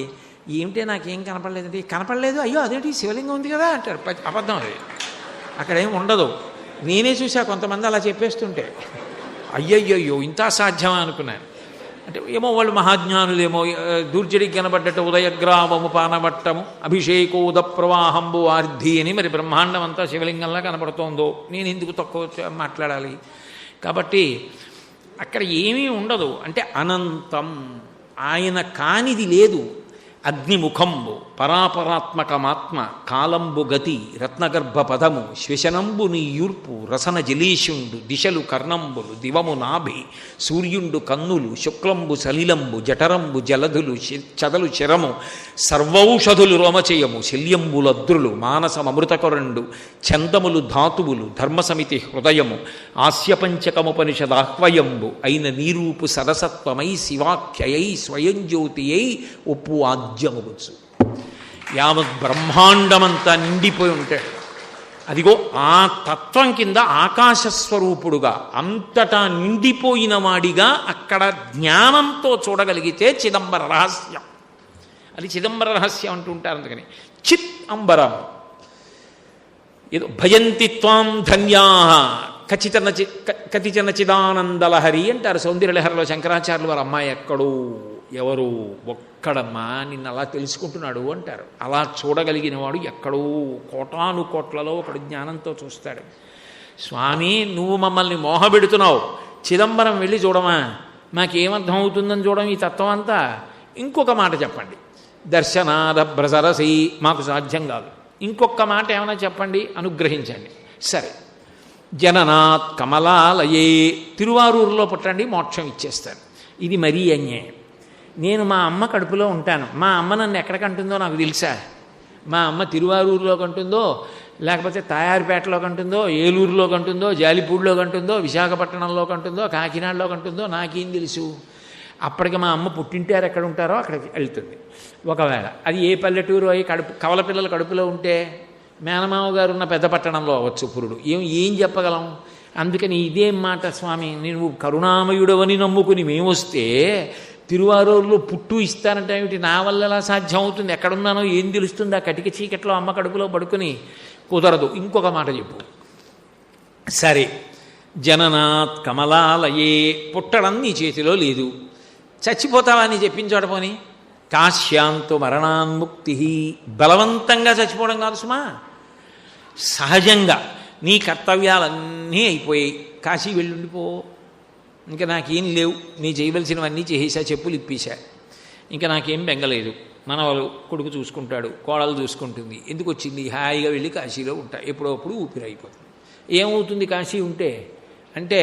ఏమిటే నాకేం కనపడలేదండి, కనపడలేదు, అయ్యో అదేంటి శివలింగం ఉంది కదా అంటారు. అబద్ధం అది, అక్కడ ఏమి ఉండదు. నేనే చూసా కొంతమంది అలా చెప్పేస్తుంటే, అయ్యయ్యో ఇంత సాధ్యమా అనుకున్నాను. అంటే ఏమో వాళ్ళు మహాజ్ఞానులేమో, దూర్జడికి కనబడ్డట్టు ఉదయగ్రామము పానవట్టము అభిషేకోద ప్రవాహంబు ఆర్ధి అని మరి బ్రహ్మాండం అంతా శివలింగంలా కనబడుతోందో, నేను ఎందుకు తక్కువ మాట్లాడాలి? కాబట్టి అక్కడ ఏమీ ఉండదు. అంటే అనంతం, ఆయన కానిది లేదు. అగ్నిముఖంబు పరాపరాత్మకమాత్మ కాలంబు గతి రత్నగర్భ పదము శ్వశనంబు నీ యూర్పు రసన జలీషుండు దిశలు కర్ణంబులు దివము నాభి సూర్యుండు కన్నులు శుక్లంబు సలిలంబు జఠరంబు జలధులు చదలు శరము సర్వౌషధులు రోమచయము శల్యంబులద్రులు మానసమృతకొరండు చందములు ధాతువులు ధర్మసమితి హృదయము ఆస్యపంచకముపనిషదాహ్వయంబు అయిన నీరూపు సరసత్వమై శివాఖ్యయై స్వయంజ్యోతియై ఒప్పు ఆద్యముగుచ్చు. యావత్ బ్రహ్మాండమంతా నిండిపోయి ఉంటాడు. అదిగో ఆ తత్వం కింద ఆకాశస్వరూపుడుగా అంతటా నిండిపోయిన వాడిగా అక్కడ జ్ఞానంతో చూడగలిగితే చిదంబర రహస్యం. అది చిదంబర రహస్యం అంటూ ఉంటారు. అందుకని చిత్ అంబరం ఏదో భయంతి త్వాం ధన్యా కతిచన చిదానందలహరి అంటారు సౌందర్యలహరిలో శంకరాచార్యులు వారు. అమ్మాయి ఎక్కడో ఎవరు ఒక్కడమ్మా నిన్ను అలా తెలుసుకుంటున్నాడు అంటారు. అలా చూడగలిగిన వాడు ఎక్కడో కోటాను కోట్లలో ఒకడు జ్ఞానంతో చూస్తాడు. స్వామి నువ్వు మమ్మల్ని మోహబెడుతున్నావు, చిదంబరం వెళ్ళి చూడమా, మాకేమర్థం అవుతుందని చూడడం ఈ తత్వం అంతా. ఇంకొక మాట చెప్పండి, దర్శనాదభ్రసరసి, మాకు సాధ్యం కాదు. ఇంకొక మాట ఏమైనా చెప్పండి, అనుగ్రహించండి. సరే, జననాత్ కమలాలయే, తిరువారూరులో పుట్టండి, మోక్షం ఇచ్చేస్తాను. ఇది మరీ అన్యాయం. నేను మా అమ్మ కడుపులో ఉంటాను, మా అమ్మ నన్ను ఎక్కడ కంటుందో నాకు తెలుసా? మా అమ్మ తిరువారూరులో కంటుందో, లేకపోతే తాయారుపేటలో కంటుందో, ఏలూరులో కంటుందో, జాలిపూడిలో కంటుందో, విశాఖపట్నంలో కంటుందో, కాకినాడలో కంటుందో నాకేం తెలుసు? అప్పటికి మా అమ్మ పుట్టింటారు ఎక్కడ ఉంటారో అక్కడికి వెళ్తుంది. ఒకవేళ అది ఏ పల్లెటూరు అయి కవల పిల్లలు కడుపులో ఉంటే మేనమామ గారు ఉన్న పెద్ద పట్టణంలో అవ్వచ్చు పురుడు. ఏం చెప్పగలం? అందుకని ఇదేం మాట స్వామి, నువ్వు కరుణామయుడవని నమ్ముకుని మేము వస్తే తిరువారూరులో పుట్టు ఇస్తానంటే ఏమిటి? నా వల్ల ఎలా సాధ్యం అవుతుంది? ఎక్కడున్నానో ఏం తెలుస్తుంది? ఆ కటిక చీకట్లో అమ్మ కడుపులో పడుకుని కుదరదు. ఇంకొక మాట చెప్పు. సరే, జననాత్ కమలాలయే, పుట్టడం నీ చేతిలో లేదు, చచ్చిపోతావని చెప్పించోట పోని. కాశ్యాంతో మరణాన్ముక్తి, బలవంతంగా చచ్చిపోవడం కాదు సుమా, సహజంగా నీ కర్తవ్యాలన్నీ అయిపోయాయి, కాశీ వెళ్ళుండిపో, ఇంకా నాకేం లేవు, నీ చేయవలసినవన్నీ చేసేసా, చెప్పులు ఇప్పేశా, ఇంకా నాకేం బెంగలేదు, మనవలు కొడుకు చూసుకుంటాడు, కోడలు చూసుకుంటుంది, ఎందుకు వచ్చింది, హాయిగా వెళ్ళి కాశీలో ఉంటా, ఎప్పుడప్పుడు ఊపిరైపోతుంది. ఏమవుతుంది కాశీ ఉంటే అంటే,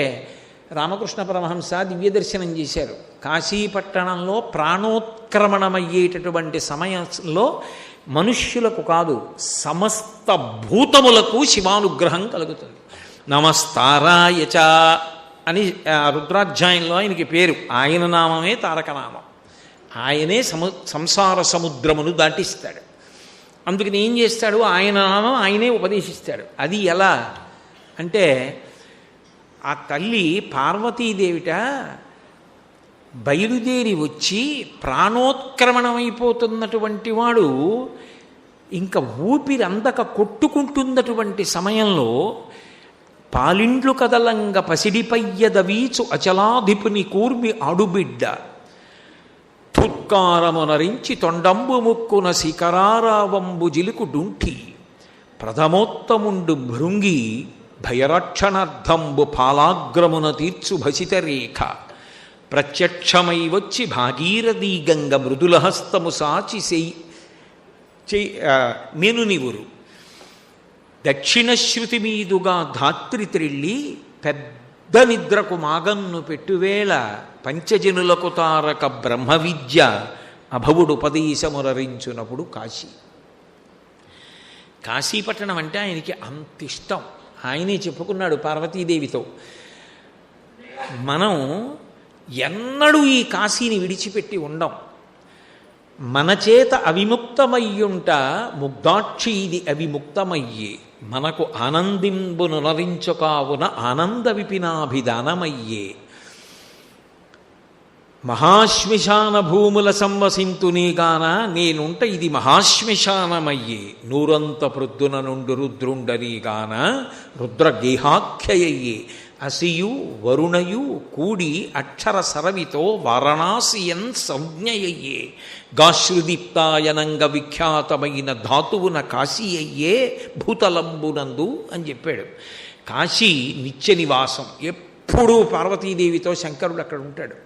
రామకృష్ణ పరమహంస దివ్య దర్శనం చేశారు. కాశీపట్టణంలో ప్రాణోత్క్రమణమయ్యేటటువంటి సమయంలో మనుష్యులకు కాదు, సమస్త భూతములకు శివానుగ్రహం కలుగుతుంది. నమస్తారాయచ అని రుద్రాధ్యాయంలో ఆయనకి పేరు. ఆయన నామమే తారకనామం. ఆయనే సంసార సముద్రమును దాటిస్తాడు. అందుకని ఏం చేస్తాడు, ఆయన నామం ఆయనే ఉపదేశిస్తాడు. అది ఎలా అంటే, ఆ తల్లి పార్వతీదేవిట బయలుదేరి వచ్చి ప్రాణోత్క్రమణమైపోతున్నటువంటి వాడు ఇంకా ఊపిరందక కొట్టుకుంటున్నటువంటి సమయంలో పాలిండ్లు కదలంగ పసిడిపయ్యదవీచు అచలాధిపుని కూర్మి ఆడుబిడ్డ తుత్కారమునరించి తొండంబు ముక్కున శిఖరారావంబు జిలుకు డుంఠి ప్రథమోత్తముండు భృంగి భయరక్షణార్థంబు పాలాగ్రమున తీర్చు భసితరేఖ ప్రత్యక్షమై వచ్చి భాగీరథీ గంగ మృదులహస్తము సాచి నేను నివురు దక్షిణశ్రుతి మీదుగా ధాత్రి త్రిళ్ళి పెద్ద నిద్రకు మాగన్ను పెట్టువేళ పంచజనులకు తారక బ్రహ్మ విద్య అభవుడుపదేశమురరించునప్పుడు కాశీ. కాశీపట్టణం అంటే ఆయనకి అంత ఇష్టం. ఆయనే చెప్పుకున్నాడు పార్వతీదేవితో, మనం ఎన్నడూ ఈ కాశీని విడిచిపెట్టి ఉండం, మన చేత అవిముక్తమయ్యుంట ముగ్ధాక్షి ఇది అవిముక్తమయ్యే మనకు ఆనందింబును నరించుకావున ఆనంద విపినాభిధానమయ్యే మహాశ్మశాన భూముల సంవసింతునేగాన నేనుంట ఇది మహాశ్మశానమయ్యే నూరంత ప్రొద్దున నుండు రుద్రుండరీగాన రుద్రగేహాఖ్యయ్యే అసియు వరుణయు కూడి అక్షర సరవితో వారణాసియన్ సంజ్ఞయయ్యే గాశ్రుదీప్తాయనంగ విఖ్యాతమైన ధాతువున కాశీ అయ్యే భూతలంబునందు అని చెప్పాడు. కాశీ నిత్య నివాసం, ఎప్పుడూ పార్వతీదేవితో శంకరుడు అక్కడ ఉంటాడు.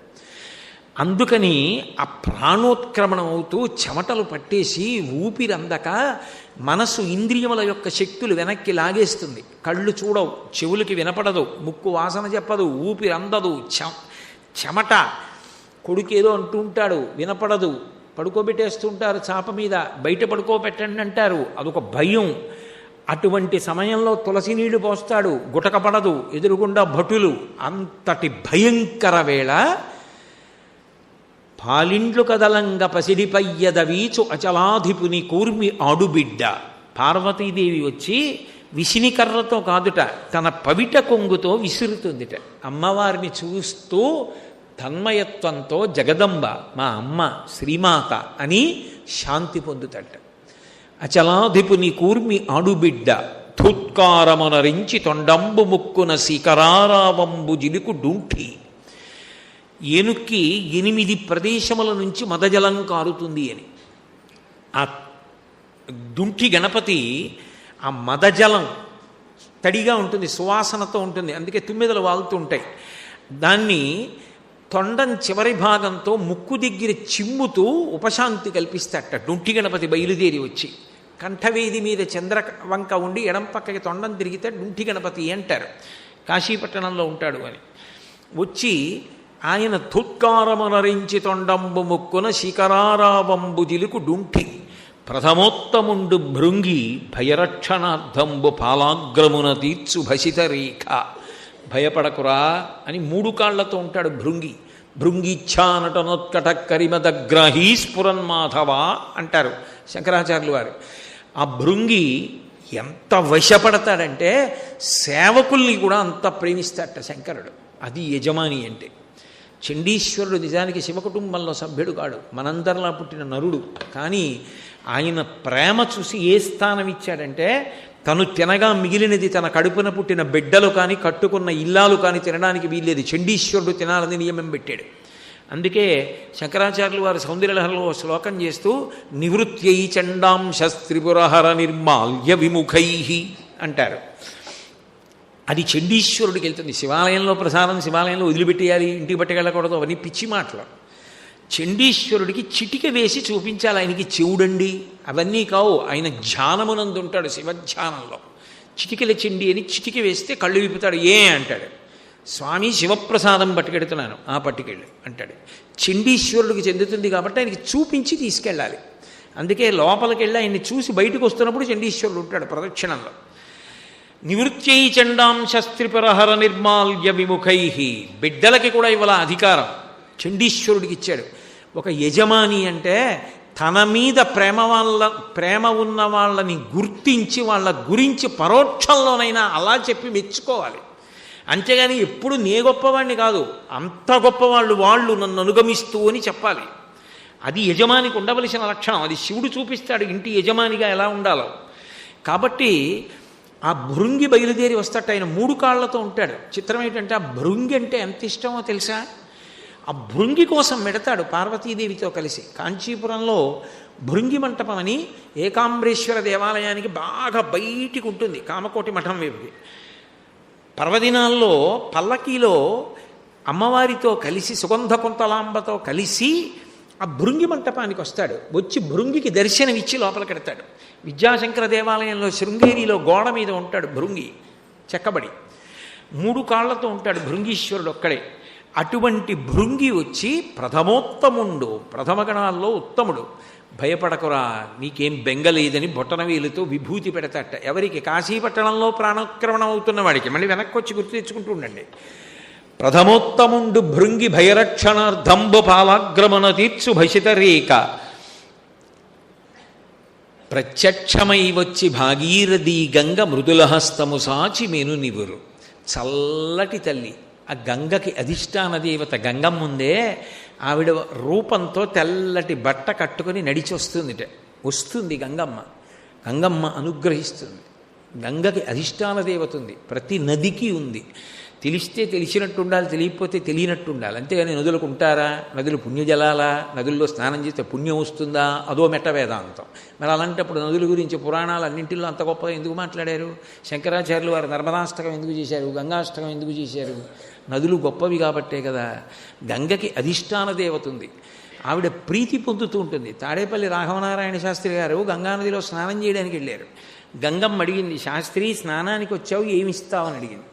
అందుకని ఆ ప్రాణోత్క్రమణం అవుతూ చెమటలు పట్టేసి ఊపిరందక మనసు ఇంద్రియముల యొక్క శక్తులు వెనక్కి లాగేస్తుంది. కళ్ళు చూడవు, చెవులకి వినపడదు, ముక్కు వాసన చెప్పదు, ఊపిరందదు, చెమట. కొడుకేదో అంటూ ఉంటాడు, వినపడదు, పడుకోబెట్టేస్తుంటారు చాప మీద, బయట పడుకోబెట్టండి అంటారు, అదొక భయం. అటువంటి సమయంలో తులసి నీళ్లు పోస్తాడు, గుటకపడదు, ఎదురుగుండా భటులు. అంతటి భయంకర వేళ పాలిండ్లు కదలంగ పసిడిపయ్యదవీచు అచలాధిపుని కూర్మి ఆడుబిడ్డ. పార్వతీదేవి వచ్చి విసినికర్రతో కాదుట, తన పవిట కొంగుతో విసురుతుందిట. అమ్మవారిని చూస్తూ తన్మయత్వంతో జగదంబ మా అమ్మ శ్రీమాత అని శాంతి పొందుతట. అచలాధిపుని కూర్మి ఆడుబిడ్డ ధుత్కారమునరించి తొండంబు ముక్కున శిఖరారావంబు జిలుకు డుంఠి. ఏనుక్కి 8 ప్రదేశముల నుంచి మదజలం కారుతుంది అని. ఆ దుంఠి గణపతి ఆ మదజలం తడిగా ఉంటుంది, సువాసనతో ఉంటుంది, అందుకే తుమ్మెదలు వాగుతూ ఉంటాయి. దాన్ని తొండం చివరి భాగంతో ముక్కు దగ్గర చిమ్ముతూ ఉపశాంతి కల్పిస్తాట. డుంఠి గణపతి బయలుదేరి వచ్చి కంఠవేది మీద చంద్రవంక ఉండి ఎడం పక్కకి తొండం తిరిగితే డుంఠి గణపతి అంటారు. కాశీపట్టణంలో ఉంటాడు అని వచ్చి ఆయన ధుత్కారమునరించి తొండంబు ముక్కున శిఖరారావంబు జిలుకు డుంఠి ప్రథమోత్తముండు భృంగి భయరక్షణార్థంబు పాలాగ్రమున తీర్చు భసితరేఖ. భయపడకురా అని 3 కాళ్లతో ఉంటాడు భృంగి. భృంగిచ్ఛానటనోత్కట కరిమదగ్రాహీ స్ఫురన్మాధవ అంటారు శంకరాచార్యులు వారు. ఆ భృంగి ఎంత వశపడతాడంటే సేవకుల్ని కూడా అంత ప్రేమిస్తాడట శంకరుడు. అది యజమాని అంటే. చండీశ్వరుడు నిజానికి శివకుటుంబంలో సభ్యుడు కాడు, మనందరిలా పుట్టిన నరుడు. కానీ ఆయన ప్రేమ చూసి ఏ స్థానం ఇచ్చాడంటే, తను తినగా మిగిలినది తన కడుపున పుట్టిన బిడ్డలు కానీ కట్టుకున్న ఇల్లాలు కానీ తినడానికి వీల్లేదు, చండీశ్వరుడు తినాలని నియమం పెట్టాడు. అందుకే శంకరాచార్యులు వారు సౌందర్యలహరిలో శ్లోకం చేస్తూ నివృత్యై చండాంశస్త్రిపురహర నిర్మాల్య విముఖై అంటారు. అది చండీశ్వరుడికి వెళ్తుంది. శివాలయంలో ప్రసాదం శివాలయంలో వదిలిపెట్టేయాలి, ఇంటికి పట్టుకెళ్ళకూడదు, అవన్నీ పిచ్చి మాటలు. చండీశ్వరుడికి చిటిక వేసి చూపించాలి. ఆయనకి చెవుడండి అవన్నీ కావు, ఆయన ధ్యానమునందు ఉంటాడు, శివధ్యానంలో. చిటికెల చెండి అని చిటిక వేస్తే కళ్ళు విప్పుతాడు. అంటాడు, స్వామి శివప్రసాదం పట్టుకెడుతున్నాను. పట్టుకెళ్ళు అంటాడు. చండీశ్వరుడికి చెందుతుంది కాబట్టి ఆయనకి చూపించి తీసుకెళ్ళాలి. అందుకే లోపలికి వెళ్ళి ఆయన్ని చూసి బయటకు వస్తున్నప్పుడు చండీశ్వరుడు ఉంటాడు ప్రదక్షిణంలో. నివృత్యై చండాం శస్త్రిపరహర నిర్మాల్య విముఖై. బిడ్డలకి కూడా ఇవాళ అధికారం చండీశ్వరుడికి ఇచ్చాడు. ఒక యజమాని అంటే తన మీద ప్రేమ ఉన్న వాళ్ళని గుర్తించి వాళ్ళ గురించి పరోక్షంలోనైనా అలా చెప్పి మెచ్చుకోవాలి. అంతేగాని ఎప్పుడు నే గొప్పవాడిని కాదు, అంత గొప్పవాళ్ళు వాళ్ళు నన్ను అనుగమిస్తూ అని చెప్పాలి. అది యజమానికి ఉండవలసిన లక్షణం. అది శివుడు చూపిస్తాడు ఇంటి యజమానిగా ఎలా ఉండాలో. కాబట్టి ఆ భృంగి బయలుదేరి వస్తాట. ఆయన 3 కాళ్లతో ఉంటాడు. చిత్రం ఏంటంటే ఆ భృంగి అంటే ఎంత ఇష్టమో తెలుసా? ఆ భృంగి కోసం మెడతాడు పార్వతీదేవితో కలిసి. కాంచీపురంలో భృంగి మంటపం అని ఏకాంబరేశ్వర దేవాలయానికి బాగా బయటికి ఉంటుంది, కామకోటి మఠం వైపుకి. పర్వదినాల్లో పల్లకీలో అమ్మవారితో కలిసి సుగంధ కుంతలాంబతో కలిసి ఆ భృంగి మంటపానికి వస్తాడు. వచ్చి భృంగికి దర్శనమిచ్చి లోపలికెడతాడు. విద్యాశంకర దేవాలయంలో శృంగేరిలో గోడ మీద ఉంటాడు భృంగి చెక్కబడి. 3 కాళ్లతో ఉంటాడు భృంగీశ్వరుడు ఒక్కడే. అటువంటి భృంగి వచ్చి ప్రథమోత్తముండు, ప్రథమగణాల్లో ఉత్తముడు. భయపడకురా నీకేం బెంగలేదని బొటనవేలుతో విభూతి పెడతాట. ఎవరికి? కాశీపట్టణంలో ప్రాణోత్క్రమణం అవుతున్న వాడికి. మళ్ళీ వెనక్కి వచ్చి గుర్తు తెచ్చుకుంటూ ఉండండి. ప్రథమోత్తముండు భృంగి భయరక్షణార్థంబు పాలాగ్రమణ తీర్చు భసితరేక ప్రత్యక్షమై వచ్చి భాగీరథీ గంగ మృదులహస్తము సాచి మెను నివురు. చల్లటి తల్లి ఆ గంగకి అధిష్టాన దేవత గంగమ్మ ఉందే, ఆవిడ రూపంతో తెల్లటి బట్ట కట్టుకొని నడిచి వస్తుంది గంగమ్మ. గంగమ్మ అనుగ్రహిస్తుంది. గంగకి అధిష్టాన దేవత ఉంది, ప్రతి నదికి ఉంది. తెలిస్తే తెలిసినట్టు ఉండాలి, తెలియకపోతే తెలియనట్టు ఉండాలి. అంతేగాని నదులకు ఉంటారా? నదులు పుణ్యజలాలా? నదుల్లో స్నానం చేస్తే పుణ్యం వస్తుందా? అదో మెట్ట వేదాంతం. మరి అలాంటప్పుడు నదుల గురించి పురాణాలు అన్నింటిలో అంత గొప్పగా ఎందుకు మాట్లాడారు? శంకరాచార్యులు వారు నర్మదాష్టకం ఎందుకు చేశారు? గంగాష్టకం ఎందుకు చేశారు? నదులు గొప్పవి కాబట్టే కదా. గంగకి అధిష్టాన దేవత ఉంది, ఆవిడ ప్రీతి పొందుతూ ఉంటుంది. తాడేపల్లి రాఘవనారాయణ శాస్త్రి గారు గంగానదిలో స్నానం చేయడానికి వెళ్ళారు. గంగమ్మ అడిగింది, శాస్త్రి స్నానానికి వచ్చావు ఏమిస్తావని అడిగింది.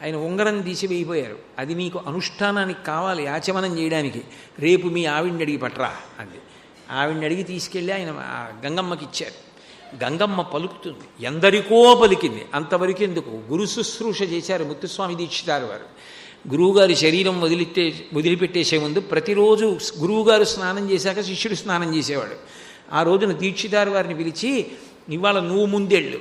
ఆయన ఉంగరం తీసి వేయిపోయారు. అది నీకు అనుష్ఠానానికి కావాలి, ఆచమనం చేయడానికి, రేపు మీ ఆవిడ్ని అడిగి పట్టరా అంది. ఆవిడ్ని అడిగి తీసుకెళ్ళి ఆయన గంగమ్మకి ఇచ్చారు. గంగమ్మ పలుకుతుంది, ఎందరికో పలికింది. అంతవరకు ఎందుకు? గురు శుశ్రూష చేశారు ముత్తుస్వామి దీక్షితారు వారు. గురువుగారి శరీరం వదిలిపెట్టేసే ముందు ప్రతిరోజు గురువుగారు స్నానం చేశాక శిష్యుడు స్నానం చేసేవాడు. ఆ రోజున దీక్షితారు వారిని పిలిచి, ఇవాళ నువ్వు ముందెళ్ళు,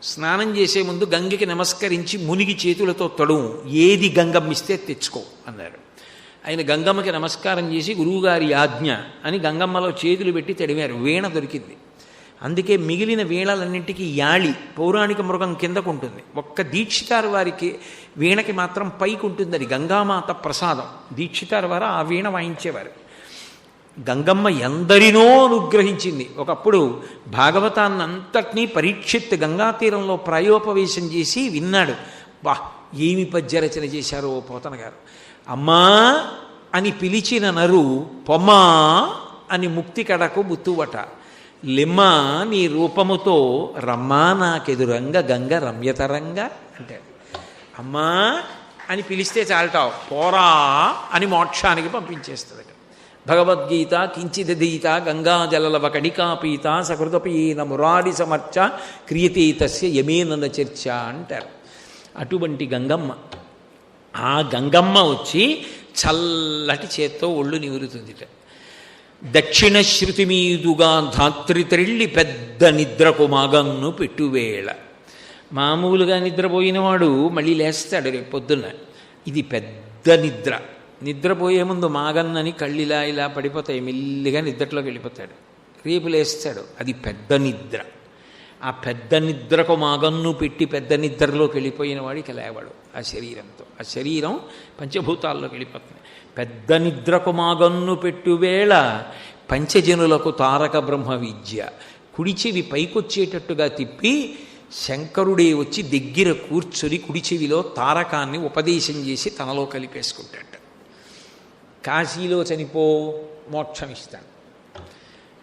స్నానం చేసే ముందు గంగకి నమస్కరించి మునిగి చేతులతో తడుము, ఏది గంగమ్మిస్తే తెచ్చుకో అన్నారు. ఆయన గంగమ్మకి నమస్కారం చేసి గురువుగారి ఆజ్ఞ అని గంగమ్మలో చేతులు పెట్టి తడివారు. వీణ దొరికింది. అందుకే మిగిలిన వీణలన్నింటికీ యాళి పౌరాణిక మృగం కిందకు ఉంటుంది. ఒక్క దీక్షితారు వారికి వీణకి మాత్రం పైకి ఉంటుంది. అది గంగామాత ప్రసాదం. దీక్షితారు వారు ఆ వీణ వాయించేవారు. గంగమ్మ ఎందరినో అనుగ్రహించింది. ఒకప్పుడు భాగవతాన్నంతటినీ పరీక్షిత్ గంగా తీరంలో ప్రాయోపవేశం చేసి విన్నాడు. ఏమి పద్యరచన చేశారో పోతన గారు. అమ్మా అని పిలిచిన నరు పొమ్మా అని ముక్తి కడకు బుత్తువట, లిమ్మా నీ రూపముతో రమ్మా నాకెదురంగ గంగ రమ్యతరంగ అంటే. అమ్మా అని పిలిస్తే చాలటావు, పోరా అని మోక్షానికి పంపించేస్తుంది. భగవద్గీత కించిదీత గంగాజలవ కణికాపీత సకృతపీన మురాడి సమర్చ క్రియతే తస్య యమేనన చర్చ అంటారు. అటువంటి గంగమ్మ. ఆ గంగమ్మ వచ్చి చల్లటి చేత్తో ఒళ్ళు నివురుతుందిట. దక్షిణ శృతి మీదుగా ధాత్రిత్రిళ్ళి పెద్ద నిద్రకు మాగన్ను పెట్టువేళ. మామూలుగా నిద్రపోయినవాడు మళ్ళీ లేస్తాడు రేపు పొద్దున్న. ఇది పెద్ద నిద్ర. నిద్రపోయే ముందు మాగన్నని కళ్ళిలా ఇలా పడిపోతాయి, మెల్లిగా నిద్రలోకి వెళ్ళిపోతాడు. రేపు లేస్తాడు. అది పెద్ద నిద్ర. ఆ పెద్ద నిద్రకు మాగన్ను పెట్టి పెద్ద నిద్రలోకి వెళ్ళిపోయిన వాడికి లేవాడు ఆ శరీరంతో. ఆ శరీరం పంచభూతాల్లోకి వెళ్ళిపోతుంది. పెద్ద నిద్రకు మాగన్ను పెట్టువేళ పంచజనులకు తారక బ్రహ్మ విద్య. కుడి చెవి పైకొచ్చేటట్టుగా తిప్పి శంకరుడే వచ్చి దగ్గర కూర్చొని కుడి చెవిలో తారకాన్ని ఉపదేశం చేసి తనలో కలిపేసుకుంటాడు. కాశీలో చనిపో మోక్షం ఇస్తాను.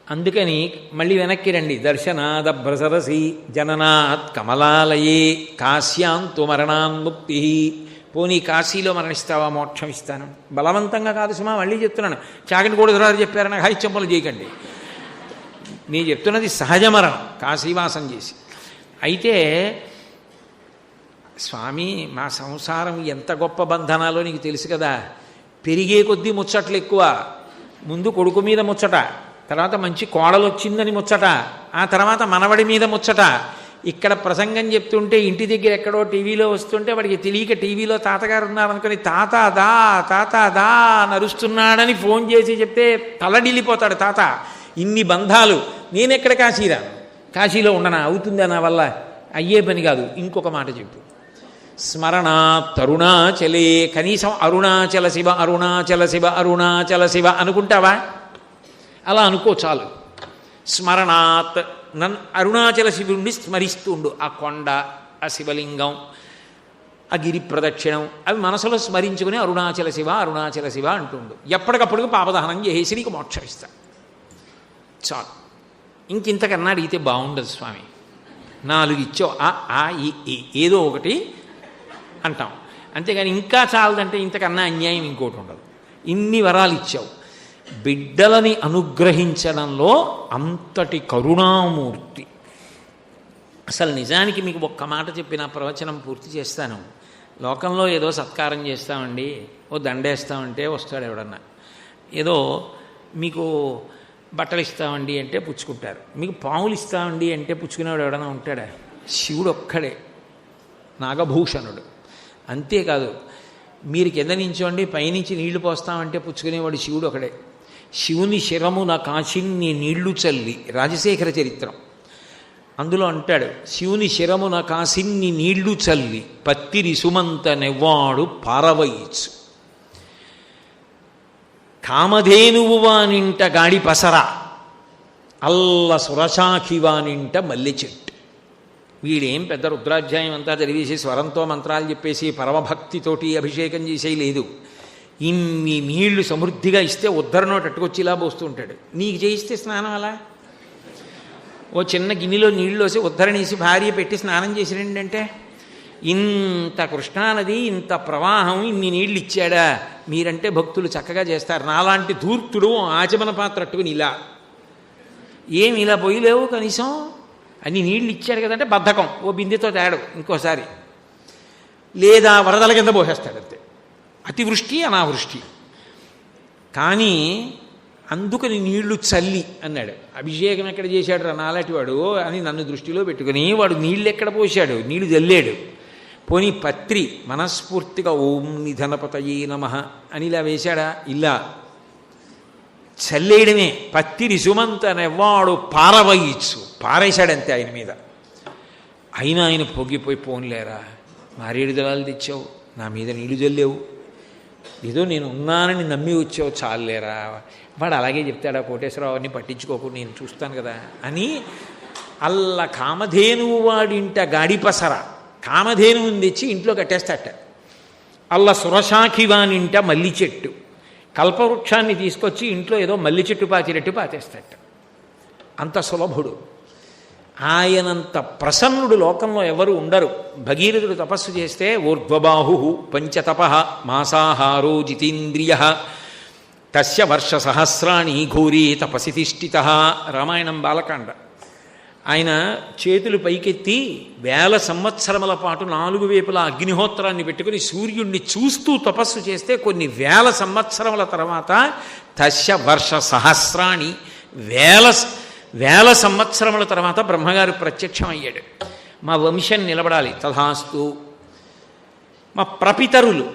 అందుకని మళ్ళీ వెనక్కి రండి. దర్శనాదభ్రసరసి జననాత్ కమలాలయే కాశ్యాంతు మరణాన్ముక్తి. పోనీ కాశీలో మరణిస్తావా, మోక్షం ఇస్తాను. బలవంతంగా కాదు సుమా, మళ్ళీ చెప్తున్నాను. చాగంటి కూడా చెప్పారని హాయిత్యంపలు చేయకండి. నేను చెప్తున్నది సహజ మరణం, కాశీవాసం చేసి. అయితే స్వామి మా సంసారం ఎంత గొప్ప బంధనాలో నీకు తెలుసు కదా. పెరిగే కొద్దీ ముచ్చట్లు ఎక్కువ. ముందు కొడుకు మీద ముచ్చట, తర్వాత మంచి కోడలు వచ్చిందని ముచ్చట, ఆ తర్వాత మనవడి మీద ముచ్చట. ఇక్కడ ప్రసంగం చెప్తుంటే ఇంటి దగ్గర ఎక్కడో టీవీలో వస్తుంటే వాడికి తెలియక టీవీలో తాతగారు ఉన్నారనుకుని తాత దా నరుస్తున్నాడని ఫోన్ చేసి చెప్తే తలడిల్లిపోతాడు తాత. ఇన్ని బంధాలు. నేనెక్కడ కాశీరాను, కాశీలో ఉండనా? అవుతుందా నా వల్ల? అయ్యే పని కాదు. ఇంకొక మాట చెప్పు. స్మరణా తరుణాచలే. కనీసం అరుణాచల శివ అరుణాచల శివ అరుణాచల శివ అనుకుంటావా? అలా అనుకో చాలు. స్మరణాత్ నన్ను అరుణాచల శివుణ్ణి స్మరిస్తుండు. ఆ కొండ, ఆ శివలింగం, ఆ గిరి ప్రదక్షిణం అవి మనసులో స్మరించుకుని అరుణాచల శివ అరుణాచల శివ అంటుండు. ఎప్పటికప్పుడు పాపదహనం చేసి నీకు మోక్షం ఇస్తా. చాలు. ఇంకింతకన్నా అడిగితే బాగుండదు స్వామి. 4 ఇచ్చావు, ఏదో ఒకటి అంటాం. అంతేగాని ఇంకా చాలదంటే ఇంతకన్నా అన్యాయం ఇంకోటి ఉండదు. ఇన్ని వరాలు ఇచ్చావు. బిడ్డలని అనుగ్రహించడంలో అంతటి కరుణామూర్తి. అసలు నిజానికి మీకు ఒక్క మాట చెప్పిన ప్రవచనం పూర్తి చేస్తాను. లోకంలో ఏదో సత్కారం చేస్తామండి, ఓ దండేస్తామంటే వస్తాడు ఎవడన్నా. ఏదో మీకు బట్టలు ఇస్తామండి అంటే పుచ్చుకుంటారు. మీకు పాములు ఇస్తామండి అంటే పుచ్చుకునేవాడు ఎవడన్నా ఉంటాడా? శివుడు ఒక్కడే, నాగభూషణుడు. అంతేకాదు, మీరు కింద నించోండి పైనుంచి నీళ్లు పోస్తామంటే పుచ్చుకునేవాడు శివుడు ఒకడే. శివుని శిరమున కాశిన్ని నీళ్లు చల్లి, రాజశేఖర చరిత్రం అందులో అంటాడు, శివుని శిరమున కాసిన్ని నీళ్లు చల్లి పత్తిరి సుమంత నెవ్వాడు పారవయిచ్చు. కామధేనువు వానింట గాడి పసర, అల్ల సురశాఖి వానింట మల్లె చెట్టు. వీడేం పెద్ద రుద్రాధ్యాయం అంతా చదివేసి స్వరంతో మంత్రాలు చెప్పేసి పరమభక్తితోటి అభిషేకం చేసేవి లేదు. ఇన్ని నీళ్లు సమృద్ధిగా ఇస్తే ఉద్ధరణోటి అట్టుకొచ్చి ఇలా పోస్తూ ఉంటాడు. నీకు చేయిస్తే స్నానం అలా ఓ చిన్న గిన్నెలో నీళ్లు వేసి ఉద్ధరణేసి భార్య పెట్టి స్నానం చేసిరండి అంటే, ఇంత కృష్ణానది ఇంత ప్రవాహం ఇన్ని నీళ్ళు ఇచ్చాడా? మీరంటే భక్తులు చక్కగా చేస్తారు. నాలాంటి ధూర్తుడు ఆచమన పాత్ర అట్టుకుని ఇలా ఏమి ఇలా పోయిలేవు, కనీసం అన్ని నీళ్ళు ఇచ్చాడు కదంటే బద్ధకం. ఓ బిందెతో తేడు ఇంకోసారి, లేదా వరదల కింద పోసేస్తాడు అంతే. అతివృష్టి అనావృష్టి. కానీ అందుకని నీళ్లు చల్లి అన్నాడు. అభిషేకం ఎక్కడ చేశాడు రా నాలాంటివాడు అని నన్ను దృష్టిలో పెట్టుకుని వాడు నీళ్ళు ఎక్కడ పోశాడు? నీళ్లు చల్లాడు. పోనీ పత్రి మనస్ఫూర్తిగా ఓం నిధనపతయే నమః అని ఇలా వేశాడా? ఇలా చల్లేయడమే. పత్తిరి సుమంత నెవ్వాడు పారవయిచ్చు, పారేశాడంతే ఆయన మీద. అయినా ఆయన పొంగిపోయి, పోన్లేరా మారేడు దళాలు తెచ్చావు, నా మీద నీళ్లు చల్లేవు, ఏదో నేను ఉన్నానని నమ్మి వచ్చావు, చాలేరా. వాడు అలాగే చెప్తాడా కోటేశ్వరరావు, అన్నీ పట్టించుకోకు నేను చూస్తాను కదా అని. అల్ల కామధేనువు వాడింట గాడిపసర, కామధేనువుని తెచ్చి ఇంట్లో కట్టేస్తాట. అల్ల సురశాఖి వానింట మల్లి చెట్టు, కల్పవృక్షాన్ని తీసుకొచ్చి ఇంట్లో ఏదో మల్లి చెట్టు పాతిరెట్టు పాతేస్తాట. అంత సులభుడు. ఆయనంత ప్రసన్నుడు లోకంలో ఎవరు ఉండరు. భగీరథుడు తపస్సు చేస్తే ఊర్ధ్వబాహు పంచతప మాసాహారో జితేంద్రియ తస్య వర్ష సహస్రాణి ఘోరే తపసి తిష్ఠిత. రామాయణం బాలకాండ. ఆయన చేతులు పైకెత్తి 1000 సంవత్సరముల పాటు 4 వైపులా అగ్నిహోత్రాన్ని పెట్టుకుని సూర్యుడిని చూస్తూ తపస్సు చేస్తే కొన్ని 1000 సంవత్సరముల తర్వాత తస్య వర్ష సహస్రాణి 1000 సంవత్సరముల తర్వాత బ్రహ్మగారు ప్రత్యక్షమయ్యాడు. మా వంశం నిలబడాలి, తథాస్తు. మా ప్రపితరులు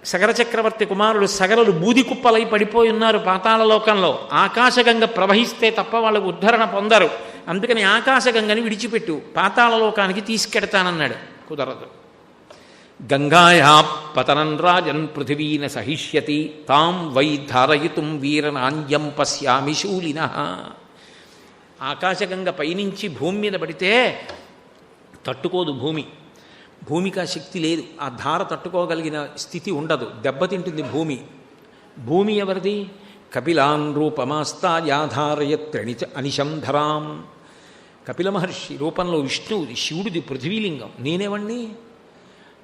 సగర చక్రవర్తి కుమారుడు సగరులు బూది కుప్పలై పడిపోయి ఉన్నారు పాతాళలోకంలో. ఆకాశగంగ ప్రవహిస్తే తప్ప వాళ్ళకు ఉద్ధరణ పొందరు. అందుకని ఆకాశగంగని విడిచిపెట్టు, పాతాళలోకానికి తీసుకెడతానన్నాడు. కుదరదు. గంగాయా పతనం రాజన్ పృథివీన సహిష్యతి తాం వై ధారయితుం వీరనాంద్యం పశ్యామి శూలినః. ఆకాశగంగ పైనుంచి భూమి మీద పడితే తట్టుకోదు భూమి. భూమికి ఆ శక్తి లేదు, ఆ ధార తట్టుకోగలిగిన స్థితి ఉండదు, దెబ్బతింటుంది భూమి. భూమి ఎవరిది? కపిలాన్ రూపమాస్తాయాధారయత్రణి అనిశం ధరాం. కపిల మహర్షి రూపంలో విష్ణువుది, శివుడిది పృథివీలింగం. నేనేవాణ్ణి?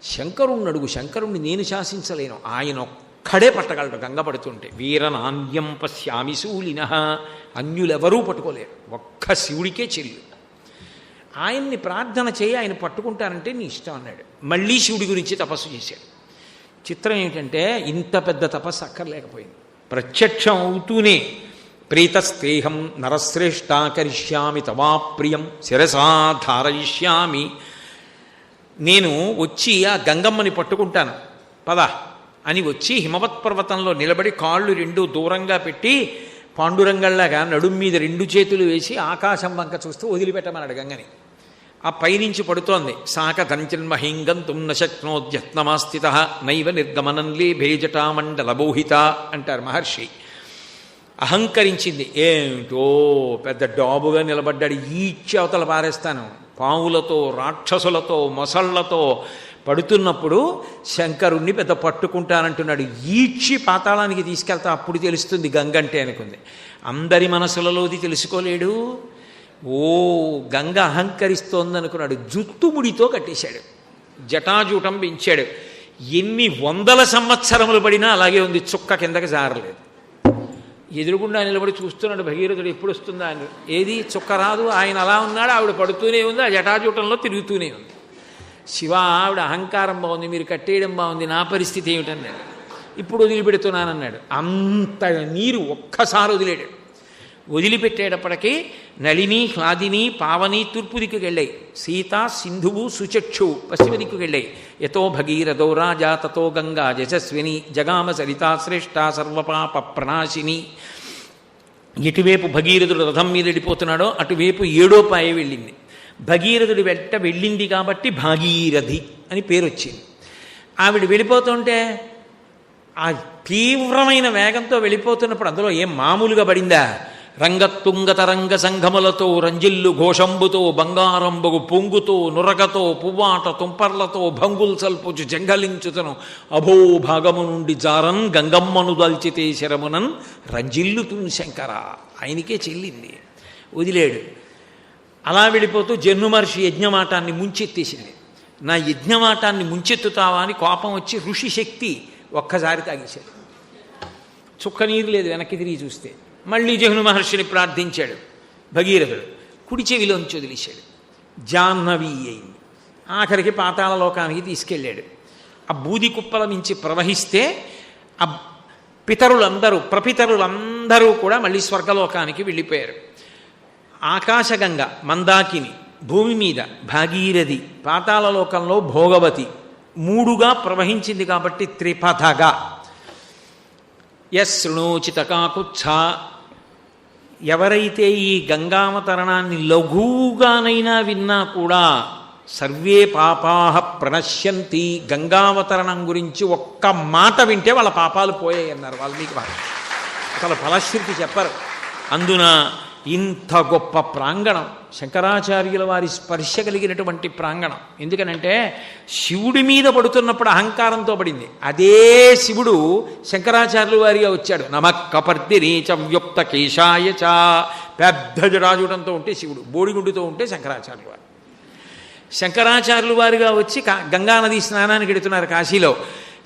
శంకరుణ్ణి అడుగు, శంకరుణ్ణి నేను శాసించలేను, ఆయన ఒక్కడే పట్టగలడు గంగ పడుతుంటే. వీరనాన్యం పశ్యామి శూలినః, అన్యులెవరూ పట్టుకోలేరు, ఒక్క శివుడికే చెల్లు. ఆయన్ని ప్రార్థన చేయి, ఆయన పట్టుకుంటానంటే నీ ఇష్టం అన్నాడు. మళ్ళీ శివుడి గురించి తపస్సు చేశాడు. చిత్రం ఏమిటంటే ఇంత పెద్ద తపస్సు అక్కర్లేకపోయింది. ప్రత్యక్షం అవుతూనే ప్రీతస్తేహం నరశ్రేష్టా కరిష్యామి తవా ప్రియం శిరసా ధారయిష్యామి, నేను వచ్చి ఆ గంగమ్మని పట్టుకుంటాను పద అని వచ్చి హిమవత్ పర్వతంలో నిలబడి కాళ్ళు రెండు దూరంగా పెట్టి పాండురంగంలాగా నడుం మీద రెండు చేతులు వేసి ఆకాశం వంక చూస్తూ వదిలిపెట్టమన్నాడు గంగని. ఆ పైనుంచి పడుతోంది. సాక తంచన్మహింగంతుం నశక్నోద్యత్నమాస్థిత నైవ నిర్గమనం లేభే జటామండలబోహిత అంటారు మహర్షి. అహంకరించింది. ఏమిటో పెద్ద డాబుగా నిలబడ్డాడు, ఈడ్చి అవతల పారేస్తాను. పావులతో రాక్షసులతో మొసళ్లతో పడుతున్నప్పుడు శంకరుణ్ణి పెద్ద పట్టుకుంటానంటున్నాడు, ఈడ్చి పాతాళానికి తీసుకెళ్తా అప్పుడు తెలుస్తుంది గంగంటే అనుకుంది. అందరి మనసులలోది తెలుసుకోలేడు. ఓ గంగ అహంకరిస్తోందనుకున్నాడు. జుత్తుముడితో కట్టేశాడు, జటాజూటం పెంచాడు. ఎన్ని వందల సంవత్సరములు పడినా అలాగే ఉంది, చుక్క కిందకి జారలేదు. ఎదురుగుండా నిలబడి చూస్తున్నాడు భగీరథుడు, ఎప్పుడు వస్తుందా అని. ఏది చుక్క రాదు, ఆయన అలా ఉన్నాడు, ఆవిడ పడుతూనే ఉంది, ఆ జటాజూటంలో తిరుగుతూనే ఉంది. శివ ఆవిడ అహంకారం బాగుంది, మీరు కట్టేయడం బాగుంది, నా పరిస్థితి ఏమిటన్నాడు. ఇప్పుడు వదిలిపెడుతున్నానన్నాడు. అంత నీరు ఒక్కసారి వదిలేడు. వదిలిపెట్టేటప్పటికీ నళిని హ్లాదిని పావని తూర్పు దిక్కుకు వెళ్ళాయి, సీత సింధువు సుచక్షు పశ్చిమ దిక్కుకు వెళ్ళాయి. యతో భగీరథో రాజా తతో గంగా యశస్విని జగామ సరితా శ్రేష్ఠ సర్వపాప ప్రణాశిని. ఎటువైపు భగీరథుడు రథం మీద వెళ్ళిపోతున్నాడో అటువైపు ఏడో పాయ వెళ్ళింది. భగీరథుడి వెంట వెళ్ళింది కాబట్టి భాగీరథి అని పేరు వచ్చింది. ఆవిడ వెళ్ళిపోతుంటే ఆ తీవ్రమైన వేగంతో వెళ్ళిపోతున్నప్పుడు అందులో ఏం మామూలుగా పడిందా? రంగతుంగతరంగ సంఘములతో రంజిల్లు ఘోషంబుతో బంగారంబగు పొంగుతో నురగతో పువ్వాట తుంపర్లతో భంగుల్ సల్పుచు జంగలించుతను అభో భాగము నుండి జారన్ గంగమ్మను దల్చితే శరమునన్ రంజిల్లుతున్ శంకర. ఆయనకే చెల్లింది, వదిలేడు. అలా వెళ్ళిపోతూ జన్ను మహర్షి యజ్ఞమాటాన్ని ముంచెత్తేసింది. నా యజ్ఞమాటాన్ని ముంచెత్తుతావా అని కోపం వచ్చి ఋషి శక్తి ఒక్కసారి తాగేశాడు. చుక్క నీరు లేదు వెనక్కి తిరిగి చూస్తే. మళ్ళీ జహ్ను మహర్షిని ప్రార్థించాడు భగీరథుడు, కుడి చెవిలోంచి వదిలేశాడు. జాహ్నవి అయింది. ఆఖరికి పాతాళ లోకానికి తీసుకెళ్ళాడు. ఆ బూది కుప్పల నుంచి ప్రవహిస్తే ఆ ప్రపితరులందరూ కూడా మళ్ళీ స్వర్గలోకానికి వెళ్ళిపోయారు. ఆకాశగంగ మందాకిని, భూమి మీద భాగీరథి, పాతాళలోకంలో భోగవతి, మూడుగా ప్రవహించింది కాబట్టి త్రిపథగా. యశృణోచిత కాకుచ్ఛ, ఎవరైతే ఈ గంగావతరణాన్ని లఘువుగానైనా విన్నా కూడా సర్వే పాపాహ ప్రణశ్యంతి, గంగావతరణం గురించి ఒక్క మాట వింటే వాళ్ళ పాపాలు పోయాయి అన్నారు వాల్మీకి మహర్షి. అసలు ఫలశ్రుతి చెప్పరు. అందున ఇంత గొప్ప ప్రాంగణం, శంకరాచార్యుల వారి స్పర్శ కలిగినటువంటి ప్రాంగణం. ఎందుకనంటే శివుడి మీద పడుతున్నప్పుడు అహంకారంతో పడింది. అదే శివుడు శంకరాచార్యుల వారిగా వచ్చాడు. నమఃకపర్దిరీచ వ్యుక్త కేశాయ చ, పెద్ద జటాజూటంతో ఉంటే శివుడు, బోడిగుండుతో ఉంటే శంకరాచార్యుల వారు. శంకరాచార్యుల వారిగా వచ్చి గంగానది స్నానానికి ఎడుతున్నారు కాశీలో.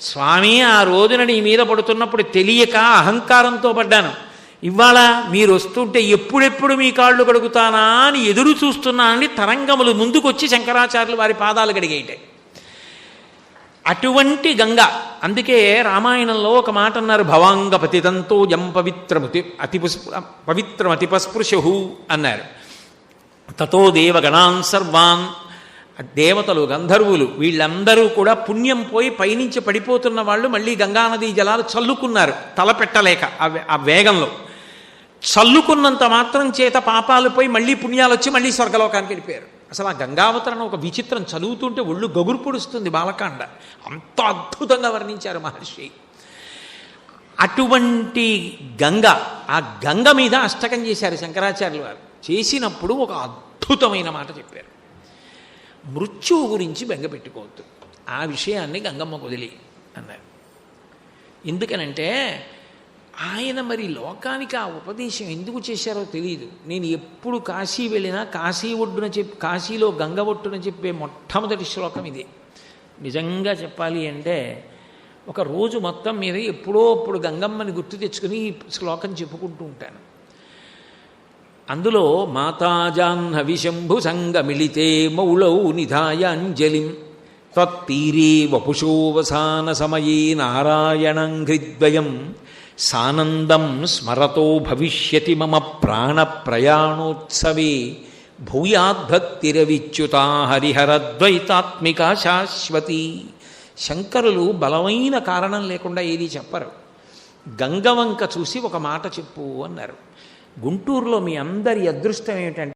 స్వామి, ఆ రోజున నీ మీద పడుతున్నప్పుడు తెలియక అహంకారంతో పడ్డాను, ఇవాళ మీరు వస్తుంటే ఎప్పుడెప్పుడు మీ కాళ్ళు కడుగుతానా అని ఎదురు చూస్తున్నానని తరంగములు ముందుకొచ్చి శంకరాచార్యులు వారి పాదాలు కడిగేయటాయి. అటువంటి గంగ. అందుకే రామాయణంలో ఒక మాట అన్నారు, భవాంగ పతితంతో యం పవిత్రమతిపస్పృశు అన్నారు. తతో దేవగణాన్ సర్వాన్, దేవతలు గంధర్వులు వీళ్ళందరూ కూడా పుణ్యం పోయి పైనుంచి పడిపోతున్న వాళ్ళు మళ్ళీ గంగానదీ జలాలు చల్లుకున్నారు, తలపెట్టలేక ఆ వేగంలో. చల్లుకున్నంత మాత్రం చేత పాపాలు పోయి మళ్ళీ పుణ్యాలు వచ్చి మళ్ళీ స్వర్గలోకానికి వెళ్ళిపోయారు. అసలు ఆ గంగావతరణ ఒక విచిత్రం, చదువుతుంటే ఒళ్ళు గగురు పొడుస్తుంది. బాలకాండ అంత అద్భుతంగా వర్ణించారు మహర్షి. అటువంటి గంగ, ఆ గంగ మీద అష్టకం చేశారు శంకరాచార్యులు వారు. చేసినప్పుడు ఒక అద్భుతమైన మాట చెప్పారు. మృత్యువు గురించి బెంగపెట్టుకోవద్దు, ఆ విషయాన్ని గంగమ్మకు వదిలి అన్నారు. ఎందుకనంటే ఆయన మరి లోకానికి ఆ ఉపదేశం ఎందుకు చేశారో తెలియదు. నేను ఎప్పుడు కాశీ వెళ్ళినా కాశీ ఒడ్డున కాశీలో గంగ ఒడ్డున చెప్పే మొట్టమొదటి శ్లోకం ఇదే. నిజంగా చెప్పాలి అంటే ఒక రోజు మొత్తం మీద ఎప్పుడో అప్పుడు గంగమ్మని గుర్తు తెచ్చుకుని ఈ శ్లోకం చెప్పుకుంటూ ఉంటాను. అందులో మాతాజాహ్నవి శంభు సంగమిళితే మౌళౌ నిధాయ అంజలిం త్వత్తీరే వపుషోవసాన సమయే నారాయణం హృద్వయం సానందం స్మరతో భవిష్యతి మమ ప్రాణ ప్రయాణోత్సవే భూయాద్భక్తిరవిచ్యుతా హరిహరద్వైతాత్మిక శాశ్వతి. శంకరులు బలమైన కారణం లేకుండా ఏది చెప్పరు. గంగవంక చూసి ఒక మాట చెప్పు అన్నారు. గుంటూరులో మీ అందరి అదృష్టం ఏమిటంటే